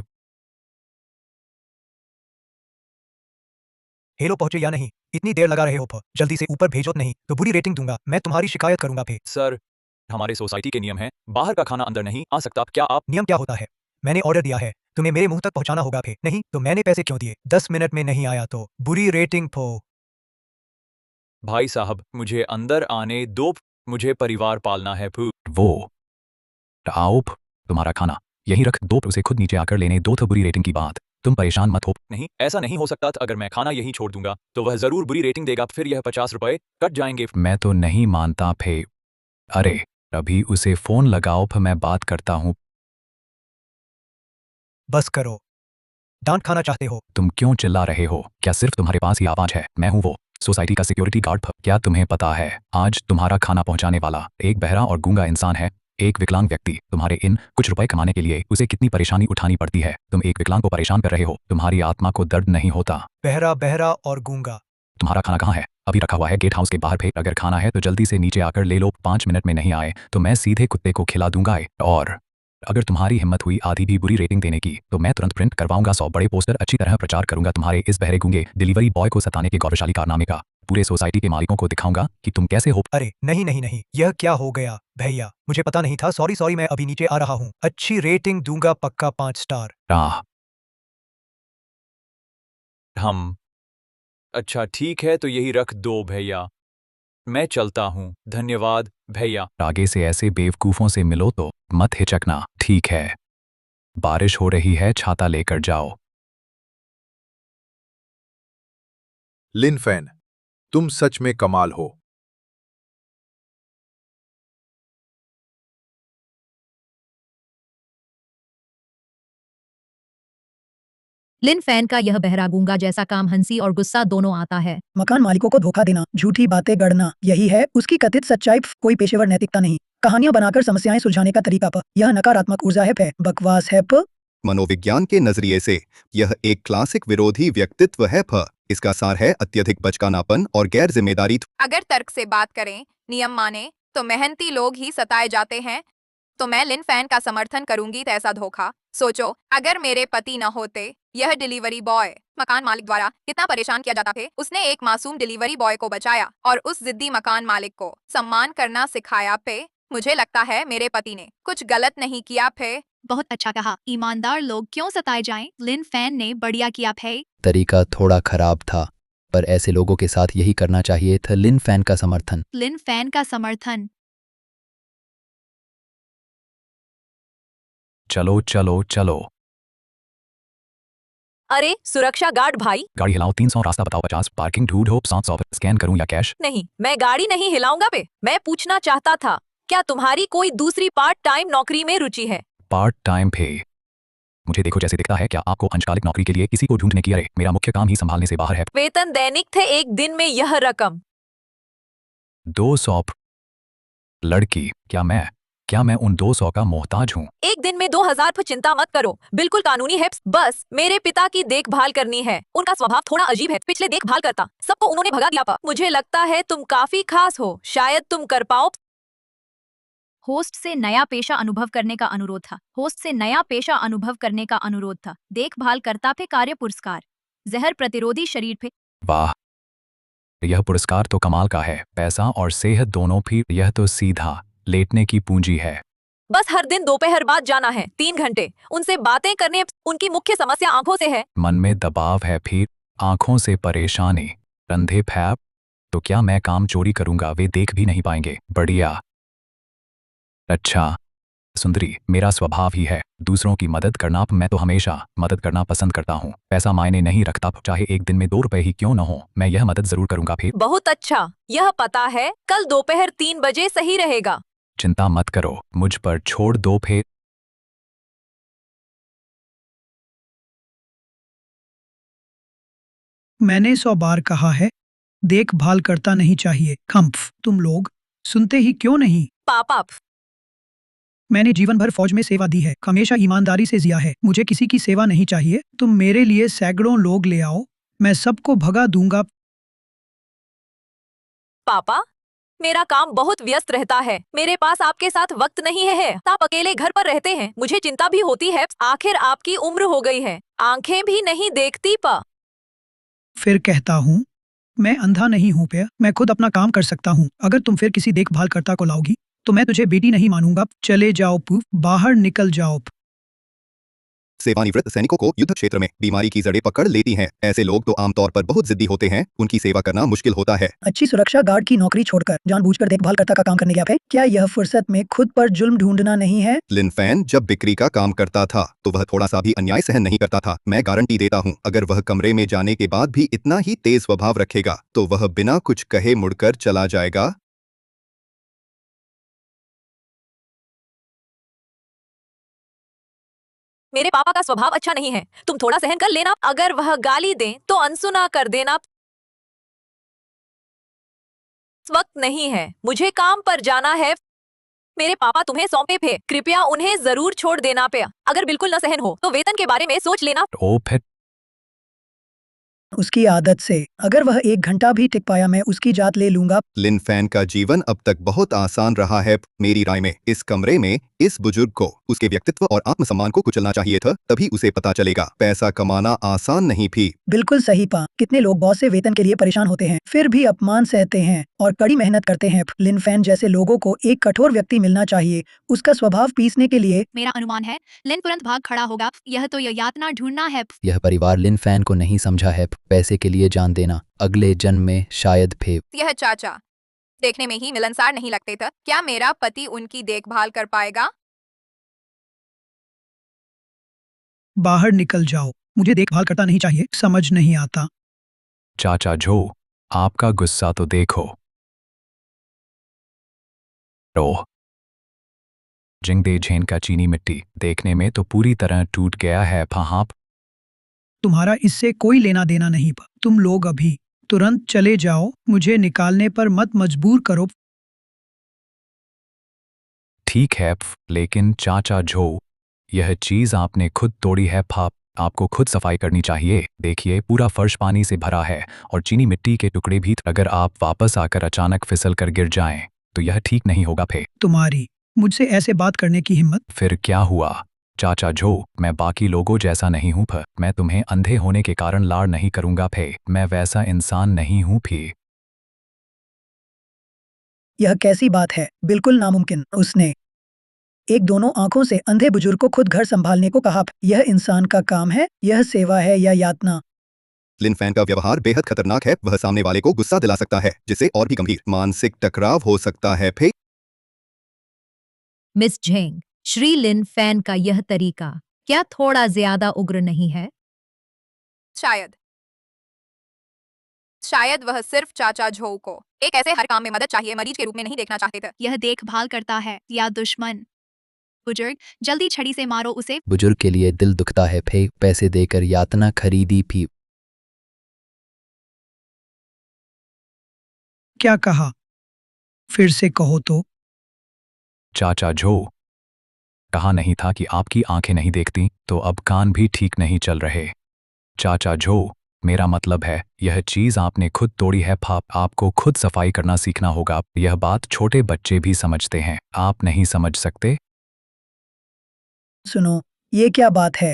हेलो, पहुंचे या नहीं? इतनी देर लगा रहे हो? जल्दी से ऊपर भेजो, नहीं तो बुरी रेटिंग दूंगा, मैं तुम्हारी शिकायत करूंगा फे। सर, हमारे सोसाइटी के नियम है, बाहर का खाना अंदर नहीं आ सकता। क्या आप? नियम क्या होता है? मैंने ऑर्डर दिया है, तुम्हें मेरे मुंह तक पहुंचाना होगा फे। नहीं तो मैंने पैसे क्यों दिए? 10 मिनट में नहीं आया तो बुरी रेटिंग फो। भाई साहब, मुझे अंदर आने दो, मुझे परिवार पालना है फू। वो आओ, तुम्हारा खाना यहीं रख दो, उसे खुद नीचे आकर लेने दो। तो बुरी रेटिंग की बात, तुम परेशान मत हो। नहीं, ऐसा नहीं हो सकता था। अगर मैं खाना यहीं छोड़ दूंगा तो वह जरूर बुरी रेटिंग देगा, फिर यह 50 रुपए कट जाएंगे। मैं तो नहीं मानता फे। अरे अभी उसे फोन लगाओ, फिर मैं बात करता हूँ। बस करो, डांट खाना चाहते हो? तुम क्यों चिल्ला रहे हो? क्या सिर्फ तुम्हारे पास ही आवाज है? मैं हूँ वो सोसाइटी का सिक्योरिटी गार्ड। क्या तुम्हें पता है आज तुम्हारा खाना पहुंचाने वाला एक बहरा और गूंगा इंसान है, एक विकलांग व्यक्ति। तुम्हारे इन कुछ रुपए कमाने के लिए उसे कितनी परेशानी उठानी पड़ती है। तुम एक विकलांग को परेशान कर रहे हो, तुम्हारी आत्मा को दर्द नहीं होता? बहरा और गूंगा। तुम्हारा खाना कहाँ है? अभी रखा हुआ है गेट हाउस के बाहर पे। अगर खाना है तो जल्दी से नीचे आकर ले लो, 5 मिनट में नहीं आए तो मैं सीधे कुत्ते को खिला दूंगा। और अगर तुम्हारी हिम्मत हुई आधी भी बुरी रेटिंग देने की तो मैं तुरंत प्रिंट करवाऊंगा 100 बड़े पोस्टर, अच्छी तरह प्रचार करूंगा तुम्हारे इस बहरे गूंगे डिलीवरी बॉय को सताने के गौरवशाली कारनामे का। पूरे सोसाइटी के मालिकों को दिखाऊंगा कि तुम कैसे हो। अरे नहीं, यह क्या हो गया भैया? मुझे पता नहीं था, सॉरी, मैं अभी नीचे आ रहा हूँ। अच्छी रेटिंग दूंगा, पक्का 5 स्टार। हम अच्छा ठीक है, तो यही रख दो भैया, मैं चलता हूँ। धन्यवाद भैया। आगे से ऐसे बेवकूफों से मिलो तो मत हिचकना, ठीक है? बारिश हो रही है, छाता लेकर जाओ। लिन फैन, तुम सच में कमाल हो। लिन फैन का यह बहरा गूंगा जैसा काम हंसी और गुस्सा दोनों आता है। मकान मालिकों को धोखा देना, झूठी बातें गढ़ना, यही है उसकी कथित सच्चाई। कोई पेशेवर नैतिकता नहीं, कहानियां बनाकर समस्याएं सुलझाने का तरीका। यह नकारात्मक ऊर्जा है, बकवास है। मनोविज्ञान के नजरिए से यह एक क्लासिक विरोधी व्यक्तित्व है। इसका सार है अत्यधिक बचकानापन और गैर जिम्मेदारी। अगर तर्क से बात करें, नियम माने तो मेहनती लोग ही सताए जाते हैं। तो मैं लिन फैन का समर्थन करूंगी। ऐसा धोखा सोचो, अगर मेरे पति न होते, यह डिलीवरी बॉय मकान मालिक द्वारा कितना परेशान किया जाता था। उसने एक मासूम डिलीवरी बॉय को बचाया और उस जिद्दी मकान मालिक को सम्मान करना सिखाया। मुझे लगता है मेरे पति ने कुछ गलत नहीं किया। बहुत अच्छा कहा। ईमानदार लोग क्यों सताए जाएं? लिन फैन ने बढ़िया किया। तरीका थोड़ा खराब था, पर ऐसे लोगों के साथ यही करना चाहिए था। लिन फैन का समर्थन। लिन फैन का समर्थन। चलो चलो चलो। अरे सुरक्षा गार्ड भाई, गाड़ी हिलाओ, 300 रास्ता बताओ, 50 पार्किंग ढूंढो, 700 स्कैन करूं या कैश? नहीं, मैं गाड़ी नहीं हिलाऊंगा। मैं पूछना चाहता था, क्या तुम्हारी कोई दूसरी पार्ट टाइम नौकरी में रुचि है? पार्ट टाइम पे? मुझे देखो जैसे दिखता है, क्या आपको अंशकालिक नौकरी के लिए किसी को ढूंढने की? अरे मेरा मुख्य काम ही संभालने से बाहर है। वेतन दैनिक थे, एक दिन में यह रकम 200। लड़की, क्या मैं क्या मैं उन 200 का मोहताज हूँ? एक दिन में 2000 पर चिंता मत करो, बिल्कुल कानूनी है। बस मेरे पिता की देखभाल करनी है। उनका स्वभाव थोड़ा अजीब है, पिछले देखभाल करता सबको उन्होंने भगा दिया। पर मुझे लगता है तुम काफी खास हो, शायद तुम कर पाओ। होस्ट से नया पेशा अनुभव करने का अनुरोध था। होस्ट से नया पेशा अनुभव करने का अनुरोध था। देखभाल करता पे कार्य पुरस्कार, जहर प्रतिरोधी शरीर पे। वाह, यह पुरस्कार तो कमाल का है। पैसा और सेहत दोनों भी। यह तो सीधा लेटने की पूंजी है। बस हर दिन दोपहर बाद जाना है, 3 घंटे उनसे बातें करने। उनकी मुख्य समस्या आंखों से है। मन में दबाव है, फिर आंखों से परेशानी, अंधे फैब। तो क्या मैं काम चोरी करूंगा? वे देख भी नहीं पाएंगे। बढ़िया। अच्छा सुंदरी, मेरा स्वभाव ही है दूसरों की मदद करना। मैं तो हमेशा मदद करना पसंद करता हूँ। पैसा मायने नहीं रखता, चाहे एक दिन में 2 रुपए ही क्यों न हो, मैं यह मदद जरूर करूंगा। फिर बहुत अच्छा, यह पता है कल दोपहर 3 बजे सही रहेगा। चिंता मत करो, मुझ पर छोड़ दो। फिर मैंने 100 बार कहा है, देखभाल करता नहीं चाहिए। खम्फ, तुम लोग सुनते ही क्यों नहीं? पापा, मैंने जीवन भर फौज में सेवा दी है, हमेशा ईमानदारी से जिया है। मुझे किसी की सेवा नहीं चाहिए। तुम मेरे लिए सैकड़ों लोग ले आओ, मैं सबको भगा दूंगा। पापा, मेरा काम बहुत व्यस्त रहता है, मेरे पास आपके साथ वक्त नहीं है। आप अकेले घर पर रहते हैं, मुझे चिंता भी होती है। आखिर आपकी उम्र हो गई है, आंखें भी नहीं देखती। फिर कहता हूँ, मैं अंधा नहीं हूँ पे, मैं खुद अपना काम कर सकता हूँ। अगर तुम फिर किसी देखभाल करता को लाओगी तो मैं तुझे बेटी नहीं मानूंगा। चले जाओ पू, बाहर निकल जाओ। सेवानिवृत्त सैनिकों को युद्ध क्षेत्र में बीमारी की जड़ें पकड़ लेती हैं। ऐसे लोग तो आमतौर पर बहुत जिद्दी होते हैं, उनकी सेवा करना मुश्किल होता है। अच्छी सुरक्षा गार्ड की नौकरी छोड़कर जानबूझकर देखभाल करता का काम करने गया है। क्या यह फुर्सत में खुद पर जुल्म ढूंढना नहीं है? लिन फैन जब बिक्री का काम करता था तो वह थोड़ा सा भी अन्याय सहन नहीं करता था। मैं गारंटी देता हूँ, अगर वह कमरे में जाने के बाद भी इतना ही तेज स्वभाव रखेगा तो वह बिना कुछ कहे मुड़कर चला जाएगा। मेरे पापा का स्वभाव अच्छा नहीं है, तुम थोड़ा सहन कर लेना। अगर वह गाली दें तो अनसुना कर देना। इस वक्त नहीं है, मुझे काम पर जाना है। मेरे पापा तुम्हें सौंपे थे, कृपया उन्हें जरूर छोड़ देना पे। अगर बिल्कुल न सहन हो तो वेतन के बारे में सोच लेना। ओ फिर उसकी आदत से अगर वह 1 घंटा भी टिक पाया मैं उसकी जात ले लूंगा। लिन फैन का जीवन अब तक बहुत आसान रहा है। मेरी राय में इस कमरे में इस बुजुर्ग को उसके व्यक्तित्व और आत्मसम्मान को कुचलना चाहिए था, तभी उसे पता चलेगा पैसा कमाना आसान नहीं भी। बिल्कुल सही पा। कितने लोग बॉस से वेतन के लिए परेशान होते हैं, फिर भी अपमान सहते हैं और कड़ी मेहनत करते हैं। लिन फैन जैसे लोगों को एक कठोर व्यक्ति मिलना चाहिए, उसका स्वभाव पीसने के लिए। मेरा अनुमान है लिन तुरंत भाग खड़ा होगा। यह तो यातना ढूंढना है। यह परिवार लिन फैन को नहीं समझा है। पैसे के लिए जान देना, अगले जन्म में शायद फिर। यह चाचा देखने में ही मिलनसार नहीं लगते थे। क्या मेरा पति उनकी देखभाल कर पाएगा? बाहर निकल जाओ, मुझे देखभाल करता नहीं चाहिए। समझ नहीं आता। चाचा जो, आपका गुस्सा तो देखो। ओह, जिंगदे झेन का चीनी मिट्टी देखने में तो पूरी तरह टूट गया है। फहाप, तुम्हारा इससे कोई लेना देना नहीं पा। तुम लोग अभी तुरंत चले जाओ, मुझे निकालने पर मत मजबूर करो। ठीक है, लेकिन चाचा जो, यह चीज आपने खुद तोड़ी है। फाप, आपको खुद सफाई करनी चाहिए। देखिए, पूरा फर्श पानी से भरा है और चीनी मिट्टी के टुकड़े भी। अगर आप वापस आकर अचानक फिसल कर गिर जाएं तो यह ठीक नहीं होगा। फिर तुम्हारी मुझसे ऐसे बात करने की हिम्मत? फिर क्या हुआ चाचा जो, मैं बाकी लोगों जैसा नहीं हूँ। फिर मैं तुम्हें अंधे होने के कारण लाड़ नहीं करूंगा। फिर मैं वैसा इंसान नहीं हूँ। फिर यह कैसी बात है? बिल्कुल नामुमकिन। उसने एक दोनों आंखों से अंधे बुजुर्ग को खुद घर संभालने को कहा। यह इंसान का काम है? यह सेवा है या यातना? लिन फैन का व्यवहार बेहद खतरनाक है। वह सामने वाले को गुस्सा दिला सकता है, जिससे और भी गंभीर मानसिक टकराव हो सकता है। फिर मिस झेंग, श्री लिन फैन का यह तरीका क्या थोड़ा ज्यादा उग्र नहीं है? शायद वह सिर्फ चाचा झो को एक ऐसे हर काम में मदद चाहिए मरीज के रूप में नहीं देखना चाहते थे। यह देखभाल करता है या दुश्मन? बुजुर्ग, जल्दी छड़ी से मारो उसे। बुजुर्ग के लिए दिल दुखता है। फे पैसे देकर यातना खरीदी भी। क्या कहा? फिर से कहो तो। चाचा झो, कहा नहीं था कि आपकी आंखें नहीं देखती, तो अब कान भी ठीक नहीं चल रहे। चाचा झो, मेरा मतलब है यह चीज आपने खुद तोड़ी है। आपको खुद सफाई करना सीखना होगा। यह बात छोटे बच्चे भी समझते हैं, आप नहीं समझ सकते? सुनो, ये क्या बात है?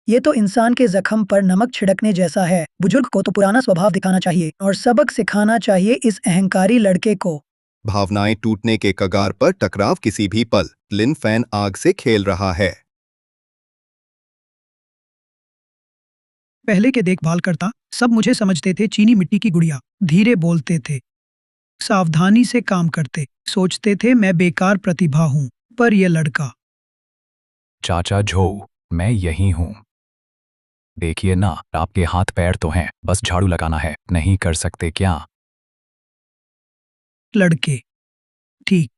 ये तो इंसान के जख्म पर नमक छिड़कने जैसा है। बुजुर्ग को तो पुराना स्वभाव दिखाना चाहिए और सबक सिखाना चाहिए इस अहंकारी लड़के को। भावनाएं टूटने के कगार पर टकराव किसी भी पल। लिन फैन आग से खेल रहा है। पहले के देखभाल करता सब मुझे समझते थे चीनी मिट्टी की गुड़िया। धीरे बोलते थे, सावधानी से काम करते, सोचते थे मैं बेकार प्रतिभा हूँ। पर यह लड़का, चाचा झो, मैं यही हूं। देखिए ना, आपके हाथ पैर तो हैं, बस झाड़ू लगाना है। नहीं कर सकते क्या? लड़के, ठीक।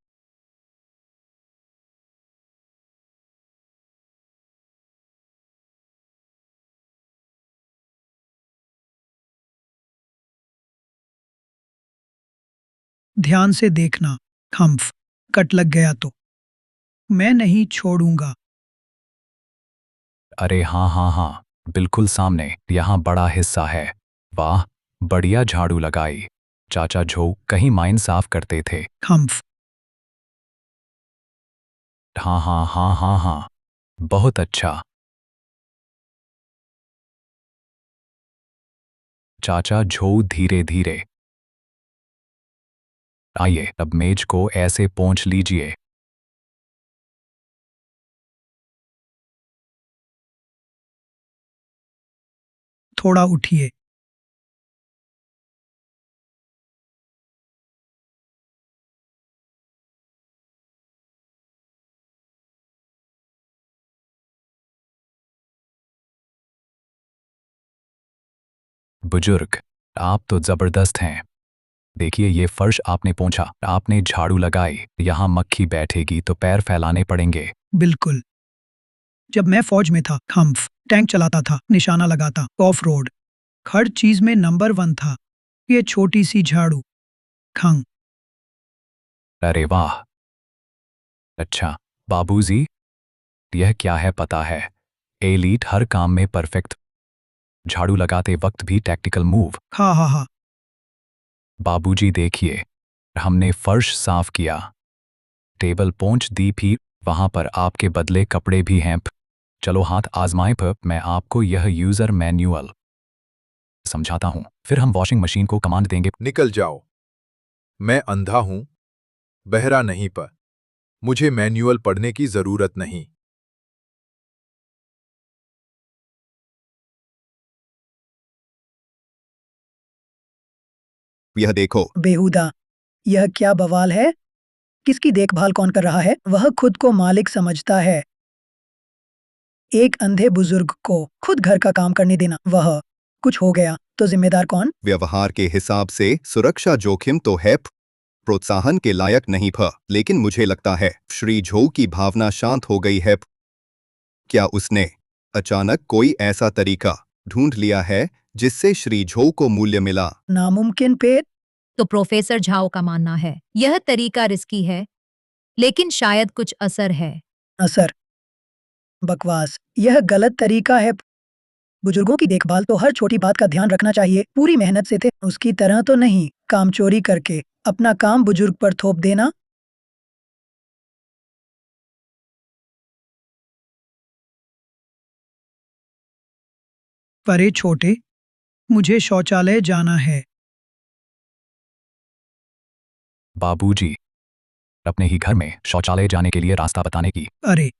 ध्यान से देखना, हम्फ, कट लग गया तो मैं नहीं छोड़ूंगा। अरे हाँ हाँ हाँ, बिल्कुल सामने, यहाँ बड़ा हिस्सा है। वाह, बढ़िया झाड़ू लगाई। चाचा झो कहीं माइन साफ करते थे। हम्फ, हाँ हाँ हाँ हाँ हाँ, बहुत अच्छा। चाचा झो धीरे धीरे। आइए, अब मेज को ऐसे पोंछ लीजिए। थोड़ा उठिए। बुजुर्ग, आप तो जबरदस्त हैं। देखिए, ये फर्श आपने पोंछा, आपने झाड़ू लगाई। यहाँ मक्खी बैठेगी तो पैर फैलाने पड़ेंगे। बिल्कुल। जब मैं फौज में था, हम्फ, टैंक चलाता था, निशाना लगाता, ऑफ रोड, हर चीज में नंबर 1 था। ये छोटी सी झाड़ू, खंग। अरे वाह, अच्छा। बाबूजी, यह क्या है पता है? एलीट हर काम में परफेक्ट। झाड़ू लगाते वक्त भी टैक्टिकल मूव। हा हा हा। बाबूजी देखिए, हमने फर्श साफ किया, टेबल पोंछ दी भी, वहां पर आपके बदले कपड़े भी हैं। चलो हाथ आजमाएं। मैं आपको यह यूजर मैन्युअल समझाता हूं, फिर हम वॉशिंग मशीन को कमांड देंगे। निकल जाओ। मैं अंधा हूं, बहरा नहीं, पर मुझे मैन्युअल पढ़ने की जरूरत नहीं। यह देखो। बेहुदा, यह क्या बवाल है? किसकी देखभाल कौन कर रहा है? वह खुद को मालिक समझता है। एक अंधे बुजुर्ग को खुद घर का काम करने देना, वह कुछ हो गया तो जिम्मेदार कौन? व्यवहार के हिसाब से सुरक्षा जोखिम तो है, प्रोत्साहन के लायक नहीं। लेकिन मुझे लगता है श्री झो की भावना शांत हो गई है। क्या उसने अचानक कोई ऐसा तरीका ढूंढ लिया है जिससे श्री झो को मूल्य मिला? नामुमकिन पे। तो प्रोफेसर झाओ का मानना है यह तरीका रिस्की है, लेकिन शायद कुछ असर है। असर? बकवास, यह गलत तरीका है। बुजुर्गों की देखभाल तो हर छोटी बात का ध्यान रखना चाहिए। पूरी मेहनत से थे, उसकी तरह तो नहीं काम चोरी करके अपना काम बुजुर्ग पर थोप देना। परे छोटे, मुझे शौचालय जाना है। बाबूजी, अपने ही घर में शौचालय जाने के लिए रास्ता बताने की। अरे,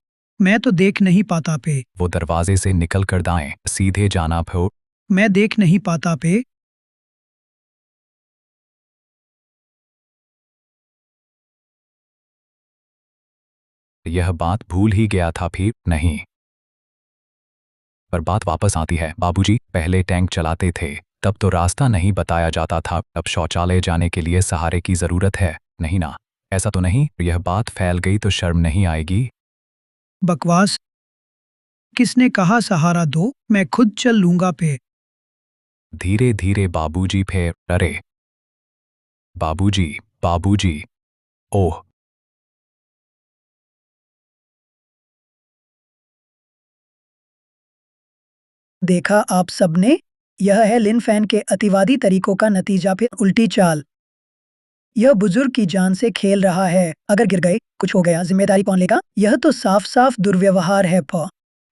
मैं तो देख नहीं पाता पे। वो दरवाजे से निकल कर दाएं सीधे जाना। मैं देख नहीं पाता पे। यह बात भूल ही गया था फिर नहीं। पर बात वापस आती है बाबूजी, पहले टैंक चलाते थे तब तो रास्ता नहीं बताया जाता था। अब शौचालय जाने के लिए सहारे की जरूरत है, नहीं ना? ऐसा तो नहीं? यह बात फैल गई तो शर्म नहीं आएगी? बकवास। किसने कहा सहारा दो? मैं खुद चल लूंगा पे। धीरे धीरे बाबूजी फिर। अरे बाबूजी, बाबूजी, ओह देखा आप सबने, यह है लिन फैन के अतिवादी तरीकों का नतीजा, फिर उल्टी चाल। यह बुजुर्ग की जान से खेल रहा है। अगर गिर गए, कुछ हो गया, जिम्मेदारी कौन लेगा? यह तो साफ साफ दुर्व्यवहार है।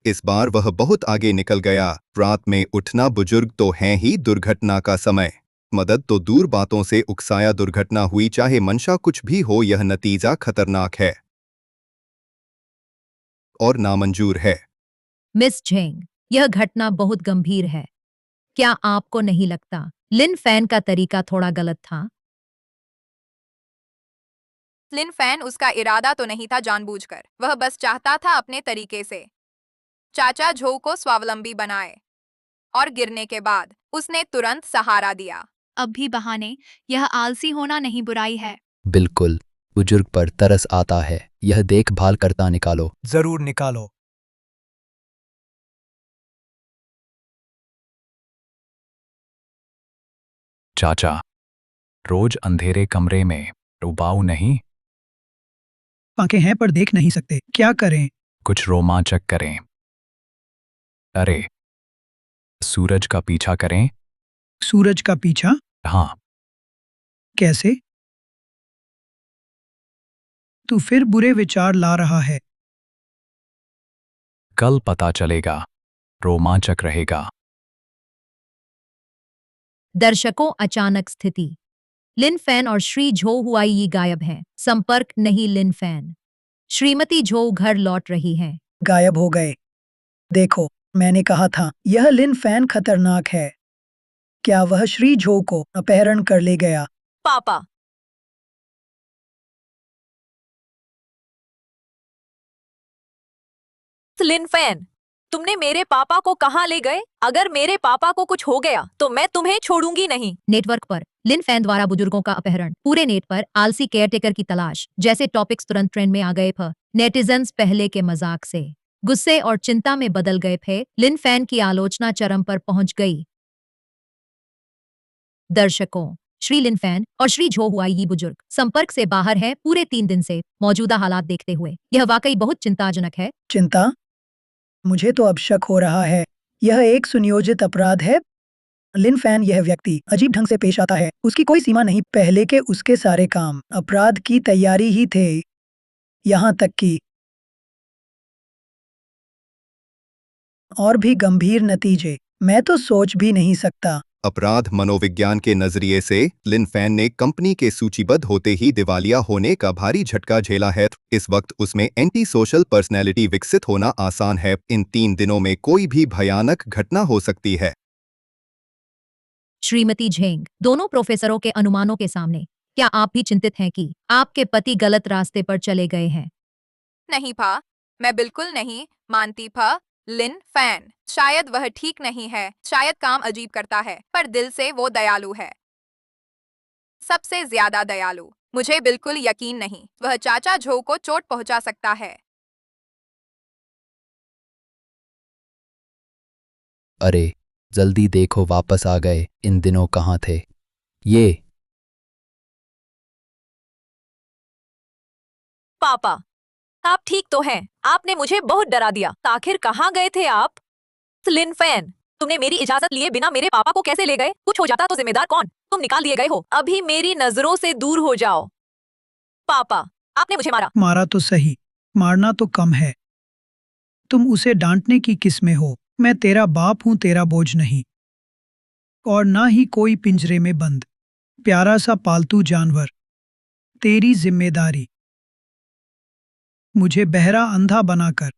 इस बार वह बहुत आगे निकल गया। रात में उठना बुजुर्ग तो है ही दुर्घटना का समय। मदद तो दूर, बातों से उकसाया दुर्घटना हुई, चाहे मंशा कुछ भी हो, यह नतीजा खतरनाक है और नामंजूर है। मिस झेंग, यह घटना बहुत गंभीर है। क्या आपको नहीं लगता लिन फैन का तरीका थोड़ा गलत था? लिन फैन उसका इरादा तो नहीं था जानबूझकर, वह बस चाहता था अपने तरीके से चाचा झो को स्वावलंबी बनाए। और गिरने के बाद उसने तुरंत सहारा दिया। अब भी बहाने, यह आलसी होना नहीं बुराई है। बिल्कुल, बुजुर्ग पर तरस आता है। यह देखभाल करता निकालो। जरूर निकालो। चाचा, रोज अंधेरे कमरे में रुबाऊ नहीं, आंखें हैं पर देख नहीं सकते, क्या करें? कुछ रोमांचक करें। अरे, सूरज का पीछा करें। सूरज का पीछा? हाँ, कैसे? तू फिर बुरे विचार ला रहा है। कल पता चलेगा, रोमांचक रहेगा। दर्शकों, अचानक स्थिति। लिन फैन और श्री झो हुआई गायब हैं। संपर्क नहीं लिन फैन। श्रीमती झो घर लौट रही हैं। गायब हो गए। देखो, मैंने कहा था, यह लिन फैन खतरनाक है। क्या वह श्री झो को अपहरण कर ले गया? पापा, लिन फैन, तुमने मेरे पापा को कहाँ ले गए? अगर मेरे पापा को कुछ हो गया तो मैं तुम्हें छोड़ूंगी नहीं। नेटवर्क पर लिन फैन द्वारा बुजुर्गों का अपहरण, पूरे नेट पर आलसी केयरटेकर की तलाश जैसे टॉपिक्स तुरंत ट्रेंड में आ गए थे। नेटिजन्स पहले के मजाक से गुस्से और चिंता में बदल गए थे। लिन फैन की आलोचना चरम पर पहुंच गई। दर्शकों, श्री लिन फैन और श्री झो हुआई बुजुर्ग संपर्क से बाहर है पूरे 3 दिन से। मौजूदा हालात देखते हुए यह वाकई बहुत चिंताजनक है। चिंता? मुझे तो अब शक हो रहा है, यह एक सुनियोजित अपराध है। लिन फैन यह व्यक्ति अजीब ढंग से पेश आता है, उसकी कोई सीमा नहीं। पहले के उसके सारे काम अपराध की तैयारी ही थे, यहाँ तक कि और भी गंभीर नतीजे मैं तो सोच भी नहीं सकता। अपराध मनोविज्ञान के नजरिए से लिन फैन ने कंपनी के सूचीबद्ध होते ही दिवालिया होने का भारी झटका झेला है। इस वक्त उसमें एंटी सोशल पर्सनैलिटी विकसित होना आसान है। इन 3 दिनों में कोई भी भयानक घटना हो सकती है। श्रीमती झेंग, दोनों प्रोफेसरों के अनुमानों के सामने क्या आप भी चिंतित हैं कि आपके पति गलत रास्ते पर चले गए हैं? नहीं भा, मैं बिल्कुल नहीं मानती भा। लिन फैन, शायद वह ठीक नहीं है, शायद काम अजीब करता है, पर दिल से वो दयालु है, सबसे ज्यादा दयालु। मुझे बिल्कुल यकीन नहीं वह चाचा झो को चोट पहुंचा सकता है। अरे, जल्दी देखो, वापस आ गए। इन दिनों कहाँ थे ये? पापा, आप ठीक तो हैं? आपने मुझे बहुत डरा दिया। आखिर कहाँ गए थे आप? लिन फैन, तुमने मेरी इजाजत लिए बिना मेरे पापा को कैसे ले गए? कुछ हो जाता तो जिम्मेदार कौन? तुम निकाल दिए गए हो। अभी मेरी नजरों से दूर हो जाओ। पापा, आपने मुझे मारा। मारा तो सही, मारना तो कम है। तुम उसे डांटने की किस में हो? मैं तेरा बाप हूं, तेरा बोझ नहीं, और ना ही कोई पिंजरे में बंद प्यारा सा पालतू जानवर। तेरी जिम्मेदारी मुझे बहरा अंधा बनाकर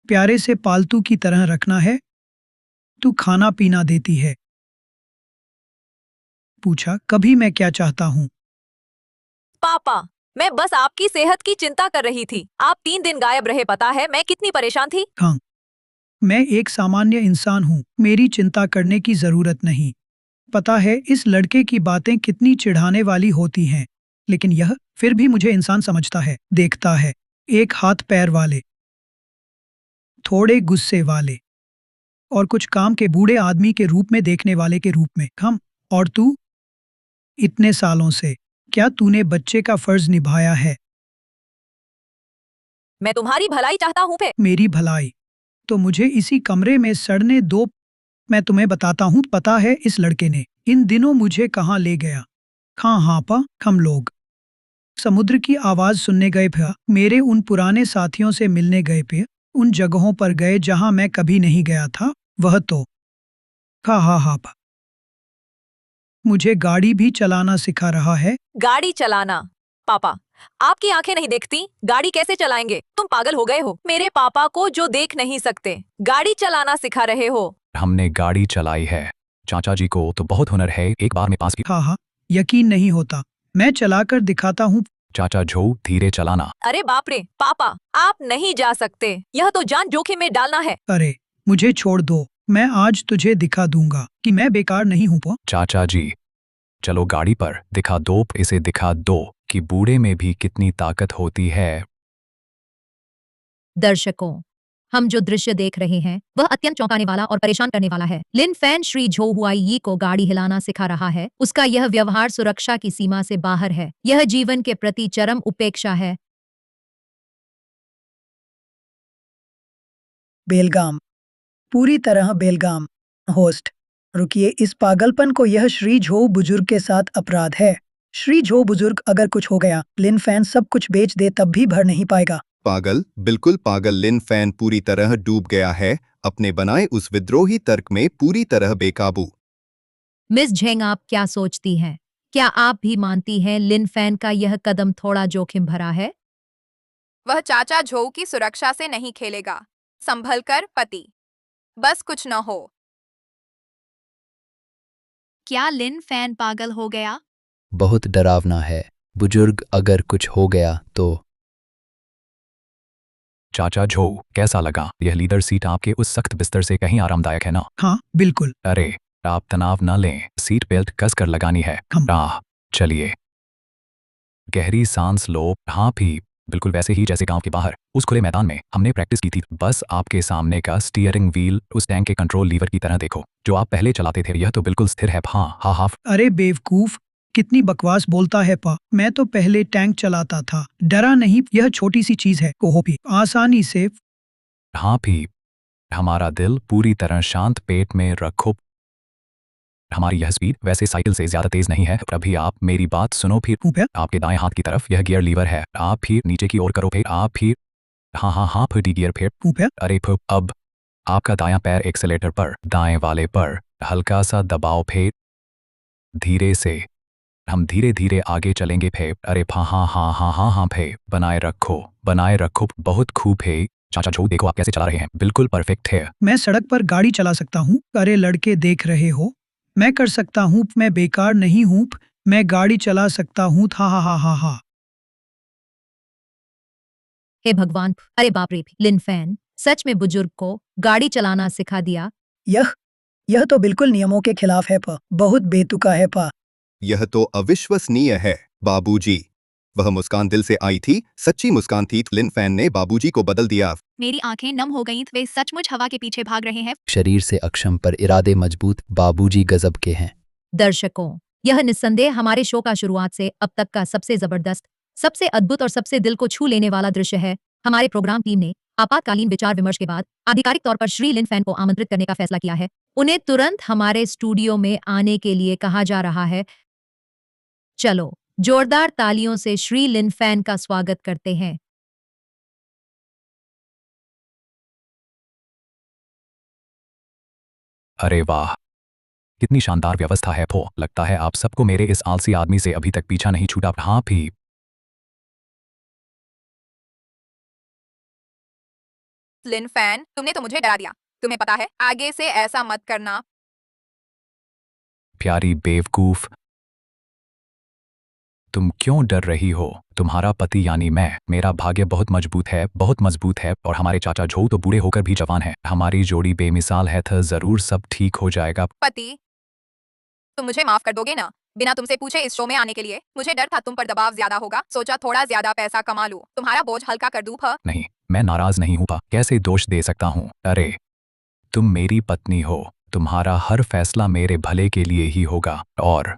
प्यारे से पालतू की तरह रखना है। तू खाना पीना देती है। पूछा कभी मैं क्या चाहता हूँ? पापा, मैं बस आपकी सेहत की चिंता कर रही थी। आप 3 दिन गायब रहे, पता है मैं कितनी परेशान थी। हाँ, मैं एक सामान्य इंसान हूँ, मेरी चिंता करने की जरूरत नहीं। पता है इस लड़के की बातें कितनी चिढ़ाने वाली होती हैं, लेकिन यह फिर भी मुझे इंसान समझता है, देखता है। एक हाथ पैर वाले, थोड़े गुस्से वाले और कुछ काम के बूढ़े आदमी के रूप में देखने वाले के रूप में। हम और तू, इतने सालों से क्या तूने बच्चे का फर्ज निभाया है? मैं तुम्हारी भलाई चाहता हूँ पे। मेरी भलाई? तो मुझे इसी कमरे में सड़ने दो। मैं तुम्हें बताता हूँ, पता है इस लड़के ने इन दिनों मुझे कहाँ ले गया। हाँ पा हम लोग समुद्र की आवाज सुनने गए थे, मेरे उन पुराने साथियों से मिलने गए पे, उन जगहों पर गए जहां मैं कभी नहीं गया था। वह तो हाँ पा मुझे गाड़ी भी चलाना सिखा रहा है। गाड़ी चलाना? पापा, आपकी आंखें नहीं देखती, गाड़ी कैसे चलाएंगे? तुम पागल हो गए हो? मेरे पापा को जो देख नहीं सकते, गाड़ी चलाना सिखा रहे हो? हमने गाड़ी चलाई है। चाचा जी को तो बहुत हुनर है, एक बार में पास की। हाँ यकीन नहीं होता, मैं चलाकर दिखाता हूँ। चाचा झो धीरे चलाना। अरे बाप रे पापा, आप नहीं जा सकते, यह तो जान जोखिम में डालना है। अरे मुझे छोड़ दो, मैं आज तुझे दिखा दूंगा कि मैं बेकार नहीं हूँ। चाचा जी चलो गाड़ी पर, दिखा दो इसे, दिखा दो कि बूढ़े में भी कितनी ताकत होती है। दर्शकों, हम जो दृश्य देख रहे हैं वह अत्यंत चौंकाने वाला और परेशान करने वाला है। लिन फैन श्री झो हुआई को गाड़ी हिलाना सिखा रहा है। उसका यह व्यवहार सुरक्षा की सीमा से बाहर है। यह जीवन के प्रति चरम उपेक्षा है। बेलगाम, पूरी तरह बेलगाम। होस्ट, रुकिए, इस पागलपन को यह श्री झो बुजुर्ग के साथ अपराध है। श्री झो बुजुर्ग, अगर कुछ हो गया, लिन फैन सब कुछ बेच दे तब भी भर नहीं पाएगा। पागल, बिल्कुल पागल। लिन फैन पूरी तरह डूब गया है, अपने बनाए उस विद्रोही तर्क में पूरी तरह बेकाबू। मिस झेंग, आप क्या सोचती हैं? क्या आप भी मानती हैं लिन फैन का यह कदम थोड़ा जोखिम भरा है? वह चाचा झो की सुरक्षा से नहीं खेलेगा। संभल कर पति, बस कुछ न हो। क्या लिन फैन पागल हो गया? बहुत डरावना है बुजुर्ग, अगर कुछ हो गया तो। चाचा झो कैसा लगा? यह लीडर सीट आपके उस सख्त बिस्तर से कहीं आरामदायक है ना? हाँ बिल्कुल। अरे आप तनाव न लें, सीट बेल्ट कस कर लगानी है। चलिए गहरी सांस लो। हाँ भी बिल्कुल वैसे ही जैसे गांव के बाहर उस खुले मैदान में हमने प्रैक्टिस की थी। बस आपके सामने का स्टीयरिंग व्हील उस टैंक के कंट्रोल लीवर की तरह देखो जो आप पहले चलाते थे। यह तो बिल्कुल स्थिर है। हाँ। अरे बेवकूफ, कितनी बकवास बोलता है पा। मैं तो पहले टैंक चलाता था, डरा नहीं। यह छोटी सी चीज है, कोहो भी आसानी से। हाँ भी हमारा दिल पूरी तरह शांत, पेट में रखो। हमारी यह स्पीड वैसे साइकिल से ज्यादा तेज नहीं है। अभी आप मेरी बात सुनो। फिर आपके दाएं हाथ की तरफ यह गियर लीवर है, आप फिर नीचे की ओर करो। फिर आप फिर हाँ फिर गियर। फिर अरे अब आपका दायां पैर एक्सेलेटर पर, दाएं वाले पर हल्का सा दबाओ। फिर धीरे से हम धीरे धीरे आगे चलेंगे। फिर अरे हाँ फिर बनाए रखो। बहुत खूब है चाचा झो, देखो आप कैसे चला रहे हैं, बिल्कुल परफेक्ट है। मैं सड़क पर गाड़ी चला सकता हूँ। अरे लड़के देख रहे हो, मैं कर सकता हूँ, मैं बेकार नहीं हूँ, मैं गाड़ी चला सकता हूँ। हाँ। हे भगवान, अरे बाप रे, लिन फैन सच में बुजुर्ग को गाड़ी चलाना सिखा दिया। यह तो बिल्कुल नियमों के खिलाफ है पा, बहुत बेतुका है पा। यह तो अविश्वसनीय है बाबूजी। वह मुस्कान दिल से आई थी, सच्ची मुस्कान थी। लिन फैन ने बाबूजी को बदल दिया। मेरी आंखें नम हो गईं, वे सचमुच हवा के पीछे भाग रहे हैं। शरीर से अक्षम पर इरादे मजबूत, बाबूजी गजब के हैं। दर्शकों, यह निस्संदेह हमारे शो का शुरुआत से अब तक का सबसे जबरदस्त, सबसे अद्भुत और सबसे दिल को छू लेने वाला दृश्य है। हमारे प्रोग्राम टीम ने आपातकालीन विचार विमर्श के बाद आधिकारिक तौर पर श्री लिन फैन को आमंत्रित करने का फैसला किया है। उन्हें तुरंत हमारे स्टूडियो में आने के लिए कहा जा रहा है। चलो जोरदार तालियों से श्री लिन फैन का स्वागत करते हैं। अरे वाह, कितनी शानदार व्यवस्था है। लगता है आप सबको मेरे इस आलसी आदमी से अभी तक पीछा नहीं छूटा। हाँ भी लिन फैन, तुमने तो मुझे डरा दिया। तुम्हें पता है, आगे से ऐसा मत करना। प्यारी बेवकूफ, तुम क्यों डर रही हो? तुम्हारा पति यानी मैं, मेरा भाग्य बहुत मजबूत है और हमारे चाचा झो तो बूढ़े होकर भी जवान है। हमारी जोड़ी बेमिसाल है, तो जरूर सब ठीक हो जाएगा। पति, तुम मुझे माफ कर दोगे ना? बिना तुमसे पूछे इस शो में आने के लिए। मुझे डर था तुम पर दबाव ज्यादा होगा, सोचा थोड़ा ज्यादा पैसा कमा लूं, तुम्हारा बोझ हल्का कर दूं। नहीं, मैं नाराज नहीं हूँ। कैसे दोष दे सकता हूँ? अरे तुम मेरी पत्नी हो, तुम्हारा हर फैसला मेरे भले के लिए ही होगा। और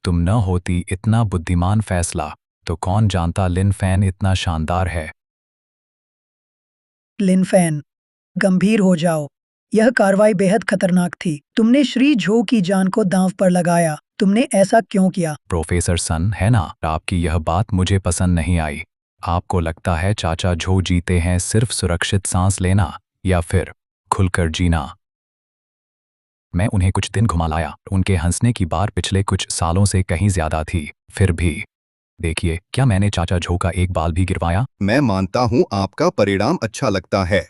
तुम न होती इतना बुद्धिमान फैसला, तो कौन जानता लिन फैन इतना शानदार है। लिन फैन, गंभीर हो जाओ। यह कार्रवाई बेहद खतरनाक थी। तुमने श्री झो की जान को दांव पर लगाया। तुमने ऐसा क्यों किया? प्रोफेसर सन, है ना, आपकी यह बात मुझे पसंद नहीं आई। आपको लगता है चाचा झो जीते हैं सिर्फ सुरक्षित सांस लेना या फिर खुलकर जीना। मैं उन्हें कुछ दिन घुमा लाया। उनके हंसने की बार पिछले कुछ सालों से कहीं ज्यादा थी। फिर भी देखिए, क्या मैंने चाचा झो का एक बाल भी गिरवाया? मैं मानता हूं आपका परिणाम अच्छा लगता है,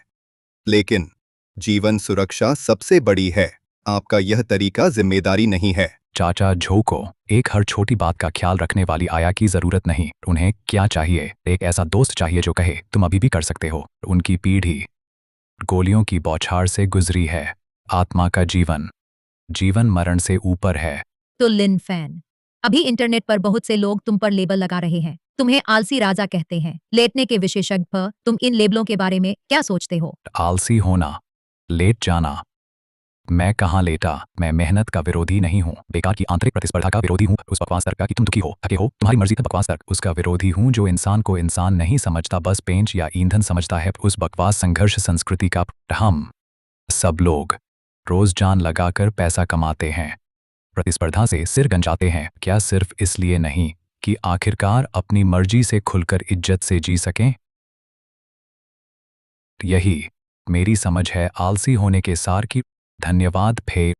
लेकिन जीवन सुरक्षा सबसे बड़ी है। आपका यह तरीका जिम्मेदारी नहीं है। चाचा झो को एक हर छोटी बात का ख्याल रखने वाली आया की जरूरत नहीं। उन्हें क्या चाहिए? एक ऐसा दोस्त चाहिए जो कहे तुम अभी भी कर सकते हो। उनकी पीढ़ी गोलियों की बौछार से गुजरी है। आत्मा का जीवन मरण से ऊपर है। तो लिन फैन, अभी इंटरनेट पर बहुत से लोग तुम पर लेबल लगा रहे हैं। तुम्हें आलसी राजा कहते हैं, लेटने के विशेषज्ञ। तुम इन लेबलों के बारे में क्या सोचते हो? आलसी होना, लेट जाना। मैं कहाँ लेटा? मैं मेहनत का विरोधी नहीं हूँ, बेकार की आंतरिक प्रतिस्पर्धा का विरोधी हूँ, उस बकवास तर्क का कि तुम दुखी हो, थके हो, तुम्हारी मर्जी का बकवास तर्क, उसका विरोधी हूँ जो इंसान को इंसान नहीं समझता, बस पेंच या ईंधन समझता है। उस बकवास संघर्ष संस्कृति का हम सब लोग रोज जान लगाकर पैसा कमाते हैं, प्रतिस्पर्धा से सिर गंजाते हैं। क्या सिर्फ इसलिए नहीं कि आखिरकार अपनी मर्जी से खुलकर इज्जत से जी सकें? यही मेरी समझ है आलसी होने के सार की। धन्यवाद। फे